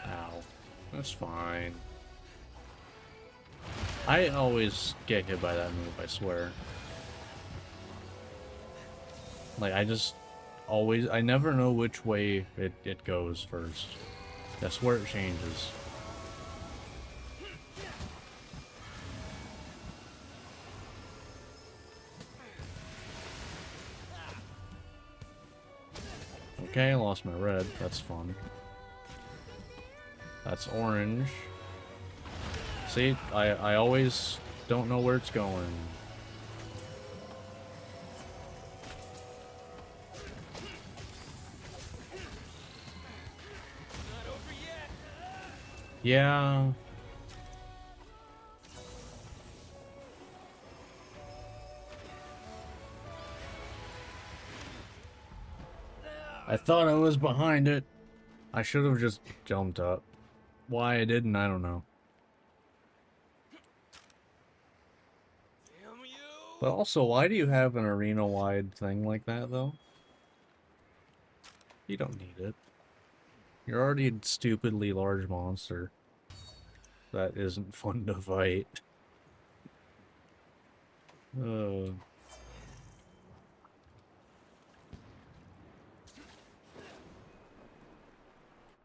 Ow. That's fine. I always get hit by that move, I swear. Like, I just always... I never know which way it goes first. I swear it changes. Okay, I lost my red. That's fun. That's orange. See, I always don't know where it's going. Not over yet! Yeah. I thought I was behind it. I should have just jumped up. Why I didn't, I don't know. Damn you! But also, why do you have an arena-wide thing like that, though? You don't need it. You're already a stupidly large monster. that isn't fun to fight.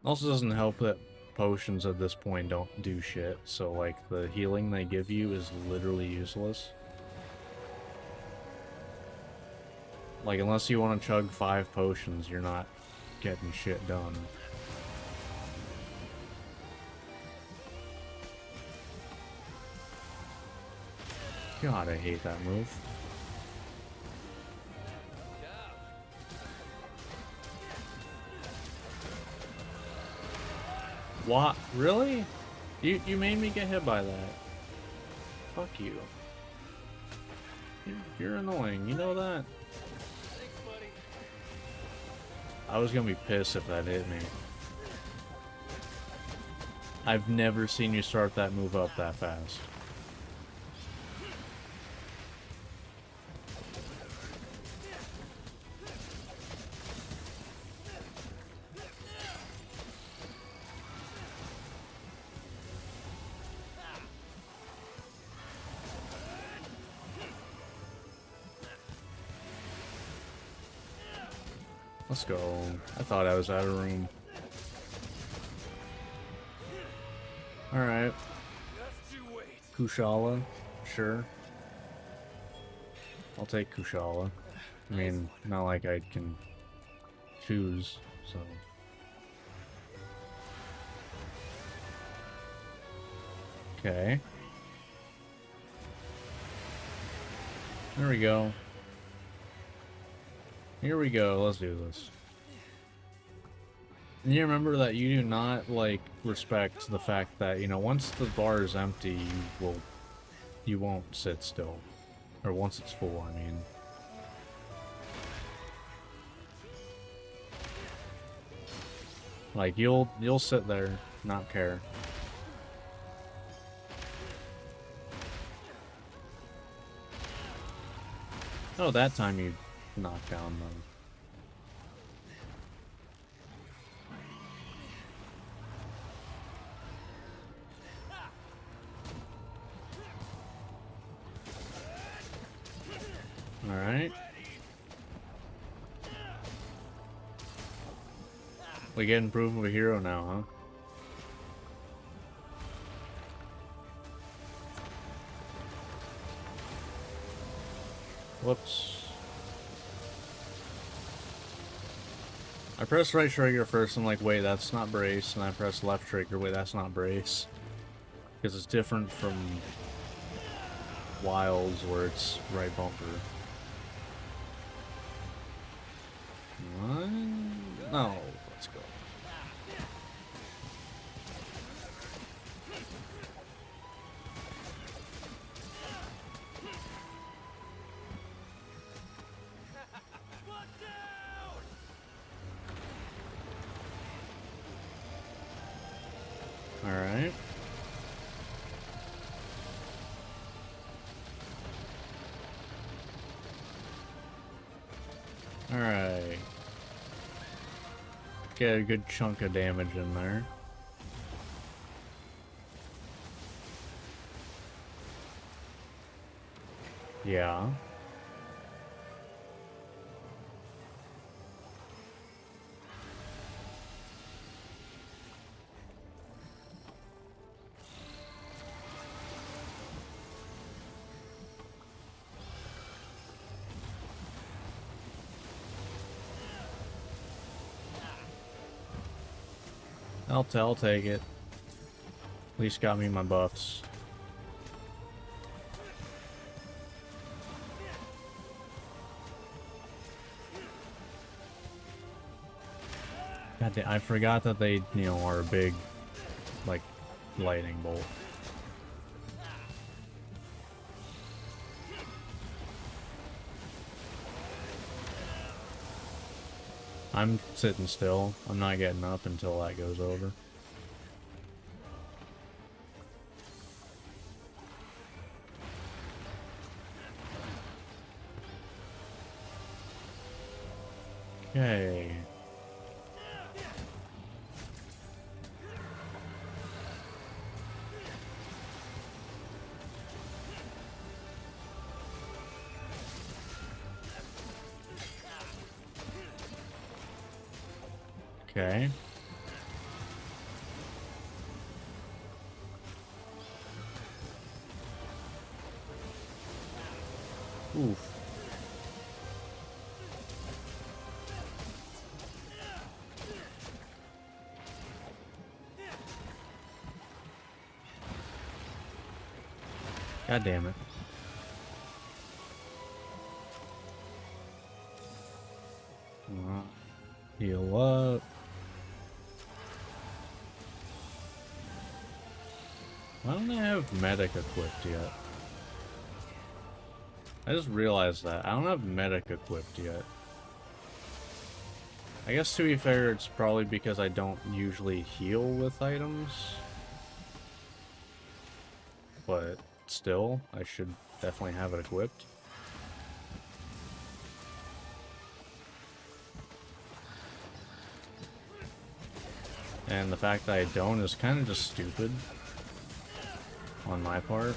Also doesn't help that potions at this point don't do shit, so like the healing they give you is literally useless. Like unless you want to chug 5 potions, you're not getting shit done. God, I hate that move. What? Really? You made me get hit by that. Fuck you. You're annoying, you know that? Thanks, buddy. I was gonna be pissed if that hit me. I've never seen you start that move up that fast. Let's go. I thought I was out of room. Alright. Just you wait. Kushala. Sure. I'll take Kushala. I mean, not like I can choose, so. Okay. There we go. Here we go, let's do this. And you remember that you do not, like, respect the fact that, you know, once the bar is empty, you won't sit still. Or once it's full, I mean. Like, you'll sit there, not care. Oh, that time you knocked down them. Alright. We get improved with a hero now, huh? Whoops. I pressed right trigger first, and like, wait, that's not brace, and I pressed left trigger, wait, that's not brace. Because it's different from Wilds, where it's right bumper. What? No, let's go. Alright. Alright. Get a good chunk of damage in there. Yeah. I'll take it. At least got me my buffs. God damn, I forgot that they, you know, are a big, like, lightning bolt. I'm sitting still. I'm not getting up until that goes over. Okay. Okay. Oof. God damn it. Heal up. Why don't I have medic equipped yet? I just realized that. I don't have medic equipped yet. I guess to be fair, it's probably because I don't usually heal with items. But still, I should definitely have it equipped. And the fact that I don't is kind of just stupid on my part.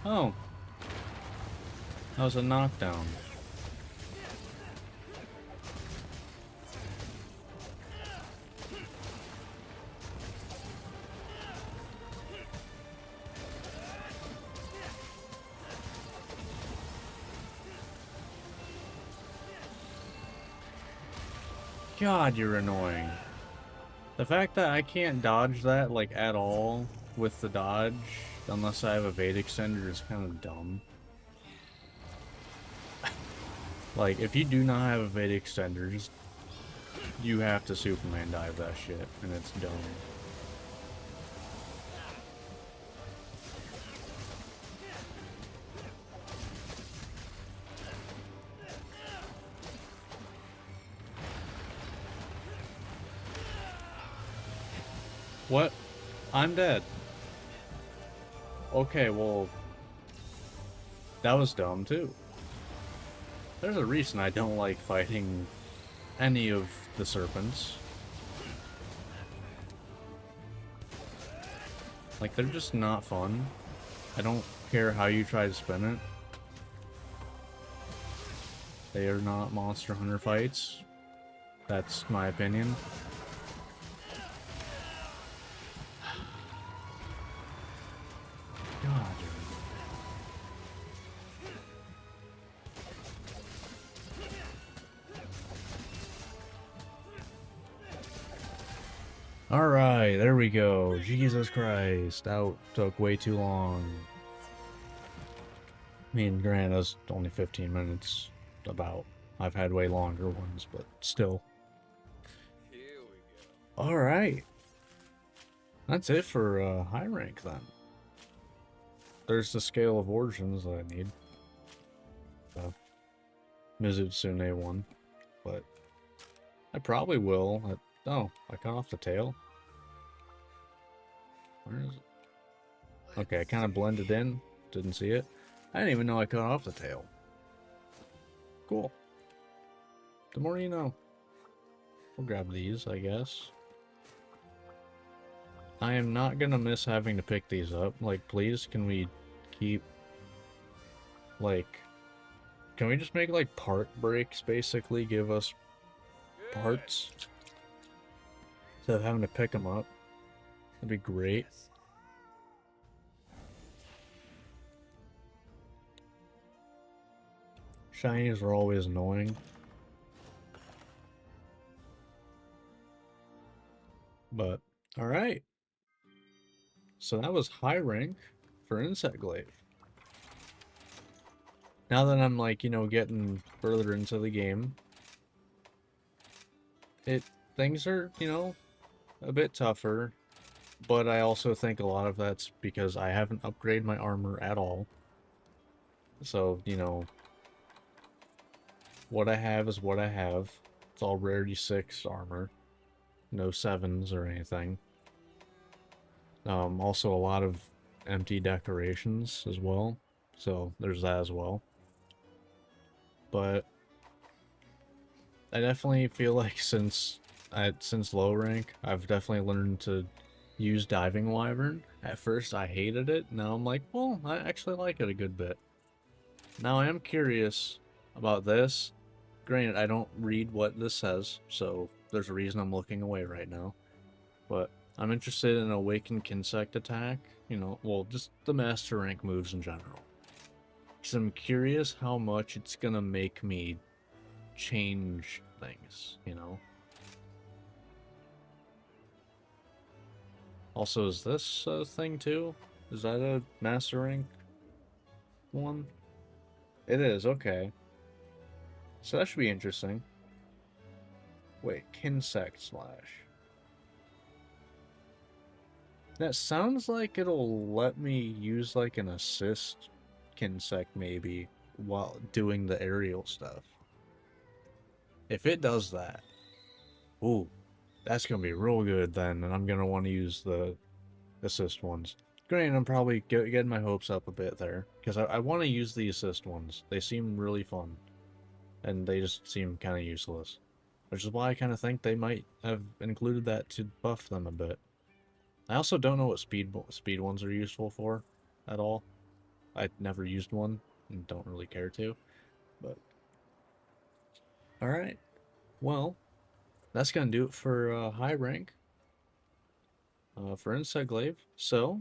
Oh. That was a knockdown. God, you're annoying. The fact that I can't dodge that, like, at all with the dodge, unless I have a Evade Extender, is kind of dumb. Like, if you do not have Evade Extenders, you have to Superman dive that shit, and it's dumb. What? I'm dead. Okay, well, that was dumb too. There's a reason I don't like fighting any of the serpents. Like, they're just not fun. I don't care how you try to spin it. They are not Monster Hunter fights. That's my opinion. God. Alright, there we go. Jesus Christ. That took way too long. I mean, granted, it was only 15 minutes. About. I've had way longer ones, but still. Here we go. Alright. That's it for high rank then. There's the Scale of Origins that I need. Mizutsune one. But I probably will. Oh, I cut off the tail. Where is it? Okay, I kind of blended in. Didn't see it. I didn't even know I cut off the tail. Cool. The more you know. We'll grab these, I guess. I am not gonna miss having to pick these up. Like, please, can we keep... Like... Can we just make, like, part breaks, basically? Give us parts? Instead of having to pick them up. That'd be great. Shinies are always annoying. But, alright. So that was high rank for Insect Glaive. Now that I'm, like, you know, getting further into the game, things are, you know, a bit tougher. But I also think a lot of that's because I haven't upgraded my armor at all. So, you know, what I have is what I have. It's all rarity 6 armor. No 7s or anything. Also a lot of empty decorations as well. So there's that as well. But I definitely feel like since low rank, I've definitely learned to use Diving Wyvern. At first I hated it. Now I'm like, well, I actually like it a good bit. Now I am curious about this. Granted, I don't read what this says, so there's a reason I'm looking away right now. But I'm interested in Awakened Kinsect attack. You know, well, just the Master Rank moves in general. Because I'm curious how much it's gonna make me change things, you know? Also, is this a thing too? Is that a Master Rank one? It is, okay. So that should be interesting. Wait, Kinsect Slash. That sounds like it'll let me use like an assist Kinsect maybe while doing the aerial stuff. If it does that, ooh, that's gonna be real good then, and I'm gonna want to use the assist ones. Granted, I'm probably getting my hopes up a bit there, because I want to use the assist ones. They seem really fun, and they just seem kind of useless. Which is why I kind of think they might have included that to buff them a bit. I also don't know what speed ones are useful for at all. I've never used one and don't really care to, but alright. Well, that's gonna do it for high rank for Insect Glaive. So,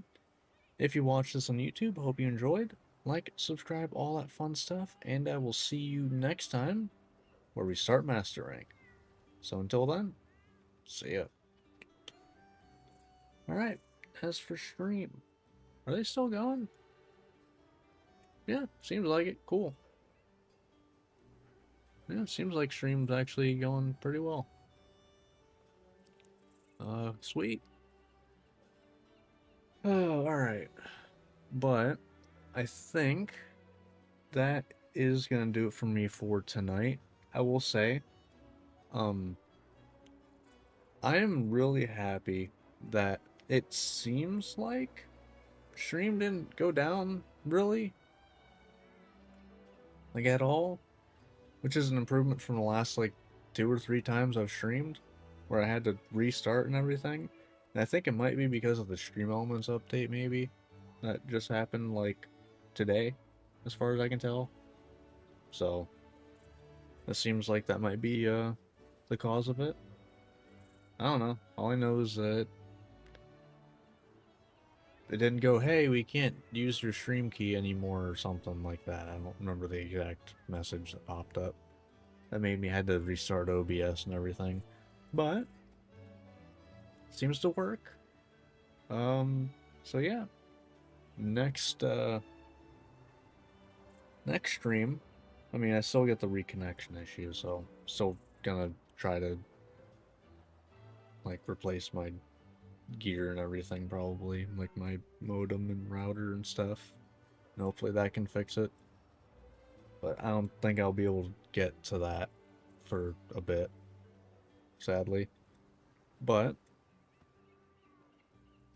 if you watched this on YouTube, I hope you enjoyed. Like, subscribe, all that fun stuff, and I will see you next time where we start Master Rank. So until then, see ya. Alright, as for stream, are they still going? Yeah, seems like it. Cool. Yeah, seems like stream's actually going pretty well. Sweet. Oh, alright. But I think that is gonna do it for me for tonight. I will say, I am really happy that it seems like stream didn't go down really, like at all, which is an improvement from the last like 2 or 3 times I've streamed where I had to restart and everything. And I think it might be because of the Stream Elements update maybe that just happened like today, as far as I can tell. So it seems like that might be the cause of it. I don't know. All I know is that it didn't go, hey, we can't use your stream key anymore or something like that. I don't remember the exact message that popped up. That made me had to restart OBS and everything. But seems to work. So yeah. Next stream, I mean I still get the reconnection issue, so still gonna try to like replace my gear and everything probably, like my modem and router and stuff. And hopefully that can fix it. But I don't think I'll be able to get to that for a bit, sadly. But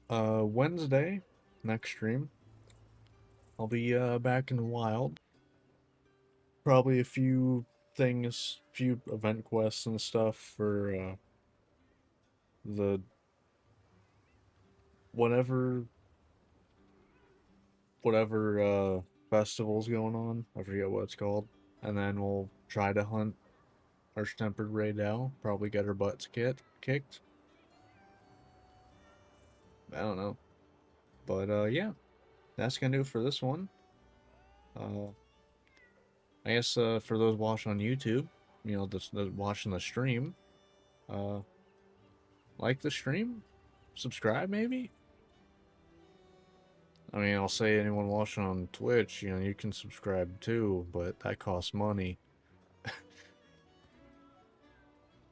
Wednesday, next stream, I'll be back in the wild. Probably a few things, few event quests and stuff for the whatever festival's going on. I forget what it's called. And then we'll try to hunt Arch-Tempered Raydell. Probably get her butts kicked. I don't know. But yeah. That's gonna do it for this one. I guess for those watching on YouTube, you know, watching the stream, like the stream, subscribe maybe. I mean, I'll say anyone watching on Twitch, you know, you can subscribe too, but that costs money.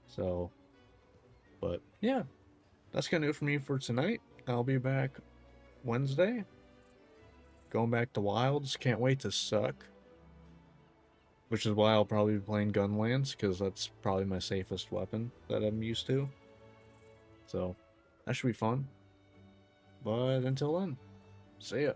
So, but yeah, that's gonna do it for me for tonight. I'll be back Wednesday. Going back to Wilds. Can't wait to suck. Which is why I'll probably be playing Gunlance, because that's probably my safest weapon that I'm used to. So, that should be fun. But until then, see ya.